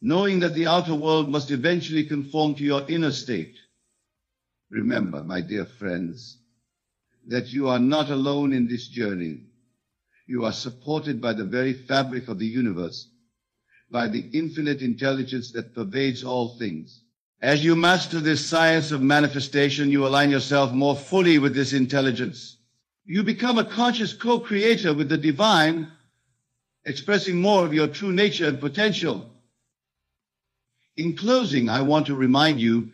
knowing that the outer world must eventually conform to your inner state. Remember, my dear friends, that you are not alone in this journey. You are supported by the very fabric of the universe, by the infinite intelligence that pervades all things. As you master this science of manifestation, you align yourself more fully with this intelligence. You become a conscious co-creator with the divine, expressing more of your true nature and potential. In closing, I want to remind you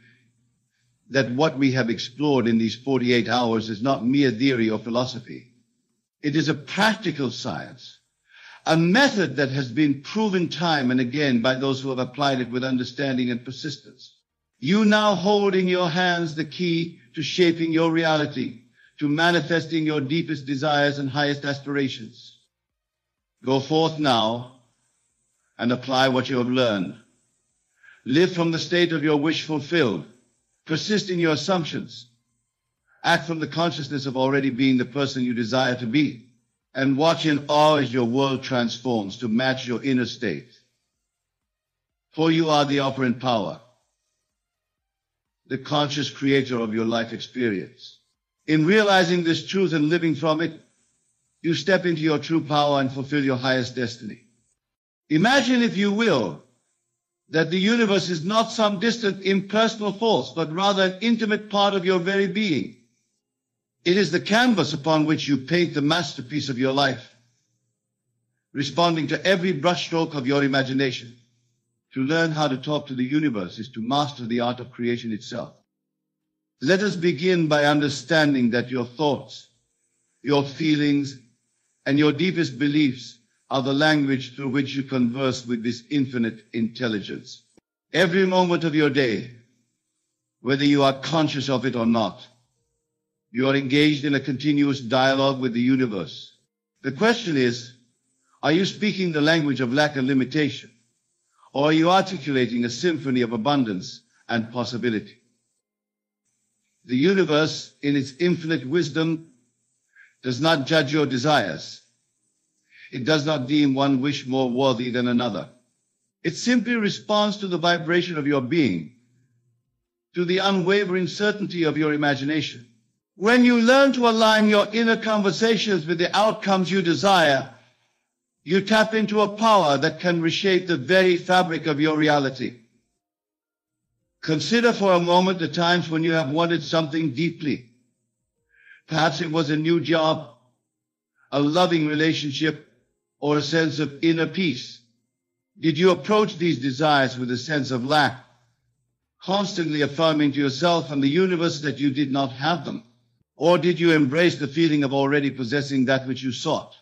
that what we have explored in these 48 hours is not mere theory or philosophy. It is a practical science, a method that has been proven time and again by those who have applied it with understanding and persistence. You now hold in your hands the key to shaping your reality, to manifesting your deepest desires and highest aspirations. Go forth now and apply what you have learned. Live from the state of your wish fulfilled. Persist in your assumptions. Act from the consciousness of already being the person you desire to be. And watch in awe as your world transforms to match your inner state. For you are the operant power, the conscious creator of your life experience. In realizing this truth and living from it, you step into your true power and fulfill your highest destiny. Imagine, if you will, that the universe is not some distant impersonal force, but rather an intimate part of your very being. It is the canvas upon which you paint the masterpiece of your life, responding to every brushstroke of your imagination. To learn how to talk to the universe is to master the art of creation itself. Let us begin by understanding that your thoughts, your feelings, and your deepest beliefs are the language through which you converse with this infinite intelligence. Every moment of your day, whether you are conscious of it or not, you are engaged in a continuous dialogue with the universe. The question is, are you speaking the language of lack and limitation? Or are you articulating a symphony of abundance and possibility? The universe, in its infinite wisdom, does not judge your desires. It does not deem one wish more worthy than another. It simply responds to the vibration of your being, to the unwavering certainty of your imagination. When you learn to align your inner conversations with the outcomes you desire, you tap into a power that can reshape the very fabric of your reality. Consider for a moment the times when you have wanted something deeply. Perhaps it was a new job, a loving relationship, or a sense of inner peace. Did you approach these desires with a sense of lack, constantly affirming to yourself and the universe that you did not have them? Or did you embrace the feeling of already possessing that which you sought?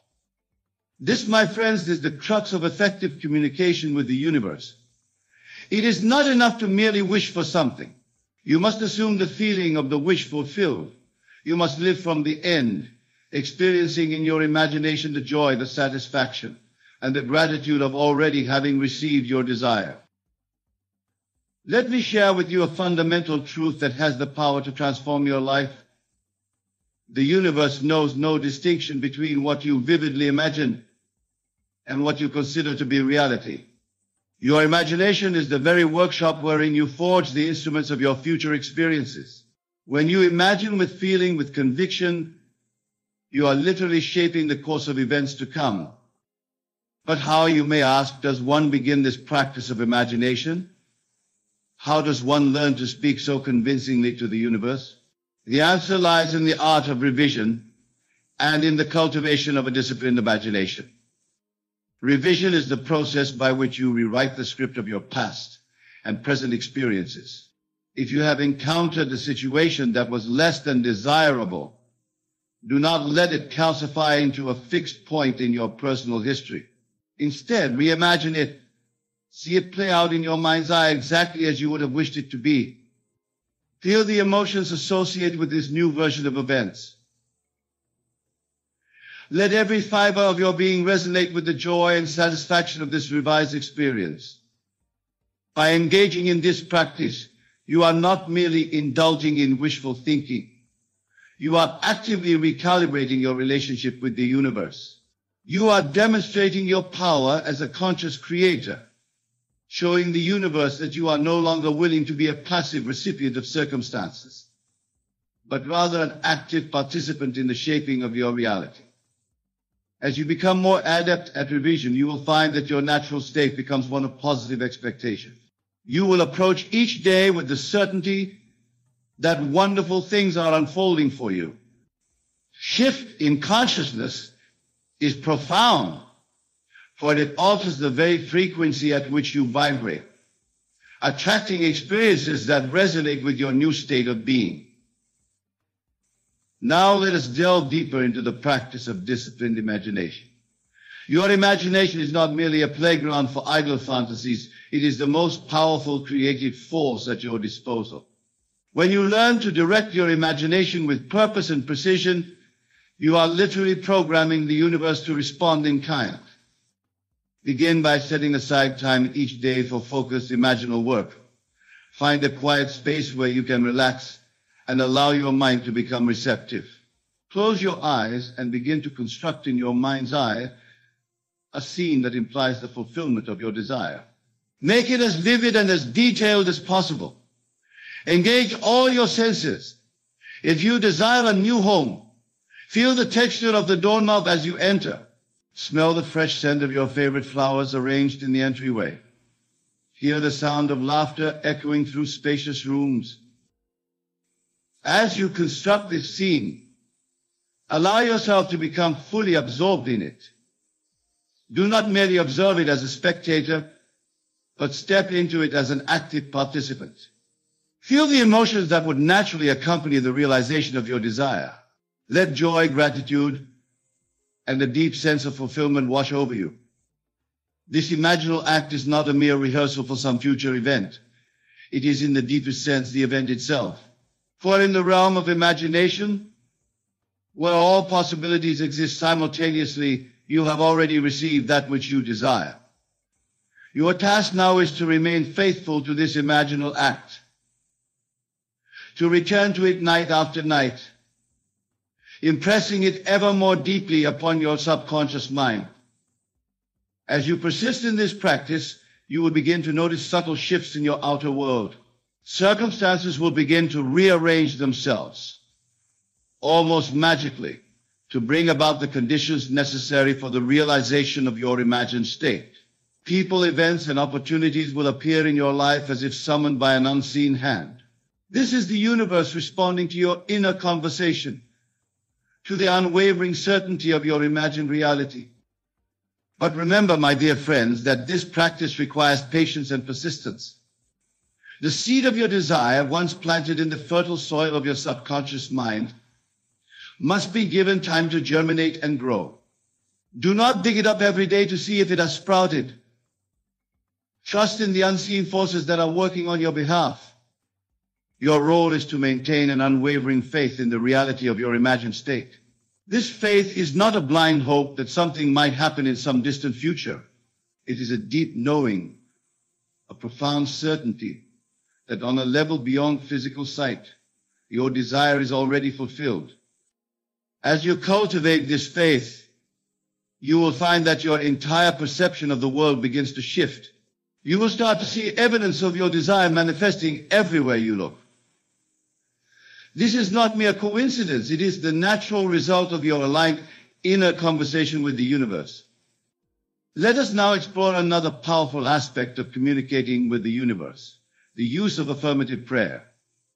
This, my friends, is the crux of effective communication with the universe. It is not enough to merely wish for something. You must assume the feeling of the wish fulfilled. You must live from the end, experiencing in your imagination the joy, the satisfaction, and the gratitude of already having received your desire. Let me share with you a fundamental truth that has the power to transform your life. The universe knows no distinction between what you vividly imagine and what you consider to be reality. Your imagination is the very workshop wherein you forge the instruments of your future experiences. When you imagine with feeling, with conviction, you are literally shaping the course of events to come. But how, you may ask, does one begin this practice of imagination? How does one learn to speak so convincingly to the universe? The answer lies in the art of revision and in the cultivation of a disciplined imagination. Revision is the process by which you rewrite the script of your past and present experiences. If you have encountered a situation that was less than desirable, do not let it calcify into a fixed point in your personal history. Instead, reimagine it. See it play out in your mind's eye exactly as you would have wished it to be. Feel the emotions associated with this new version of events. Let every fiber of your being resonate with the joy and satisfaction of this revised experience. By engaging in this practice, you are not merely indulging in wishful thinking. You are actively recalibrating your relationship with the universe. You are demonstrating your power as a conscious creator, showing the universe that you are no longer willing to be a passive recipient of circumstances, but rather an active participant in the shaping of your reality. As you become more adept at revision, you will find that your natural state becomes one of positive expectation. You will approach each day with the certainty that wonderful things are unfolding for you. Shift in consciousness is profound, for it alters the very frequency at which you vibrate, attracting experiences that resonate with your new state of being. Now let us delve deeper into the practice of disciplined imagination. Your imagination is not merely a playground for idle fantasies. It is the most powerful creative force at your disposal. When you learn to direct your imagination with purpose and precision, you are literally programming the universe to respond in kind. Begin by setting aside time each day for focused imaginal work. Find a quiet space where you can relax and allow your mind to become receptive. Close your eyes and begin to construct in your mind's eye a scene that implies the fulfillment of your desire. Make it as vivid and as detailed as possible. Engage all your senses. If you desire a new home, feel the texture of the doorknob as you enter. Smell the fresh scent of your favorite flowers arranged in the entryway. Hear the sound of laughter echoing through spacious rooms. As you construct this scene, allow yourself to become fully absorbed in it. Do not merely observe it as a spectator, but step into it as an active participant. Feel the emotions that would naturally accompany the realization of your desire. Let joy, gratitude, and a deep sense of fulfillment wash over you. This imaginal act is not a mere rehearsal for some future event. It is in the deepest sense the event itself. For in the realm of imagination, where all possibilities exist simultaneously, you have already received that which you desire. Your task now is to remain faithful to this imaginal act, to return to it night after night, impressing it ever more deeply upon your subconscious mind. As you persist in this practice, you will begin to notice subtle shifts in your outer world. Circumstances will begin to rearrange themselves, almost magically, to bring about the conditions necessary for the realization of your imagined state. People, events, and opportunities will appear in your life as if summoned by an unseen hand. This is the universe responding to your inner conversation, to the unwavering certainty of your imagined reality. But remember, my dear friends, that this practice requires patience and persistence. The seed of your desire, once planted in the fertile soil of your subconscious mind, must be given time to germinate and grow. Do not dig it up every day to see if it has sprouted. Trust in the unseen forces that are working on your behalf. Your role is to maintain an unwavering faith in the reality of your imagined state. This faith is not a blind hope that something might happen in some distant future. It is a deep knowing, a profound certainty that on a level beyond physical sight, your desire is already fulfilled. As you cultivate this faith, you will find that your entire perception of the world begins to shift. You will start to see evidence of your desire manifesting everywhere you look. This is not mere coincidence. It is the natural result of your aligned inner conversation with the universe. Let us now explore another powerful aspect of communicating with the universe, the use of affirmative prayer.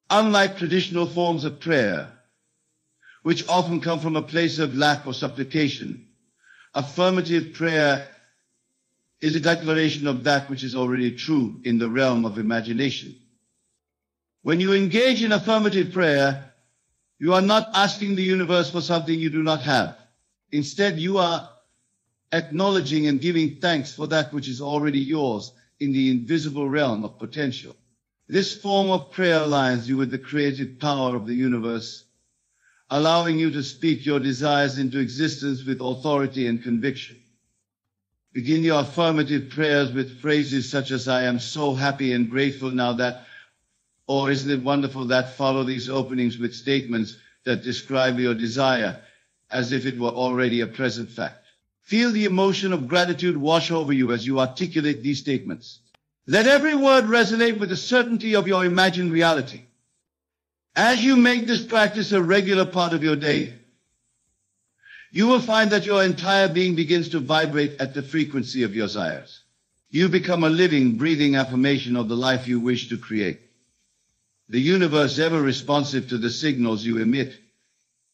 Unlike traditional forms of prayer, which often come from a place of lack or supplication, affirmative prayer is a declaration of that which is already true in the realm of imagination. When you engage in affirmative prayer, you are not asking the universe for something you do not have. Instead, you are acknowledging and giving thanks for that which is already yours in the invisible realm of potential. This form of prayer aligns you with the creative power of the universe, allowing you to speak your desires into existence with authority and conviction. Begin your affirmative prayers with phrases such as, "I am so happy and grateful now that," or "Isn't it wonderful that?" Follow these openings with statements that describe your desire as if it were already a present fact. Feel the emotion of gratitude wash over you as you articulate these statements. Let every word resonate with the certainty of your imagined reality. As you make this practice a regular part of your day, you will find that your entire being begins to vibrate at the frequency of your desires. You become a living, breathing affirmation of the life you wish to create. The universe, ever responsive to the signals you emit,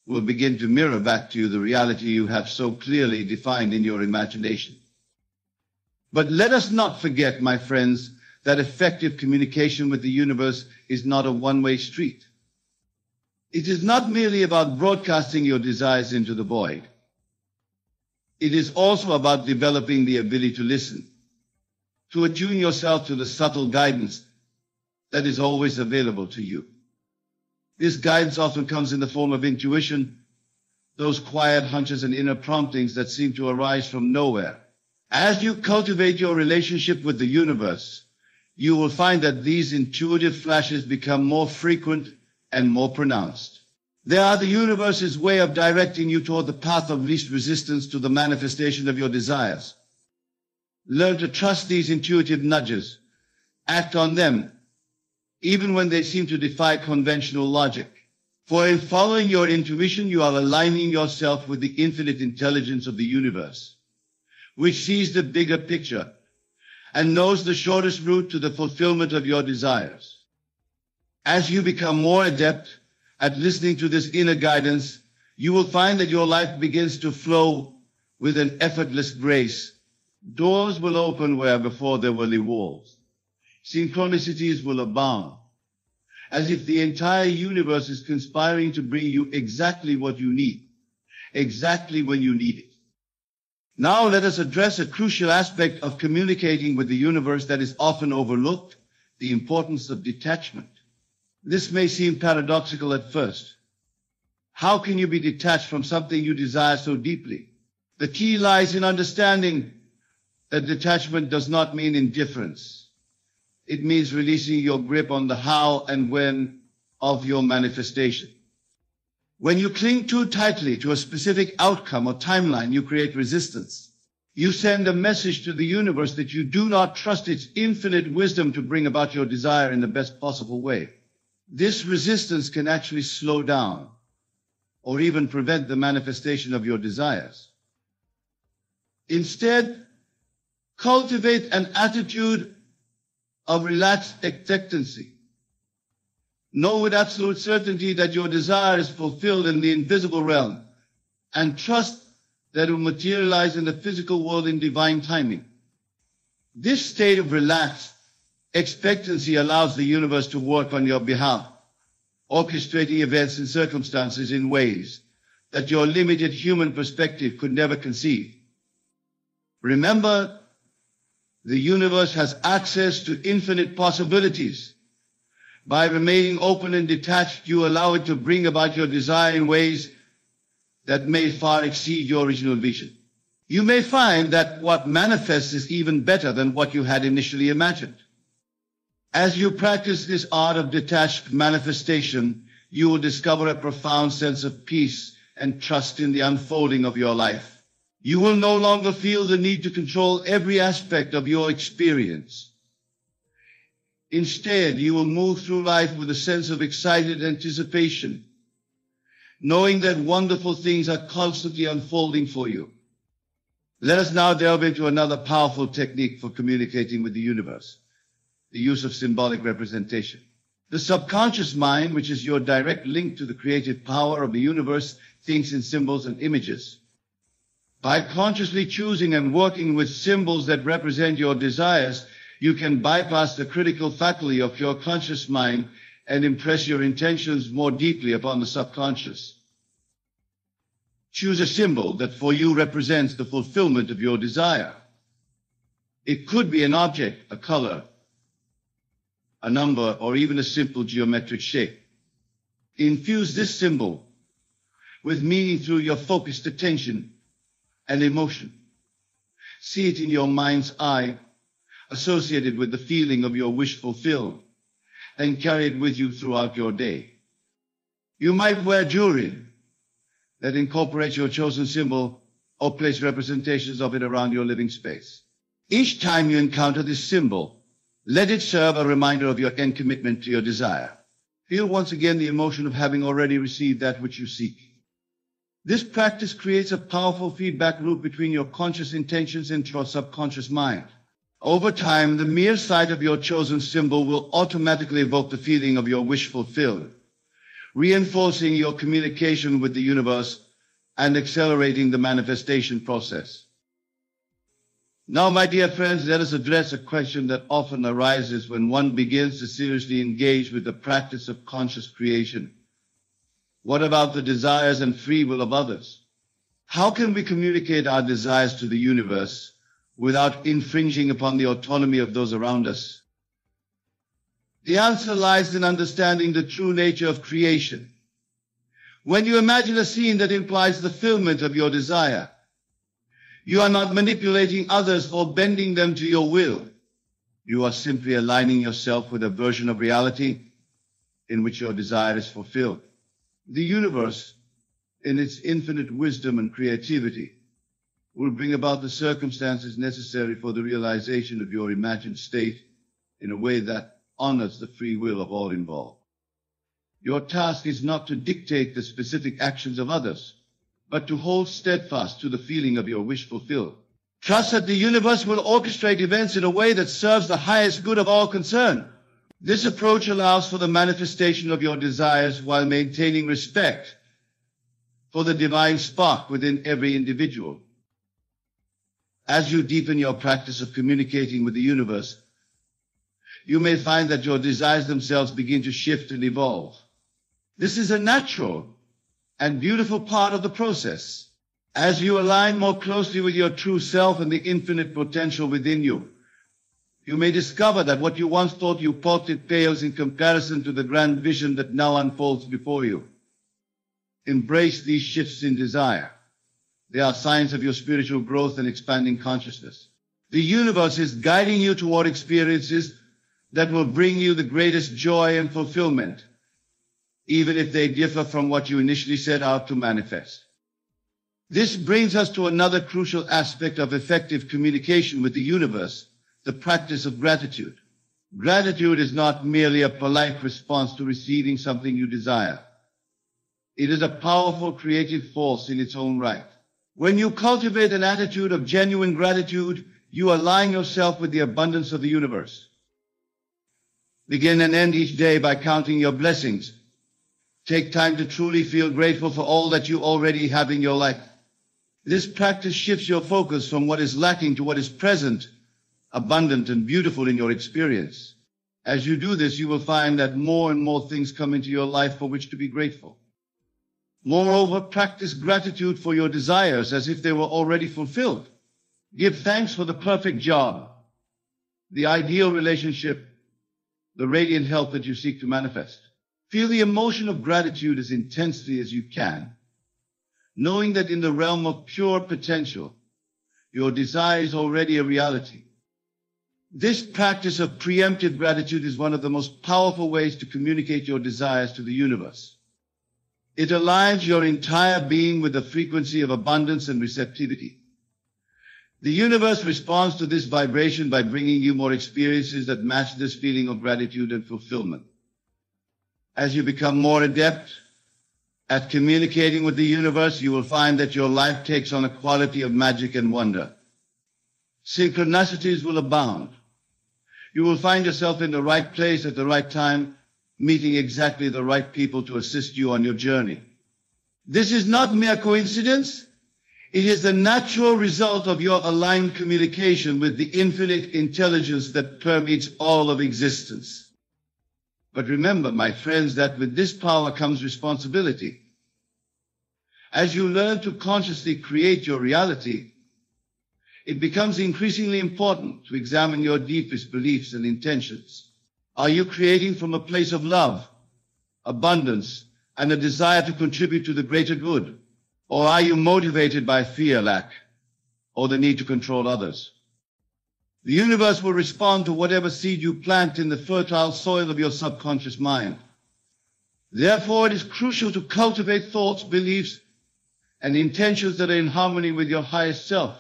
will begin to mirror back to you the reality you have so clearly defined in your imagination. But let us not forget, my friends, that effective communication with the universe is not a one-way street. It is not merely about broadcasting your desires into the void. It is also about developing the ability to listen, to attune yourself to the subtle guidance that is always available to you. This guidance often comes in the form of intuition, those quiet hunches and inner promptings that seem to arise from nowhere. As you cultivate your relationship with the universe, you will find that these intuitive flashes become more frequent and more pronounced. They are the universe's way of directing you toward the path of least resistance to the manifestation of your desires. Learn to trust these intuitive nudges. Act on them, even when they seem to defy conventional logic. For in following your intuition, you are aligning yourself with the infinite intelligence of the universe, which sees the bigger picture and knows the shortest route to the fulfillment of your desires. As you become more adept at listening to this inner guidance, you will find that your life begins to flow with an effortless grace. Doors will open where before there were walls. Synchronicities will abound, as if the entire universe is conspiring to bring you exactly what you need, exactly when you need it. Now let us address a crucial aspect of communicating with the universe that is often overlooked, the importance of detachment. This may seem paradoxical at first. How can you be detached from something you desire so deeply? The key lies in understanding that detachment does not mean indifference. It means releasing your grip on the how and when of your manifestation. When you cling too tightly to a specific outcome or timeline, you create resistance. You send a message to the universe that you do not trust its infinite wisdom to bring about your desire in the best possible way. This resistance can actually slow down or even prevent the manifestation of your desires. Instead, cultivate an attitude of relaxed expectancy. Know with absolute certainty that your desire is fulfilled in the invisible realm, and trust that it will materialize in the physical world in divine timing. This state of relaxed expectancy allows the universe to work on your behalf, orchestrating events and circumstances in ways that your limited human perspective could never conceive. Remember, the universe has access to infinite possibilities. By remaining open and detached, you allow it to bring about your desire in ways that may far exceed your original vision. You may find that what manifests is even better than what you had initially imagined. As you practice this art of detached manifestation, you will discover a profound sense of peace and trust in the unfolding of your life. You will no longer feel the need to control every aspect of your experience. Instead, you will move through life with a sense of excited anticipation, knowing that wonderful things are constantly unfolding for you. Let us now delve into another powerful technique for communicating with the universe, the use of symbolic representation. The subconscious mind, which is your direct link to the creative power of the universe, thinks in symbols and images. By consciously choosing and working with symbols that represent your desires, you can bypass the critical faculty of your conscious mind and impress your intentions more deeply upon the subconscious. Choose a symbol that for you represents the fulfillment of your desire. It could be an object, a color, a number, or even a simple geometric shape. Infuse this symbol with meaning through your focused attention and emotion. See it in your mind's eye, associated with the feeling of your wish fulfilled, and carry it with you throughout your day. You might wear jewelry that incorporates your chosen symbol or place representations of it around your living space. Each time you encounter this symbol, let it serve a reminder of your end commitment to your desire. Feel once again the emotion of having already received that which you seek. This practice creates a powerful feedback loop between your conscious intentions and your subconscious mind. Over time, the mere sight of your chosen symbol will automatically evoke the feeling of your wish fulfilled, reinforcing your communication with the universe and accelerating the manifestation process. Now, my dear friends, let us address a question that often arises when one begins to seriously engage with the practice of conscious creation. What about the desires and free will of others? How can we communicate our desires to the universe without infringing upon the autonomy of those around us? The answer lies in understanding the true nature of creation. When you imagine a scene that implies the fulfillment of your desire, you are not manipulating others or bending them to your will. You are simply aligning yourself with a version of reality in which your desire is fulfilled. The universe, in its infinite wisdom and creativity, will bring about the circumstances necessary for the realization of your imagined state in a way that honors the free will of all involved. Your task is not to dictate the specific actions of others, but to hold steadfast to the feeling of your wish fulfilled. Trust that the universe will orchestrate events in a way that serves the highest good of all concerned. This approach allows for the manifestation of your desires while maintaining respect for the divine spark within every individual. As you deepen your practice of communicating with the universe, you may find that your desires themselves begin to shift and evolve. This is a natural and beautiful part of the process. As you align more closely with your true self and the infinite potential within you, you may discover that what you once thought you possessed pales in comparison to the grand vision that now unfolds before you. Embrace these shifts in desire. They are signs of your spiritual growth and expanding consciousness. The universe is guiding you toward experiences that will bring you the greatest joy and fulfillment, even if they differ from what you initially set out to manifest. This brings us to another crucial aspect of effective communication with the universe, the practice of gratitude. Gratitude is not merely a polite response to receiving something you desire. It is a powerful creative force in its own right. When you cultivate an attitude of genuine gratitude, you align yourself with the abundance of the universe. Begin and end each day by counting your blessings. Take time to truly feel grateful for all that you already have in your life. This practice shifts your focus from what is lacking to what is present, abundant and beautiful in your experience. As you do this, you will find that more and more things come into your life for which to be grateful. Moreover, practice gratitude for your desires as if they were already fulfilled. Give thanks for the perfect job, the ideal relationship, the radiant health that you seek to manifest. Feel the emotion of gratitude as intensely as you can, knowing that in the realm of pure potential, your desire is already a reality. This practice of preemptive gratitude is one of the most powerful ways to communicate your desires to the universe. It aligns your entire being with the frequency of abundance and receptivity. The universe responds to this vibration by bringing you more experiences that match this feeling of gratitude and fulfillment. As you become more adept at communicating with the universe, you will find that your life takes on a quality of magic and wonder. Synchronicities will abound. You will find yourself in the right place at the right time, meeting exactly the right people to assist you on your journey. This is not mere coincidence. It is the natural result of your aligned communication with the infinite intelligence that permeates all of existence. But remember, my friends, that with this power comes responsibility. As you learn to consciously create your reality, it becomes increasingly important to examine your deepest beliefs and intentions. Are you creating from a place of love, abundance, and a desire to contribute to the greater good? Or are you motivated by fear, lack, or the need to control others? The universe will respond to whatever seed you plant in the fertile soil of your subconscious mind. Therefore, it is crucial to cultivate thoughts, beliefs, and intentions that are in harmony with your highest self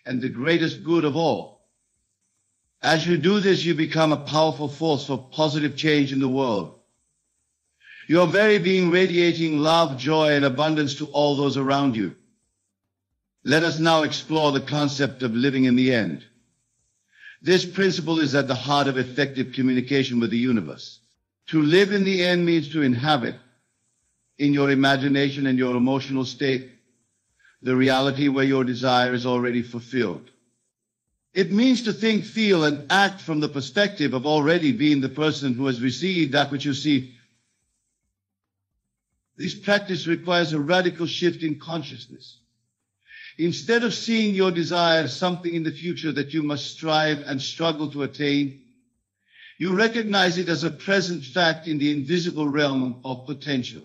and the greatest good of all. As you do this, you become a powerful force for positive change in the world. Your very being radiating love, joy, and abundance to all those around you. Let us now explore the concept of living in the end. This principle is at the heart of effective communication with the universe. To live in the end means to inhabit, in your imagination and your emotional state, the reality where your desire is already fulfilled. It means to think, feel, and act from the perspective of already being the person who has received that which you see. This practice requires a radical shift in consciousness. Instead of seeing your desire as something in the future that you must strive and struggle to attain, You recognize it as a present fact in the invisible realm of potential.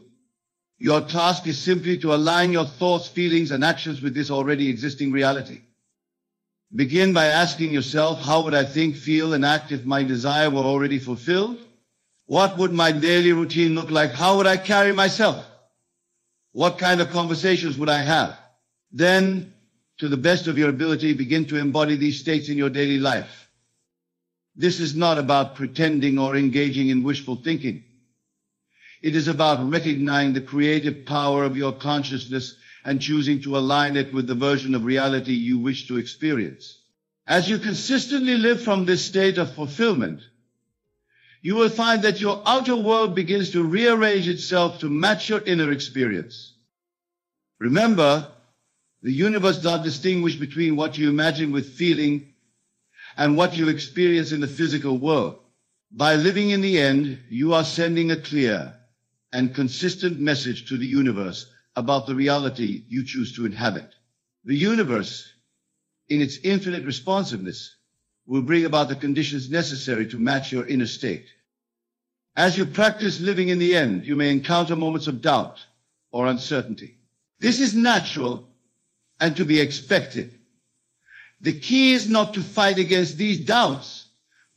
Your task is simply to align your thoughts, feelings, and actions with this already existing reality. Begin by asking yourself, how would I think, feel, and act if my desire were already fulfilled? What would my daily routine look like? How would I carry myself? What kind of conversations would I have? Then, to the best of your ability, begin to embody these states in your daily life. This is not about pretending or engaging in wishful thinking. It is about recognizing the creative power of your consciousness and choosing to align it with the version of reality you wish to experience. As you consistently live from this state of fulfillment, you will find that your outer world begins to rearrange itself to match your inner experience. Remember, the universe does not distinguish between what you imagine with feeling and what you experience in the physical world. By living in the end, you are sending a clear and consistent message to the universe about the reality you choose to inhabit. The universe, in its infinite responsiveness, will bring about the conditions necessary to match your inner state. As you practice living in the end, you may encounter moments of doubt or uncertainty. This is natural and to be expected. The key is not to fight against these doubts,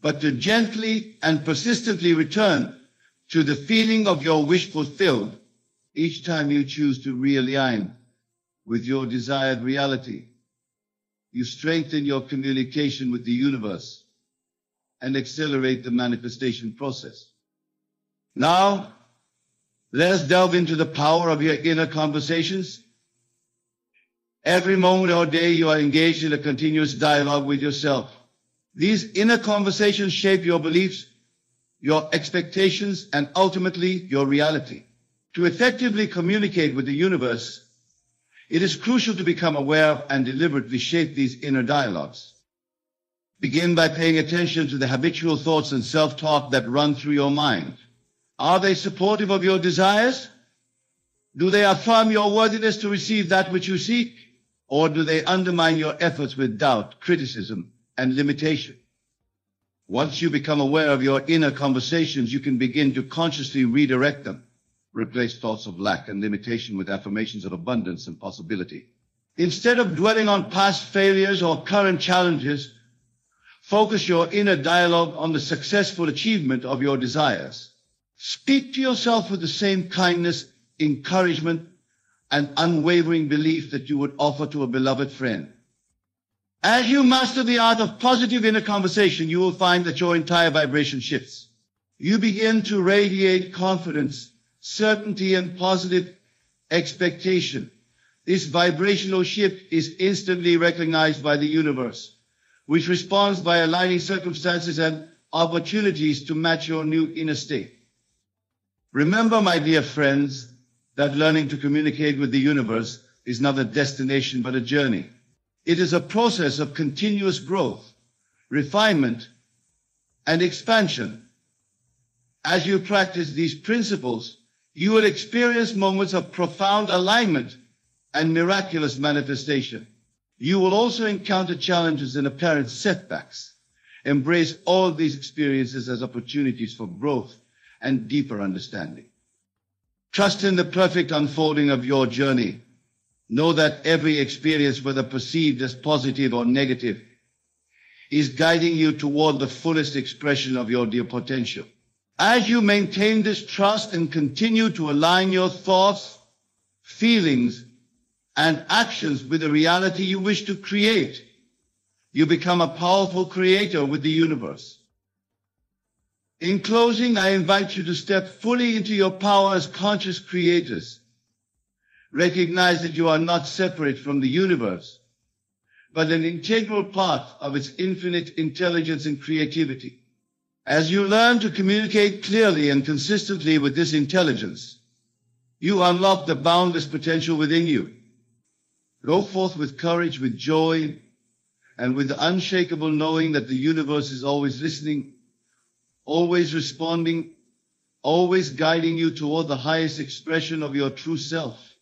but to gently and persistently return to the feeling of your wish fulfilled each time you choose to realign with your desired reality. You strengthen your communication with the universe and accelerate the manifestation process. Now, let us delve into the power of your inner conversations. Every moment or day, you are engaged in a continuous dialogue with yourself. These inner conversations shape your beliefs, your expectations, and ultimately your reality. To effectively communicate with the universe, it is crucial to become aware of and deliberately shape these inner dialogues. Begin by paying attention to the habitual thoughts and self-talk that run through your mind. Are they supportive of your desires? Do they affirm your worthiness to receive that which you seek? Or do they undermine your efforts with doubt, criticism, and limitation? Once you become aware of your inner conversations, you can begin to consciously redirect them. Replace thoughts of lack and limitation with affirmations of abundance and possibility. Instead of dwelling on past failures or current challenges, focus your inner dialogue on the successful achievement of your desires. Speak to yourself with the same kindness, encouragement, and unwavering belief that you would offer to a beloved friend. As you master the art of positive inner conversation, you will find that your entire vibration shifts. You begin to radiate confidence, certainty, and positive expectation. This vibrational shift is instantly recognized by the universe, which responds by aligning circumstances and opportunities to match your new inner state. Remember, my dear friends, that learning to communicate with the universe is not a destination but a journey. It is a process of continuous growth, refinement, and expansion. As you practice these principles, you will experience moments of profound alignment and miraculous manifestation. You will also encounter challenges and apparent setbacks. Embrace all these experiences as opportunities for growth and deeper understanding. Trust in the perfect unfolding of your journey. Know that every experience, whether perceived as positive or negative, is guiding you toward the fullest expression of your dear potential. As you maintain this trust and continue to align your thoughts, feelings, and actions with the reality you wish to create, you become a powerful creator with the universe. In closing, I invite you to step fully into your power as conscious creators. Recognize that you are not separate from the universe, but an integral part of its infinite intelligence and creativity. As you learn to communicate clearly and consistently with this intelligence, you unlock the boundless potential within you. Go forth with courage, with joy, and with the unshakable knowing that the universe is always listening, always responding, always guiding you toward the highest expression of your true self.